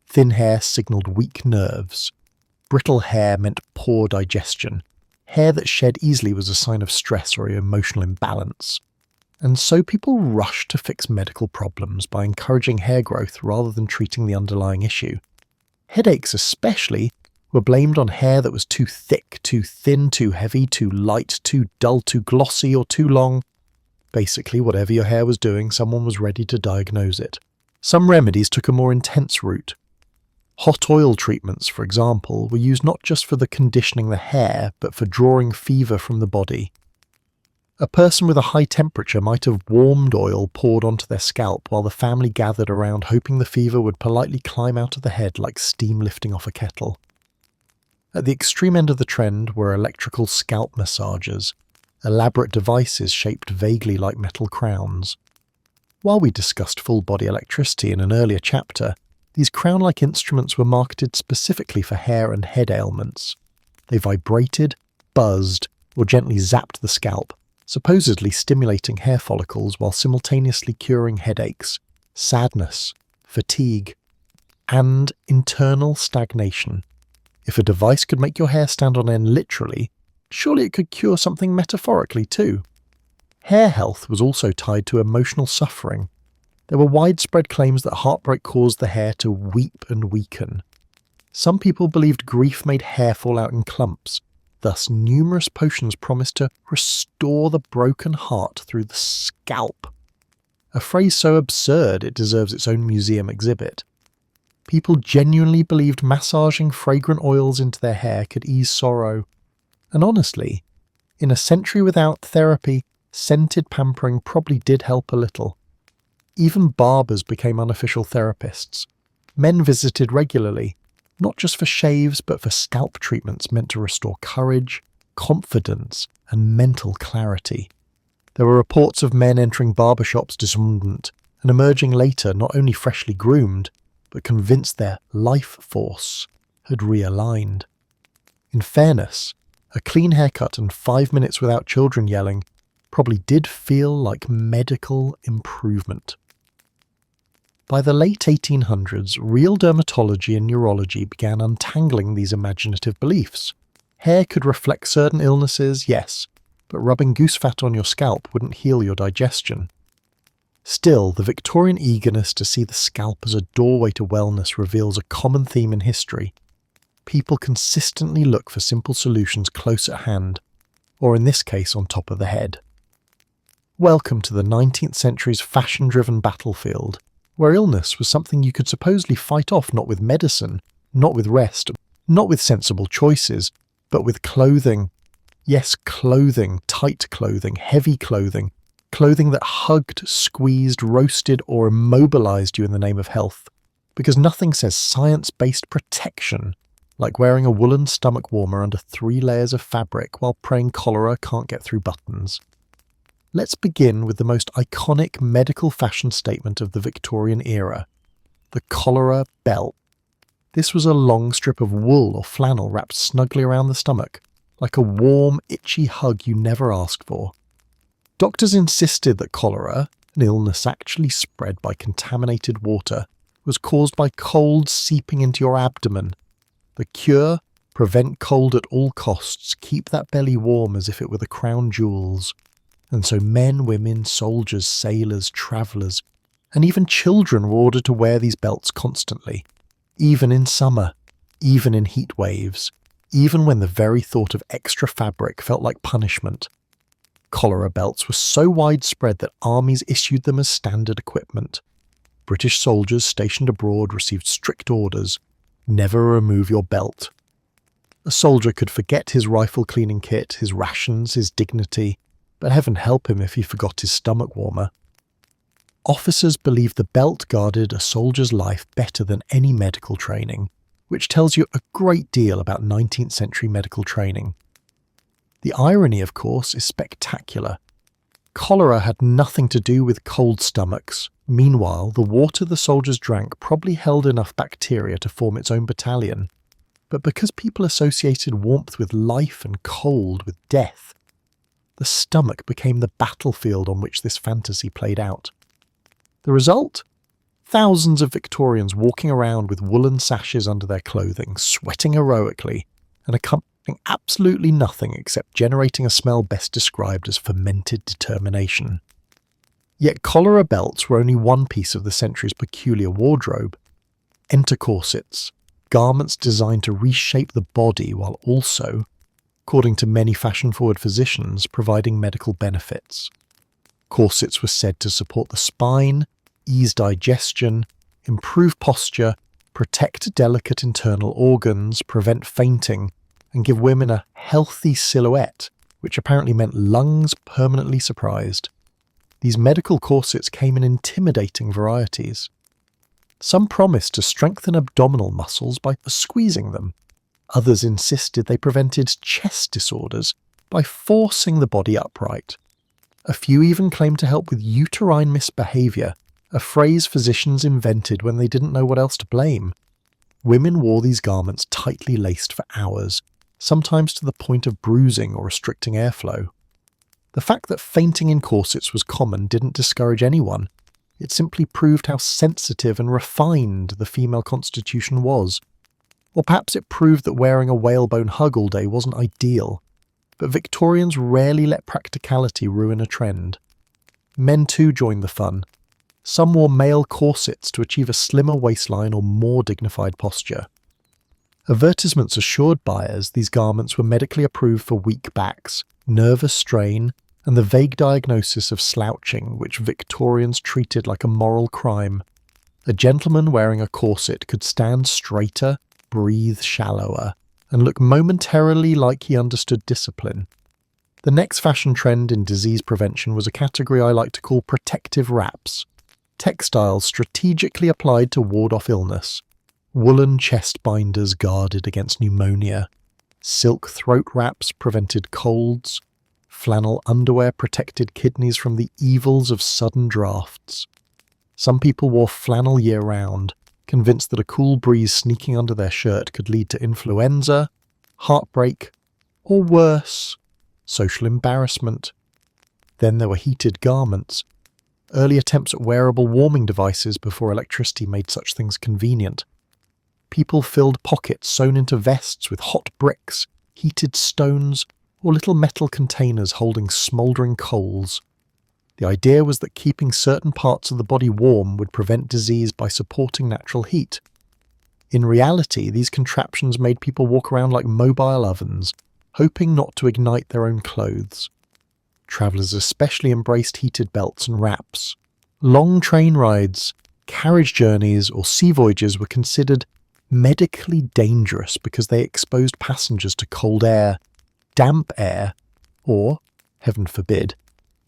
A: Thin hair signalled weak nerves. Brittle hair meant poor digestion. Hair that shed easily was a sign of stress or emotional imbalance. And so people rushed to fix medical problems by encouraging hair growth rather than treating the underlying issue. Headaches especially were blamed on hair that was too thick, too thin, too heavy, too light, too dull, too glossy, or too long. Basically, whatever your hair was doing, someone was ready to diagnose it. Some remedies took a more intense route. Hot oil treatments, for example, were used not just for the conditioning the hair, but for drawing fever from the body. A person with a high temperature might have warmed oil poured onto their scalp while the family gathered around hoping the fever would politely climb out of the head like steam lifting off a kettle. At the extreme end of the trend were electrical scalp massagers, elaborate devices shaped vaguely like metal crowns. While we discussed full-body electricity in an earlier chapter, these crown-like instruments were marketed specifically for hair and head ailments. They vibrated, buzzed, or gently zapped the scalp, supposedly stimulating hair follicles while simultaneously curing headaches, sadness, fatigue, and internal stagnation. If a device could make your hair stand on end literally, surely it could cure something metaphorically too. Hair health was also tied to emotional suffering. There were widespread claims that heartbreak caused the hair to weep and weaken. Some people believed grief made hair fall out in clumps. Thus, numerous potions promised to restore the broken heart through the scalp. A phrase so absurd it deserves its own museum exhibit. People genuinely believed massaging fragrant oils into their hair could ease sorrow. And honestly, in a century without therapy, scented pampering probably did help a little. Even barbers became unofficial therapists. Men visited regularly, not just for shaves but for scalp treatments meant to restore courage, confidence, and mental clarity. There were reports of men entering barbershops despondent and emerging later not only freshly groomed, but convinced their life force had realigned. In fairness, a clean haircut and 5 minutes without children yelling probably did feel like medical improvement. By the late 1800s, real dermatology and neurology began untangling these imaginative beliefs. Hair could reflect certain illnesses, yes, but rubbing goose fat on your scalp wouldn't heal your digestion. Still, the Victorian eagerness to see the scalp as a doorway to wellness reveals a common theme in history. People consistently look for simple solutions close at hand, or in this case on top of the head. Welcome to the 19th century's fashion-driven battlefield, where illness was something you could supposedly fight off not with medicine, not with rest, not with sensible choices, but with clothing. Yes, clothing, tight clothing, heavy clothing, clothing that hugged, squeezed, roasted, or immobilized you in the name of health. Because nothing says science-based protection like wearing a woolen stomach warmer under 3 layers of fabric while praying cholera can't get through buttons. Let's begin with the most iconic medical fashion statement of the Victorian era, the cholera belt. This was a long strip of wool or flannel wrapped snugly around the stomach, like a warm, itchy hug you never asked for. Doctors insisted that cholera, an illness actually spread by contaminated water, was caused by cold seeping into your abdomen. The cure? Prevent cold at all costs, keep that belly warm as if it were the crown jewels. and so men, women, soldiers, sailors, travellers, and even children were ordered to wear these belts constantly, even in summer, even in heat waves, even when the very thought of extra fabric felt like punishment. Cholera belts were so widespread that armies issued them as standard equipment. British soldiers stationed abroad received strict orders: never remove your belt. A soldier could forget his rifle cleaning kit, his rations, his dignity, but heaven help him if he forgot his stomach warmer. Officers believed the belt guarded a soldier's life better than any medical training, which tells you a great deal about 19th century medical training. The irony, of course, is spectacular. Cholera had nothing to do with cold stomachs. Meanwhile, the water the soldiers drank probably held enough bacteria to form its own battalion. But because people associated warmth with life and cold with death, the stomach became the battlefield on which this fantasy played out. The result? Thousands of Victorians walking around with woolen sashes under their clothing, sweating heroically, and accompanying absolutely nothing except generating a smell best described as fermented determination. Yet cholera belts were only one piece of the century's peculiar wardrobe. Enter corsets, garments designed to reshape the body while also, according to many fashion-forward physicians, providing medical benefits. Corsets were said to support the spine, ease digestion, improve posture, protect delicate internal organs, prevent fainting, and give women a healthy silhouette, which apparently meant lungs permanently surprised. These medical corsets came in intimidating varieties. Some promised to strengthen abdominal muscles by squeezing them. Others insisted they prevented chest disorders by forcing the body upright. A few even claimed to help with uterine misbehaviour, a phrase physicians invented when they didn't know what else to blame. Women wore these garments tightly laced for hours, sometimes to the point of bruising or restricting airflow. The fact that fainting in corsets was common didn't discourage anyone. It simply proved how sensitive and refined the female constitution was. Or perhaps it proved that wearing a whalebone hug all day wasn't ideal. But Victorians rarely let practicality ruin a trend. Men too joined the fun. Some wore male corsets to achieve a slimmer waistline or more dignified posture. Advertisements assured buyers these garments were medically approved for weak backs, nervous strain, and the vague diagnosis of slouching, which Victorians treated like a moral crime. A gentleman wearing a corset could stand straighter, breathe shallower, and look momentarily like he understood discipline. The next fashion trend in disease prevention was a category I like to call protective wraps. Textiles strategically applied to ward off illness. Woolen chest binders guarded against pneumonia. Silk throat wraps prevented colds. Flannel underwear protected kidneys from the evils of sudden drafts. Some people wore flannel year-round, convinced that a cool breeze sneaking under their shirt could lead to influenza, heartbreak, or worse, social embarrassment. Then there were heated garments, early attempts at wearable warming devices before electricity made such things convenient. People filled pockets sewn into vests with hot bricks, heated stones, or little metal containers holding smouldering coals. The idea was that keeping certain parts of the body warm would prevent disease by supporting natural heat. In reality, these contraptions made people walk around like mobile ovens, hoping not to ignite their own clothes. Travellers especially embraced heated belts and wraps. Long train rides, carriage journeys, or sea voyages were considered medically dangerous because they exposed passengers to cold air, damp air, or, heaven forbid,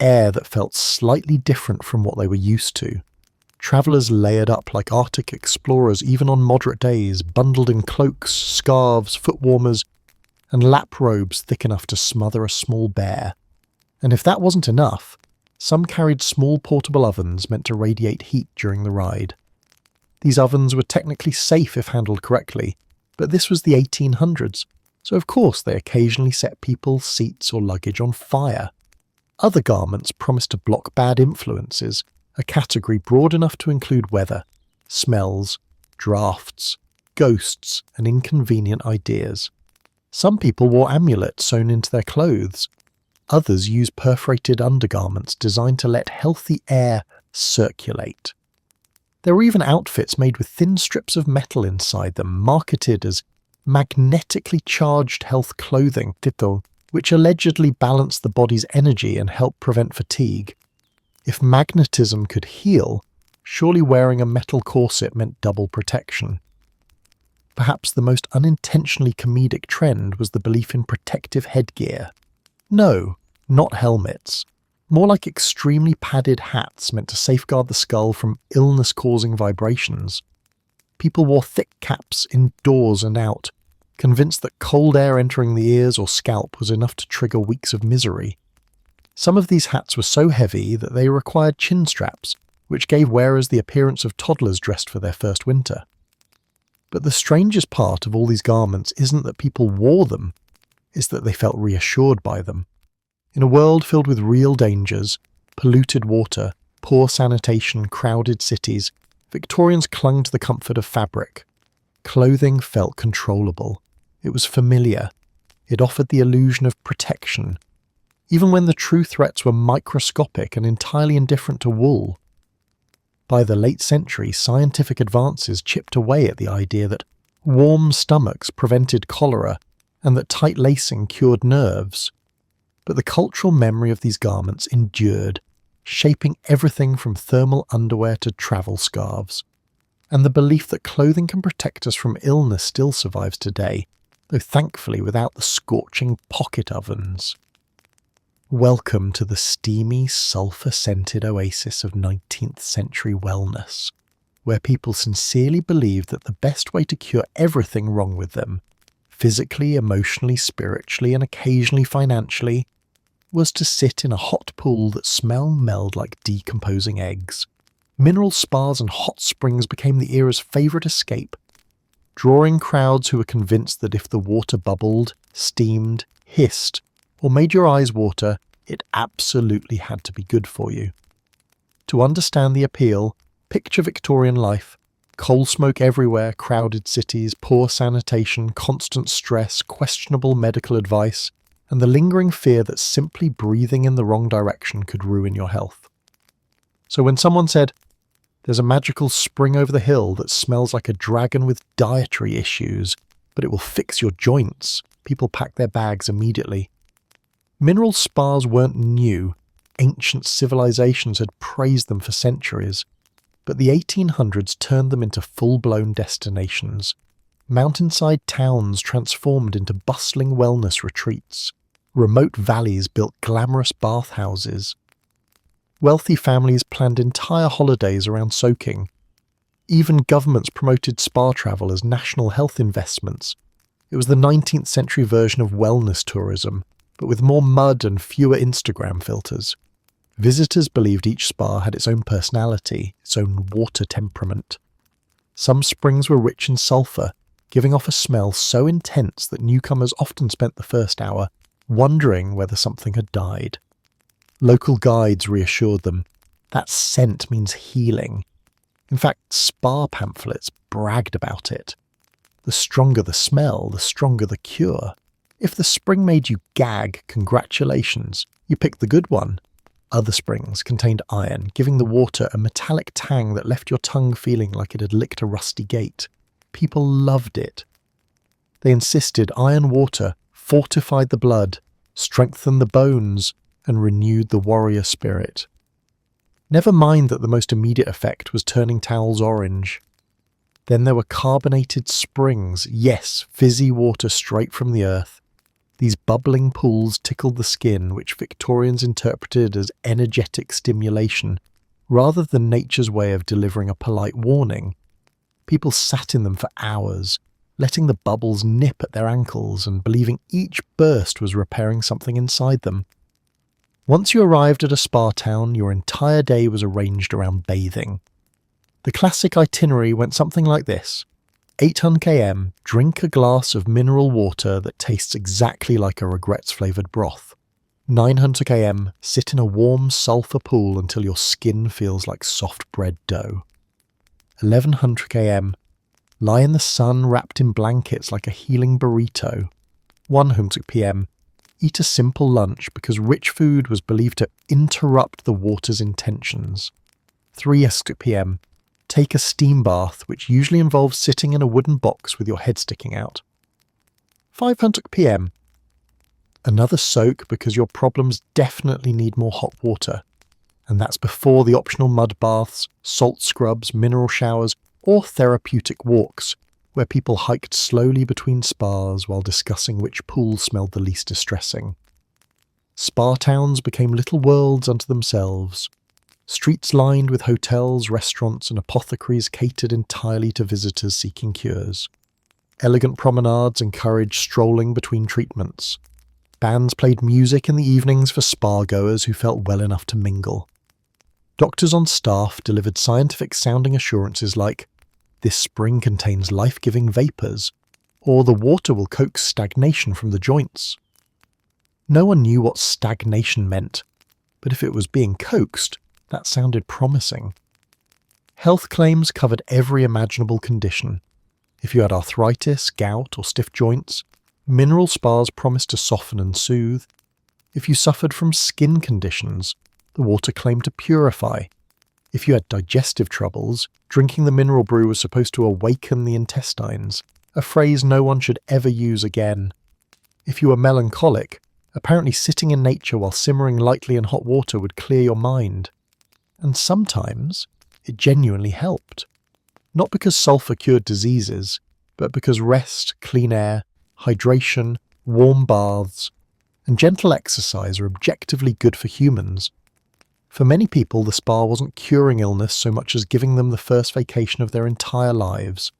A: air that felt slightly different from what they were used to. Travellers layered up like Arctic explorers even on moderate days, bundled in cloaks, scarves, foot warmers, and lap robes thick enough to smother a small bear. And if that wasn't enough, some carried small portable ovens meant to radiate heat during the ride. These ovens were technically safe if handled correctly, but this was the 1800s, so of course they occasionally set people, seats, or luggage on fire. Other garments promised to block bad influences, a category broad enough to include weather, smells, drafts, ghosts, and inconvenient ideas. Some people wore amulets sewn into their clothes. Others use perforated undergarments designed to let healthy air circulate. There were even outfits made with thin strips of metal inside them, marketed as magnetically charged health clothing, which allegedly balanced the body's energy and helped prevent fatigue. If magnetism could heal, surely wearing a metal corset meant double protection. Perhaps the most unintentionally comedic trend was the belief in protective headgear. No, not helmets. More like extremely padded hats meant to safeguard the skull from illness-causing vibrations. People wore thick caps indoors and out, convinced that cold air entering the ears or scalp was enough to trigger weeks of misery. Some of these hats were so heavy that they required chin straps, which gave wearers the appearance of toddlers dressed for their first winter. But the strangest part of all these garments isn't that people wore them, it's that they felt reassured by them. In a world filled with real dangers, polluted water, poor sanitation, crowded cities, Victorians clung to the comfort of fabric. Clothing felt controllable. It was familiar. It offered the illusion of protection, even when the true threats were microscopic and entirely indifferent to wool. By the late century, scientific advances chipped away at the idea that warm stomachs prevented cholera and that tight lacing cured nerves. But the cultural memory of these garments endured, shaping everything from thermal underwear to travel scarves. And the belief that clothing can protect us from illness still survives today, though thankfully without the scorching pocket ovens. Welcome to the steamy, sulphur-scented oasis of 19th century wellness, where people sincerely believed that the best way to cure everything wrong with them, physically, emotionally, spiritually, and occasionally financially, was to sit in a hot pool that smelled like decomposing eggs. Mineral spas and hot springs became the era's favourite escape, drawing crowds who were convinced that if the water bubbled, steamed, hissed, or made your eyes water, it absolutely had to be good for you. To understand the appeal, picture Victorian life: coal smoke everywhere, crowded cities, poor sanitation, constant stress, questionable medical advice, and the lingering fear that simply breathing in the wrong direction could ruin your health. So when someone said, "There's a magical spring over the hill that smells like a dragon with dietary issues, but it will fix your joints," people packed their bags immediately. Mineral spas weren't new. Ancient civilizations had praised them for centuries. But the 1800s turned them into full-blown destinations. Mountainside towns transformed into bustling wellness retreats. Remote valleys built glamorous bathhouses. Wealthy families planned entire holidays around soaking. Even governments promoted spa travel as national health investments. It was the 19th century version of wellness tourism, but with more mud and fewer Instagram filters. Visitors believed each spa had its own personality, its own water temperament. Some springs were rich in sulphur, giving off a smell so intense that newcomers often spent the first hour wondering whether something had died. Local guides reassured them that scent means healing. In fact, spa pamphlets bragged about it. The stronger the smell, the stronger the cure. If the spring made you gag, congratulations, you picked the good one. Other springs contained iron, giving the water a metallic tang that left your tongue feeling like it had licked a rusty gate. People loved it. They insisted iron water fortified the blood, strengthened the bones, and renewed the warrior spirit. Never mind that the most immediate effect was turning towels orange. Then there were carbonated springs, yes, fizzy water straight from the earth. These bubbling pools tickled the skin, which Victorians interpreted as energetic stimulation, rather than nature's way of delivering a polite warning. People sat in them for hours, letting the bubbles nip at their ankles and believing each burst was repairing something inside them. Once you arrived at a spa town, your entire day was arranged around bathing. The classic itinerary went something like this. 800 km, drink a glass of mineral water that tastes exactly like a regrets-flavoured broth. 900 km, sit in a warm sulphur pool until your skin feels like soft bread dough. 1100 km, lie in the sun wrapped in blankets like a healing burrito. 100 pm, Eat a simple lunch because rich food was believed to interrupt the water's intentions. 3 p.m. Take a steam bath, which usually involves sitting in a wooden box with your head sticking out. 5 p.m. Another soak because your problems definitely need more hot water. And that's before the optional mud baths, salt scrubs, mineral showers, or therapeutic walks, where people hiked slowly between spas while discussing which pool smelled the least distressing. Spa towns became little worlds unto themselves. Streets lined with hotels, restaurants, and apothecaries catered entirely to visitors seeking cures. Elegant promenades encouraged strolling between treatments. Bands played music in the evenings for spa-goers who felt well enough to mingle. Doctors on staff delivered scientific-sounding assurances like, "This spring contains life-giving vapours," or "The water will coax stagnation from the joints." No one knew what stagnation meant, but if it was being coaxed, that sounded promising. Health claims covered every imaginable condition. If you had arthritis, gout, or stiff joints, mineral spas promised to soften and soothe. If you suffered from skin conditions, the water claimed to purify. If you had digestive troubles, drinking the mineral brew was supposed to awaken the intestines, a phrase no one should ever use again. If you were melancholic, apparently sitting in nature while simmering lightly in hot water would clear your mind. And sometimes it genuinely helped. Not because sulfur cured diseases, but because rest, clean air, hydration, warm baths, and gentle exercise are objectively good for humans. For many people, the spa wasn't curing illness so much as giving them the first vacation of their entire lives.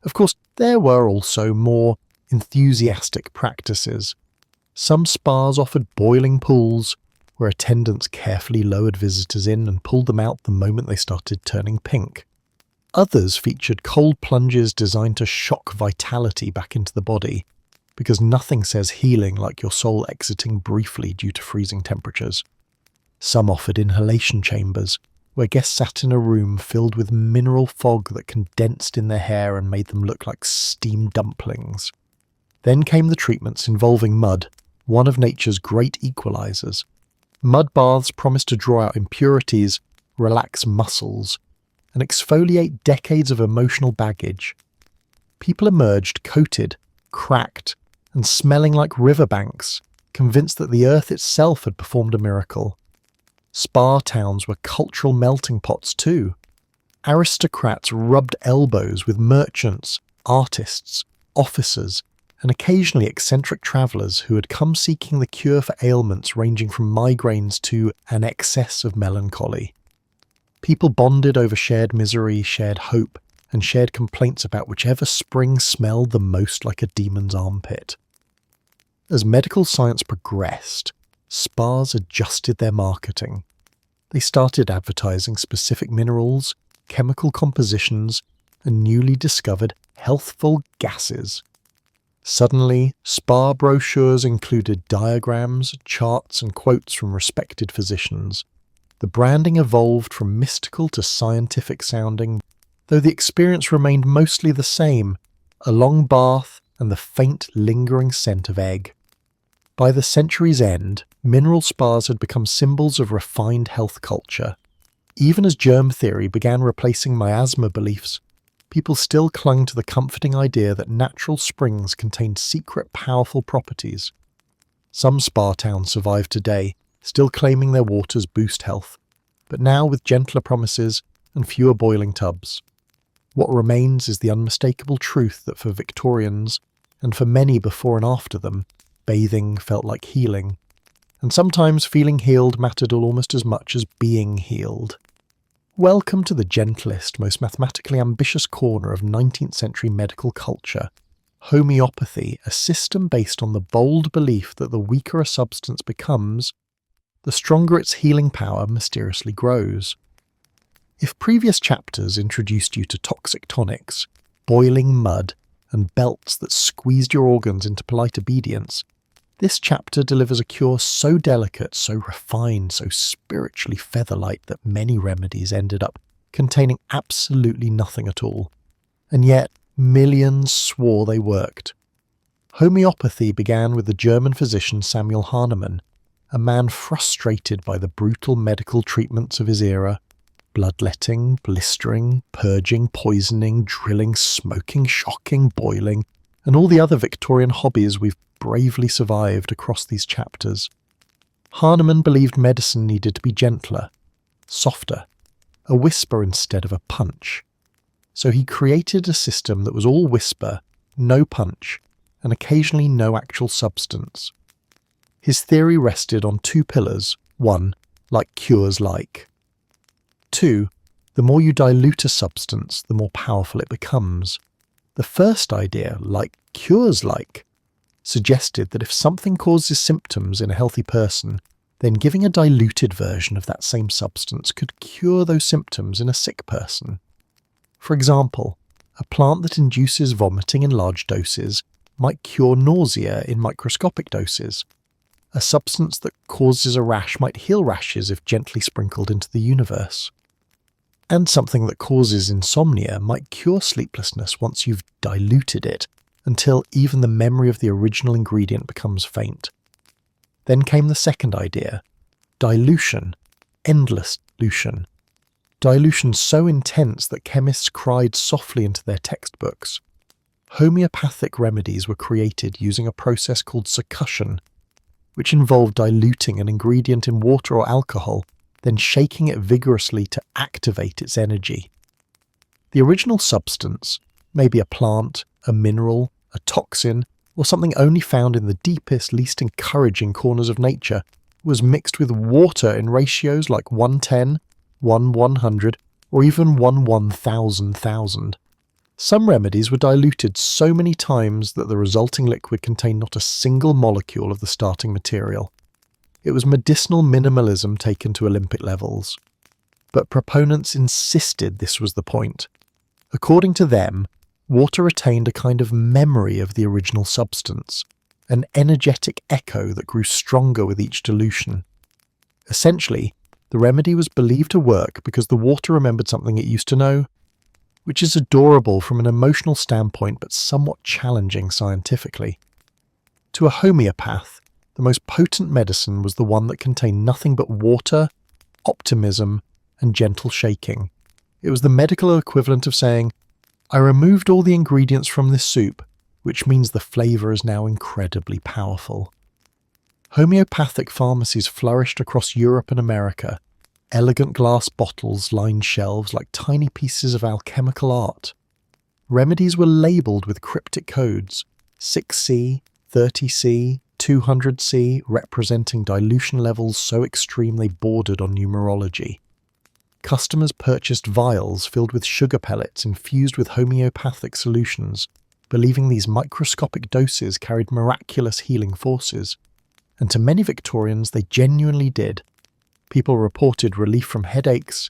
A: Of course, there were also more enthusiastic practices. Some spas offered boiling pools, where attendants carefully lowered visitors in and pulled them out the moment they started turning pink. Others featured cold plunges designed to shock vitality back into the body, because nothing says healing like your soul exiting briefly due to freezing temperatures. Some offered inhalation chambers, where guests sat in a room filled with mineral fog that condensed in their hair and made them look like steamed dumplings. Then came the treatments involving mud, one of nature's great equalizers. Mud baths promised to draw out impurities, relax muscles, and exfoliate decades of emotional baggage. People emerged coated, cracked, and smelling like riverbanks, convinced that the earth itself had performed a miracle. Spa towns were cultural melting pots too. Aristocrats rubbed elbows with merchants, artists, officers, and occasionally eccentric travellers who had come seeking the cure for ailments ranging from migraines to an excess of melancholy. People bonded over shared misery, shared hope, and shared complaints about whichever spring smelled the most like a demon's armpit. As medical science progressed, spas adjusted their marketing. They started advertising specific minerals, chemical compositions, and newly discovered healthful gases. Suddenly, spa brochures included diagrams, charts, and quotes from respected physicians. The branding evolved from mystical to scientific sounding, though the experience remained mostly the same, a long bath and the faint, lingering scent of egg. By the century's end, mineral spas had become symbols of refined health culture. Even as germ theory began replacing miasma beliefs, people still clung to the comforting idea that natural springs contained secret, powerful properties. Some spa towns survive today, still claiming their waters boost health, but now with gentler promises and fewer boiling tubs. What remains is the unmistakable truth that for Victorians, and for many before and after them, bathing felt like healing, and sometimes feeling healed mattered almost as much as being healed. Welcome to the gentlest, most mathematically ambitious corner of 19th century medical culture, homeopathy, a system based on the bold belief that the weaker a substance becomes, the stronger its healing power mysteriously grows. If previous chapters introduced you to toxic tonics, boiling mud, and belts that squeezed your organs into polite obedience, this chapter delivers a cure so delicate, so refined, so spiritually featherlight that many remedies ended up containing absolutely nothing at all. And yet, millions swore they worked. Homeopathy began with the German physician Samuel Hahnemann, a man frustrated by the brutal medical treatments of his era: bloodletting, blistering, purging, poisoning, drilling, smoking, shocking, boiling, and all the other Victorian hobbies we've bravely survived across these chapters. Hahnemann believed medicine needed to be gentler, softer, a whisper instead of a punch. So he created a system that was all whisper, no punch, and occasionally no actual substance. His theory rested on two pillars. 1. Like cures like. 2. The more you dilute a substance, the more powerful it becomes. The first idea, like cures like, suggested that if something causes symptoms in a healthy person, then giving a diluted version of that same substance could cure those symptoms in a sick person. For example, a plant that induces vomiting in large doses might cure nausea in microscopic doses. A substance that causes a rash might heal rashes if gently sprinkled into the universe. And something that causes insomnia might cure sleeplessness once you've diluted it, until even the memory of the original ingredient becomes faint. Then came the second idea: dilution, endless dilution. Dilution so intense that chemists cried softly into their textbooks. Homeopathic remedies were created using a process called succussion, which involved diluting an ingredient in water or alcohol, then shaking it vigorously to activate its energy. The original substance, maybe a plant, a mineral, a toxin, or something only found in the deepest, least encouraging corners of nature, was mixed with water in ratios like 1:10, 1:100, or even 1:1,000,000. Some remedies were diluted so many times that the resulting liquid contained not a single molecule of the starting material. It was medicinal minimalism taken to Olympic levels. But proponents insisted this was the point. According to them, water retained a kind of memory of the original substance, an energetic echo that grew stronger with each dilution. Essentially, the remedy was believed to work because the water remembered something it used to know, which is adorable from an emotional standpoint but somewhat challenging scientifically. To a homeopath, the most potent medicine was the one that contained nothing but water, optimism, and gentle shaking. It was the medical equivalent of saying, "I removed all the ingredients from this soup, which means the flavour is now incredibly powerful." Homeopathic pharmacies flourished across Europe and America. Elegant glass bottles lined shelves like tiny pieces of alchemical art. Remedies were labelled with cryptic codes: 6C, 30C, 200C, representing dilution levels so extreme they bordered on numerology. Customers purchased vials filled with sugar pellets infused with homeopathic solutions, believing these microscopic doses carried miraculous healing forces. And to many Victorians, they genuinely did. People reported relief from headaches,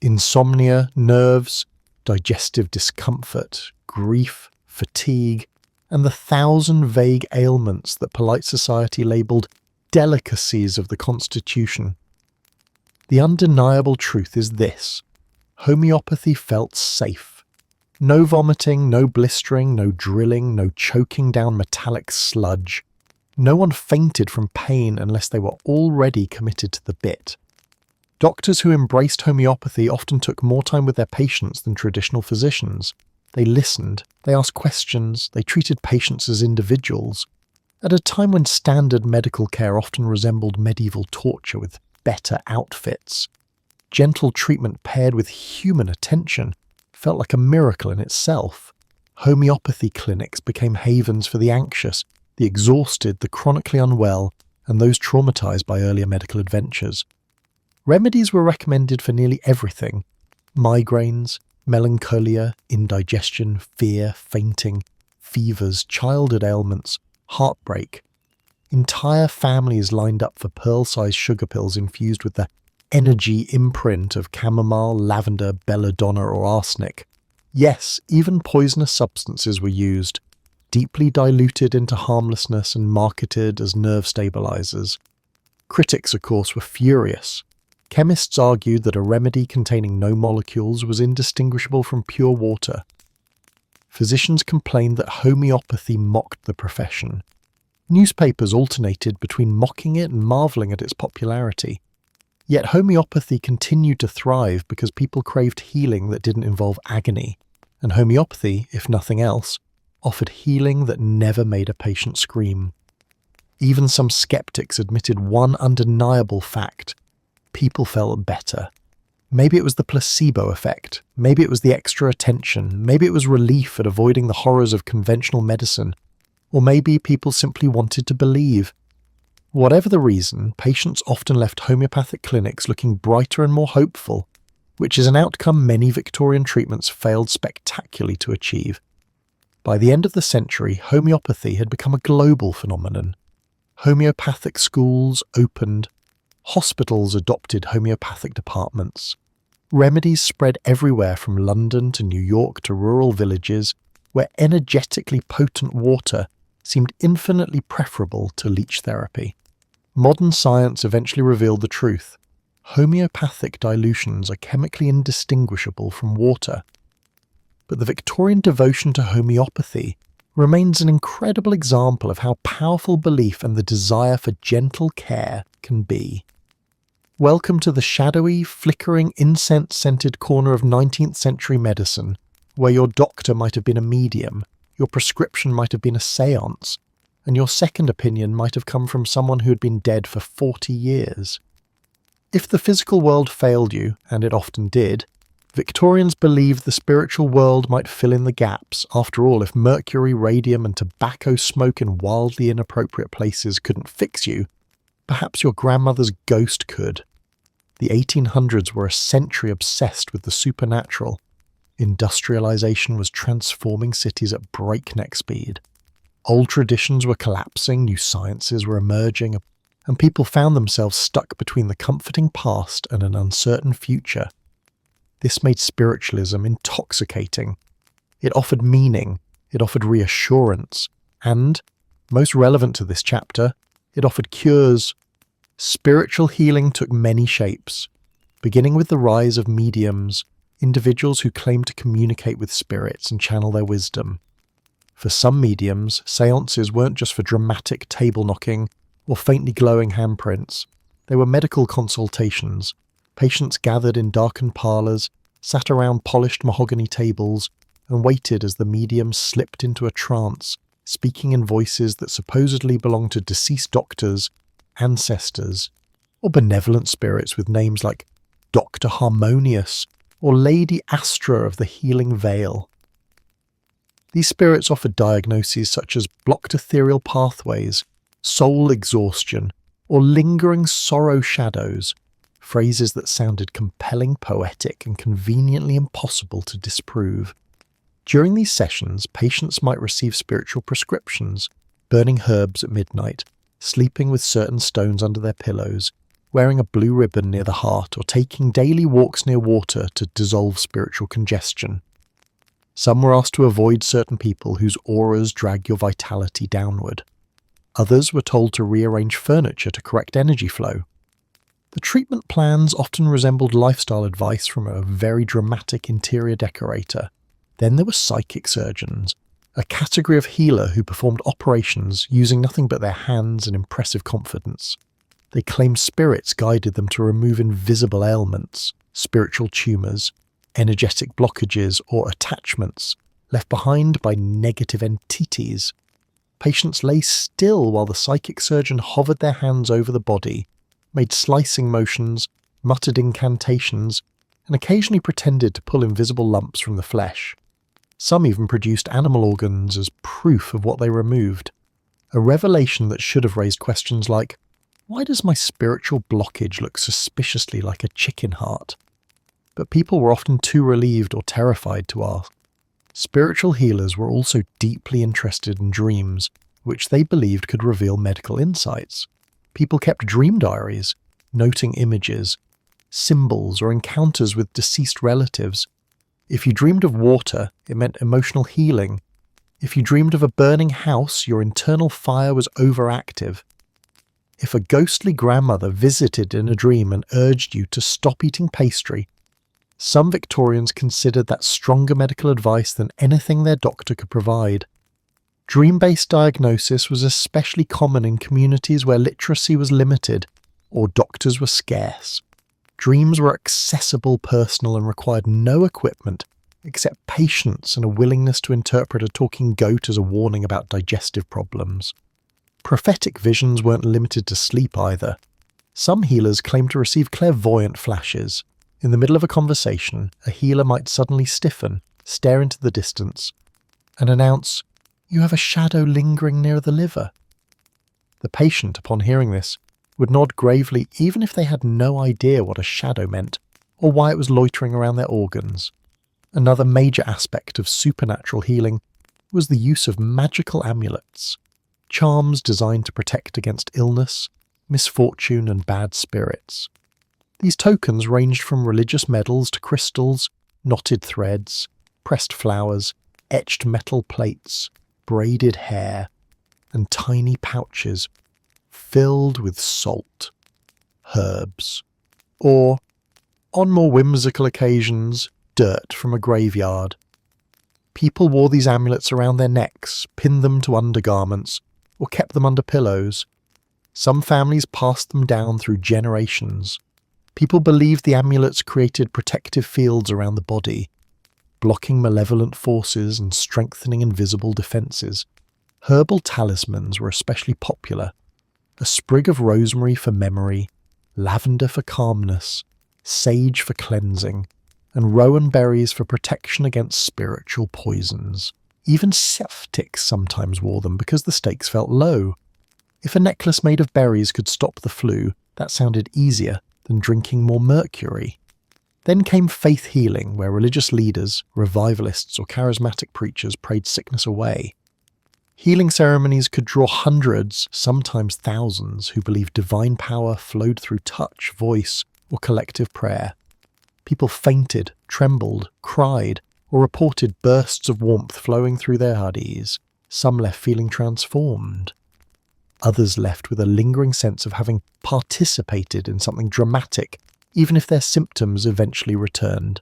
A: insomnia, nerves, digestive discomfort, grief, fatigue, and the 1,000 vague ailments that polite society labelled delicacies of the Constitution. The undeniable truth is this: homeopathy felt safe. No vomiting, no blistering, no drilling, no choking down metallic sludge. No one fainted from pain unless they were already committed to the bit. Doctors who embraced homeopathy often took more time with their patients than traditional physicians. They listened, they asked questions, they treated patients as individuals. At a time when standard medical care often resembled medieval torture with better outfits, gentle treatment paired with human attention felt like a miracle in itself. Homeopathy clinics became havens for the anxious, the exhausted, the chronically unwell, and those traumatized by earlier medical adventures. Remedies were recommended for nearly everything: migraines, melancholia, indigestion, fear, fainting, fevers, childhood ailments, heartbreak. Entire families lined up for pearl-sized sugar pills infused with the energy imprint of chamomile, lavender, belladonna, or arsenic. Yes, even poisonous substances were used, deeply diluted into harmlessness and marketed as nerve stabilizers. Critics, of course, were furious. Chemists argued that a remedy containing no molecules was indistinguishable from pure water. physicians complained that homeopathy mocked the profession. Newspapers alternated between mocking it and marvelling at its popularity. Yet homeopathy continued to thrive because people craved healing that didn't involve agony, and homeopathy, if nothing else, offered healing that never made a patient scream. Even some skeptics admitted one undeniable fact: people felt better. Maybe it was the placebo effect, maybe it was the extra attention, maybe it was relief at avoiding the horrors of conventional medicine, or maybe people simply wanted to believe. Whatever the reason, patients often left homeopathic clinics looking brighter and more hopeful, which is an outcome many Victorian treatments failed spectacularly to achieve. By the end of the century, homeopathy had become a global phenomenon. Homeopathic schools opened, hospitals adopted homeopathic departments. Remedies spread everywhere from London to New York to rural villages, where energetically potent water seemed infinitely preferable to leech therapy. Modern science eventually revealed the truth. Homeopathic dilutions are chemically indistinguishable from water. But the Victorian devotion to homeopathy remains an incredible example of how powerful belief and the desire for gentle care can be. Welcome to the shadowy, flickering, incense-scented corner of 19th century medicine, where your doctor might have been a medium, your prescription might have been a séance, and your second opinion might have come from someone who had been dead for 40 years. If the physical world failed you, and it often did, Victorians believed the spiritual world might fill in the gaps. After all, if mercury, radium, and tobacco smoke in wildly inappropriate places couldn't fix you, perhaps your grandmother's ghost could. The 1800s were a century obsessed with the supernatural. Industrialization was transforming cities at breakneck speed. Old traditions were collapsing, new sciences were emerging, and people found themselves stuck between the comforting past and an uncertain future. This made spiritualism intoxicating. It offered meaning, it offered reassurance, and, most relevant to this chapter, it offered cures. Spiritual healing took many shapes, beginning with the rise of mediums, individuals who claimed to communicate with spirits and channel their wisdom. For some mediums, séances weren't just for dramatic table knocking or faintly glowing handprints. They were medical consultations. Patients gathered in darkened parlours, sat around polished mahogany tables, and waited as the medium slipped into a trance, speaking in voices that supposedly belonged to deceased doctors, ancestors, or benevolent spirits with names like Dr. Harmonious or Lady Astra of the Healing Veil. These spirits offered diagnoses such as blocked ethereal pathways, soul exhaustion, or lingering sorrow shadows, phrases that sounded compelling, poetic, and conveniently impossible to disprove. During these sessions, patients might receive spiritual prescriptions, burning herbs at midnight, sleeping with certain stones under their pillows, wearing a blue ribbon near the heart, or taking daily walks near water to dissolve spiritual congestion. Some were asked to avoid certain people whose auras drag your vitality downward. Others were told to rearrange furniture to correct energy flow. The treatment plans often resembled lifestyle advice from a very dramatic interior decorator. Then there were psychic surgeons, a category of healer who performed operations using nothing but their hands and impressive confidence. They claimed spirits guided them to remove invisible ailments, spiritual tumours, energetic blockages or attachments left behind by negative entities. Patients lay still while the psychic surgeon hovered their hands over the body, made slicing motions, muttered incantations, and occasionally pretended to pull invisible lumps from the flesh. Some even produced animal organs as proof of what they removed. A revelation that should have raised questions like, why does my spiritual blockage look suspiciously like a chicken heart? But people were often too relieved or terrified to ask. Spiritual healers were also deeply interested in dreams, which they believed could reveal medical insights. People kept dream diaries, noting images, symbols, or encounters with deceased relatives. If you dreamed of water, it meant emotional healing. If you dreamed of a burning house, your internal fire was overactive. If a ghostly grandmother visited in a dream and urged you to stop eating pastry, Some Victorians considered that stronger medical advice than anything their doctor could provide. Dream-based diagnosis was especially common in communities where literacy was limited or doctors were scarce. Dreams were accessible, personal, and required no equipment except patience and a willingness to interpret a talking goat as a warning about digestive problems. Prophetic visions weren't limited to sleep either. Some healers claimed to receive clairvoyant flashes. In the middle of a conversation, a healer might suddenly stiffen, stare into the distance, and announce, "You have a shadow lingering near the liver." The patient, upon hearing this, would nod gravely even if they had no idea what a shadow meant or why it was loitering around their organs. Another major aspect of supernatural healing was the use of magical amulets, charms designed to protect against illness, misfortune, and bad spirits. These tokens ranged from religious medals to crystals, knotted threads, pressed flowers, etched metal plates, braided hair, and tiny pouches filled with salt, herbs, or, on more whimsical occasions, dirt from a graveyard. People wore these amulets around their necks, pinned them to undergarments, or kept them under pillows. Some families passed them down through generations. People believed the amulets created protective fields around the body, blocking malevolent forces and strengthening invisible defences. Herbal talismans were especially popular. A sprig of rosemary for memory, lavender for calmness, sage for cleansing, and rowan berries for protection against spiritual poisons. Even septics sometimes wore them because the stakes felt low. If a necklace made of berries could stop the flu, that sounded easier than drinking more mercury. Then came faith healing, where religious leaders, revivalists or charismatic preachers prayed sickness away. Healing ceremonies could draw hundreds, sometimes thousands, who believed divine power flowed through touch, voice, or collective prayer. People fainted, trembled, cried, or reported bursts of warmth flowing through their bodies. Some left feeling transformed. Others left with a lingering sense of having participated in something dramatic, even if their symptoms eventually returned.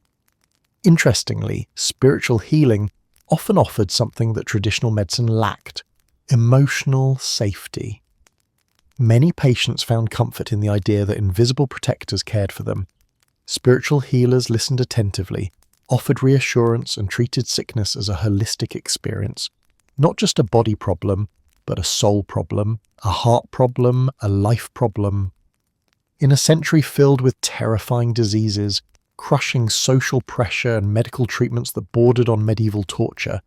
A: Interestingly, spiritual healing often offered something that traditional medicine lacked: emotional safety. Many patients found comfort in the idea that invisible protectors cared for them. Spiritual healers listened attentively, offered reassurance, and treated sickness as a holistic experience, not just a body problem, but a soul problem, a heart problem, a life problem. In a century filled with terrifying diseases, crushing social pressure, and medical treatments that bordered on medieval torture,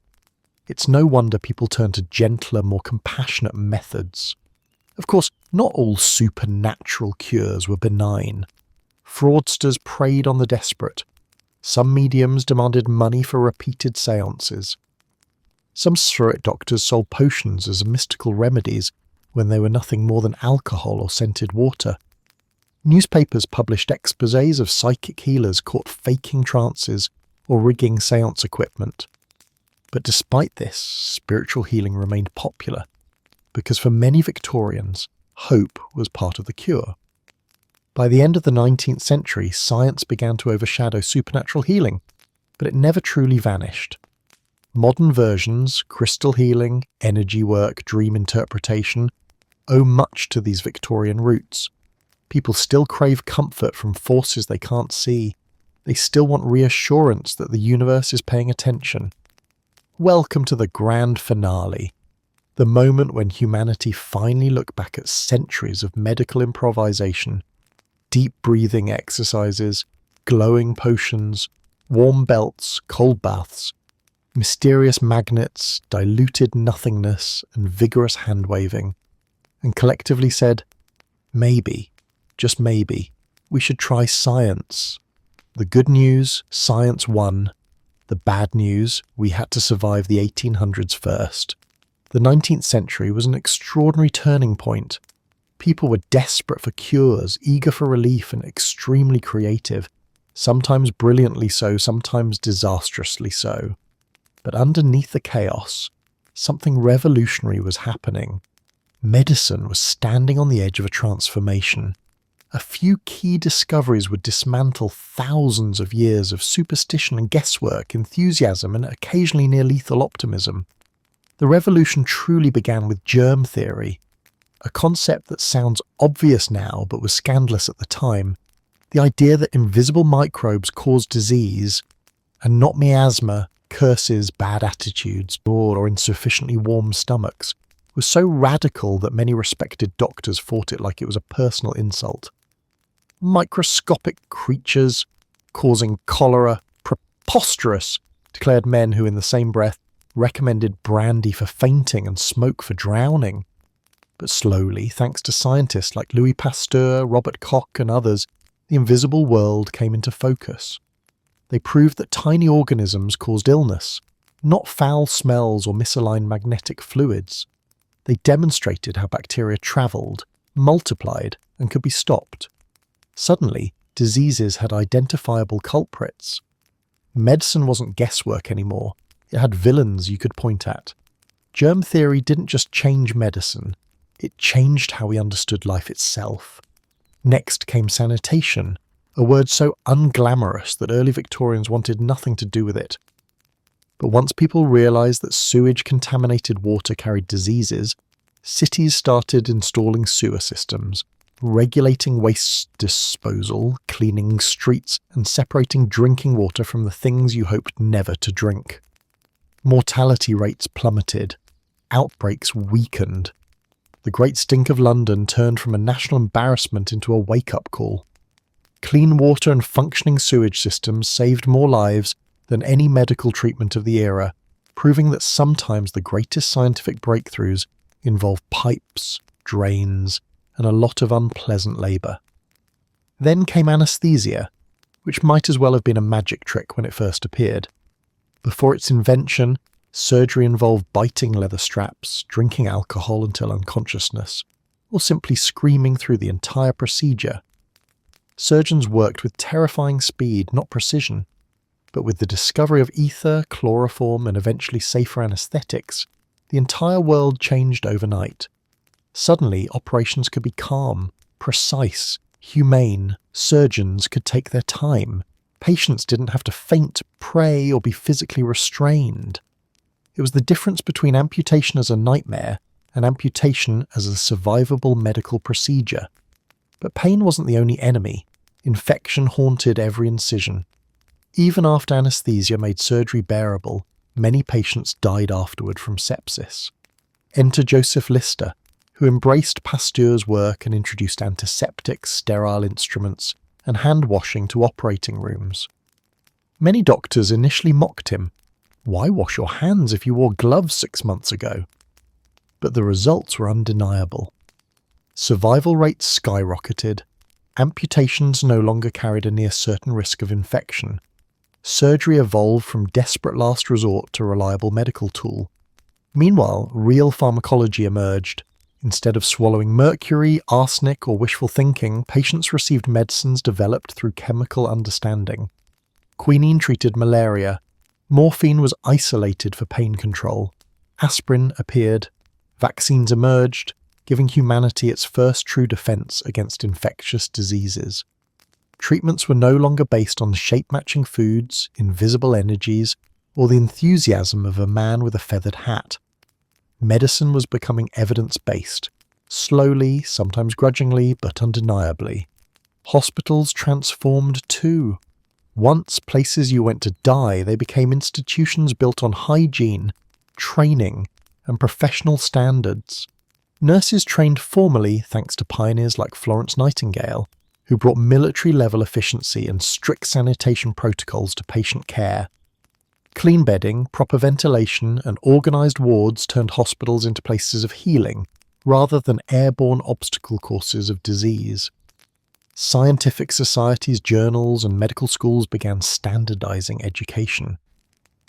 A: it's no wonder people turned to gentler, more compassionate methods. Of course, not all supernatural cures were benign. Fraudsters preyed on the desperate. Some mediums demanded money for repeated seances. Some spirit doctors sold potions as mystical remedies when they were nothing more than alcohol or scented water. Newspapers published exposés of psychic healers caught faking trances or rigging seance equipment. But despite this, spiritual healing remained popular, because for many Victorians, hope was part of the cure. By the end of the 19th century, science began to overshadow supernatural healing, but it never truly vanished. Modern versions, crystal healing, energy work, dream interpretation, owe much to these Victorian roots. People still crave comfort from forces they can't see. They still want reassurance that the universe is paying attention. Welcome to the grand finale, the moment when humanity finally looked back at centuries of medical improvisation, deep breathing exercises, glowing potions, warm belts, cold baths, mysterious magnets, diluted nothingness, and vigorous hand-waving, and collectively said, maybe, just maybe, we should try science. The good news, science won. The bad news, we had to survive the 1800s first. The 19th century was an extraordinary turning point. People were desperate for cures, eager for relief, and extremely creative, sometimes brilliantly so, sometimes disastrously so. But underneath the chaos, something revolutionary was happening. Medicine was standing on the edge of a transformation. a few key discoveries would dismantle thousands of years of superstition and guesswork, enthusiasm, and occasionally near-lethal optimism. The revolution truly began with germ theory, a concept that sounds obvious now but was scandalous at the time. The idea that invisible microbes cause disease, and not miasma, curses, bad attitudes, bored or insufficiently warm stomachs, was so radical that many respected doctors fought it like it was a personal insult. Microscopic creatures causing cholera, preposterous, declared men who in the same breath recommended brandy for fainting and smoke for drowning. But slowly, thanks to scientists like Louis Pasteur, Robert Koch and others, the invisible world came into focus. They proved that tiny organisms caused illness, not foul smells or misaligned magnetic fluids. They demonstrated how bacteria travelled, multiplied, and could be stopped. Suddenly, diseases had identifiable culprits. Medicine wasn't guesswork anymore. It had villains you could point at. Germ theory didn't just change medicine, it changed how we understood life itself. Next came sanitation, a word so unglamorous that early Victorians wanted nothing to do with it. But once people realised that sewage-contaminated water carried diseases, cities started installing sewer systems, regulating waste disposal, cleaning streets, and separating drinking water from the things you hoped never to drink. Mortality rates plummeted. Outbreaks weakened. The Great Stink of London turned from a national embarrassment into a wake-up call. Clean water and functioning sewage systems saved more lives than any medical treatment of the era, proving that sometimes the greatest scientific breakthroughs involve pipes, drains, and a lot of unpleasant labour. Then came anaesthesia, which might as well have been a magic trick when it first appeared. Before its invention, surgery involved biting leather straps, drinking alcohol until unconsciousness, or simply screaming through the entire procedure. Surgeons worked with terrifying speed, not precision, but with the discovery of ether, chloroform, and eventually safer anaesthetics, the entire world changed overnight. Suddenly, operations could be calm, precise, humane. Surgeons could take their time. Patients didn't have to faint, pray, or be physically restrained. It was the difference between amputation as a nightmare and amputation as a survivable medical procedure. But pain wasn't the only enemy. Infection haunted every incision. Even after anaesthesia made surgery bearable, many patients died afterward from sepsis. Enter Joseph Lister, who embraced Pasteur's work and introduced antiseptics, sterile instruments, and hand-washing to operating rooms. Many doctors initially mocked him. Why wash your hands if you wore gloves 6 months ago? But the results were undeniable. Survival rates skyrocketed. Amputations no longer carried a near certain risk of infection. Surgery evolved from desperate last resort to reliable medical tool. Meanwhile, real pharmacology emerged. Instead of swallowing mercury, arsenic, or wishful thinking, patients received medicines developed through chemical understanding. Quinine treated malaria. Morphine was isolated for pain control. Aspirin appeared. Vaccines emerged, giving humanity its first true defense against infectious diseases. Treatments were no longer based on shape-matching foods, invisible energies, or the enthusiasm of a man with a feathered hat. Medicine was becoming evidence-based, slowly, sometimes grudgingly, but undeniably. Hospitals transformed too. Once places you went to die, they became institutions built on hygiene, training, and professional standards. Nurses trained formally thanks to pioneers like Florence Nightingale, who brought military-level efficiency and strict sanitation protocols to patient care. Clean bedding, proper ventilation, and organised wards turned hospitals into places of healing, rather than airborne obstacle courses of disease. Scientific societies, journals, and medical schools began standardising education.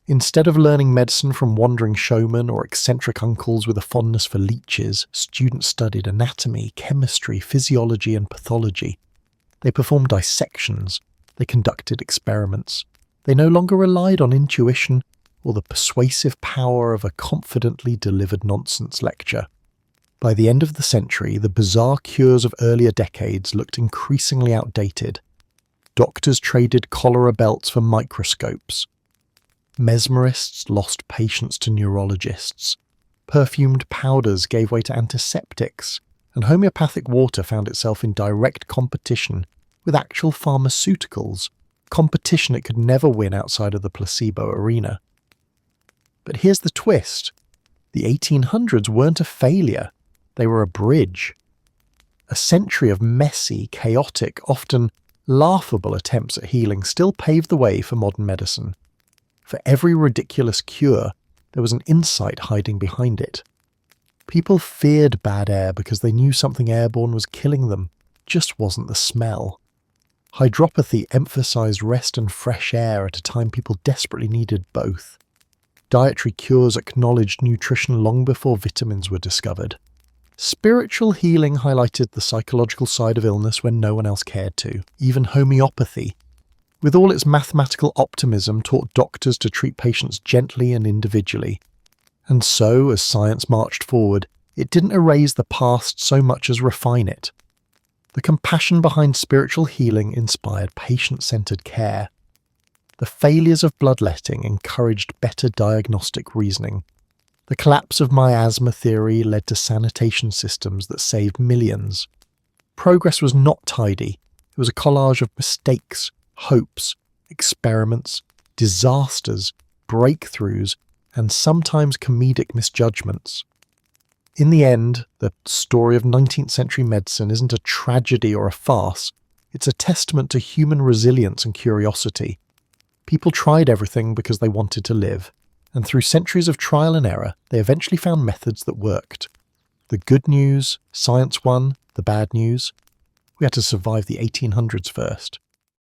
A: Instead of learning medicine from wandering showmen or eccentric uncles with a fondness for leeches, students studied anatomy, chemistry, physiology, and pathology. They performed dissections. They conducted experiments. They no longer relied on intuition or the persuasive power of a confidently delivered nonsense lecture. By the end of the century, the bizarre cures of earlier decades looked increasingly outdated. Doctors traded cholera belts for microscopes. Mesmerists lost patients to neurologists. Perfumed powders gave way to antiseptics, and homeopathic water found itself in direct competition with actual pharmaceuticals, competition it could never win outside of the placebo arena. But here's the twist. The 1800s weren't a failure. They were a bridge. A century of messy, chaotic, often laughable attempts at healing still paved the way for modern medicine. For every ridiculous cure, there was an insight hiding behind it. People feared bad air because they knew something airborne was killing them. It just wasn't the smell. Hydropathy emphasized rest and fresh air at a time people desperately needed both. Dietary cures acknowledged nutrition long before vitamins were discovered. Spiritual healing highlighted the psychological side of illness when no one else cared to. Even homeopathy, with all its mathematical optimism, taught doctors to treat patients gently and individually. And so, as science marched forward, it didn't erase the past so much as refine it. The compassion behind spiritual healing inspired patient-centered care. The failures of bloodletting encouraged better diagnostic reasoning. The collapse of miasma theory led to sanitation systems that saved millions. Progress was not tidy. It was a collage of mistakes, hopes, experiments, disasters, breakthroughs, and sometimes comedic misjudgments. In the end, the story of 19th century medicine isn't a tragedy or a farce. It's a testament to human resilience and curiosity. People tried everything because they wanted to live, and through centuries of trial and error, they eventually found methods that worked. The good news, science won. The bad news, we had to survive the 1800s first.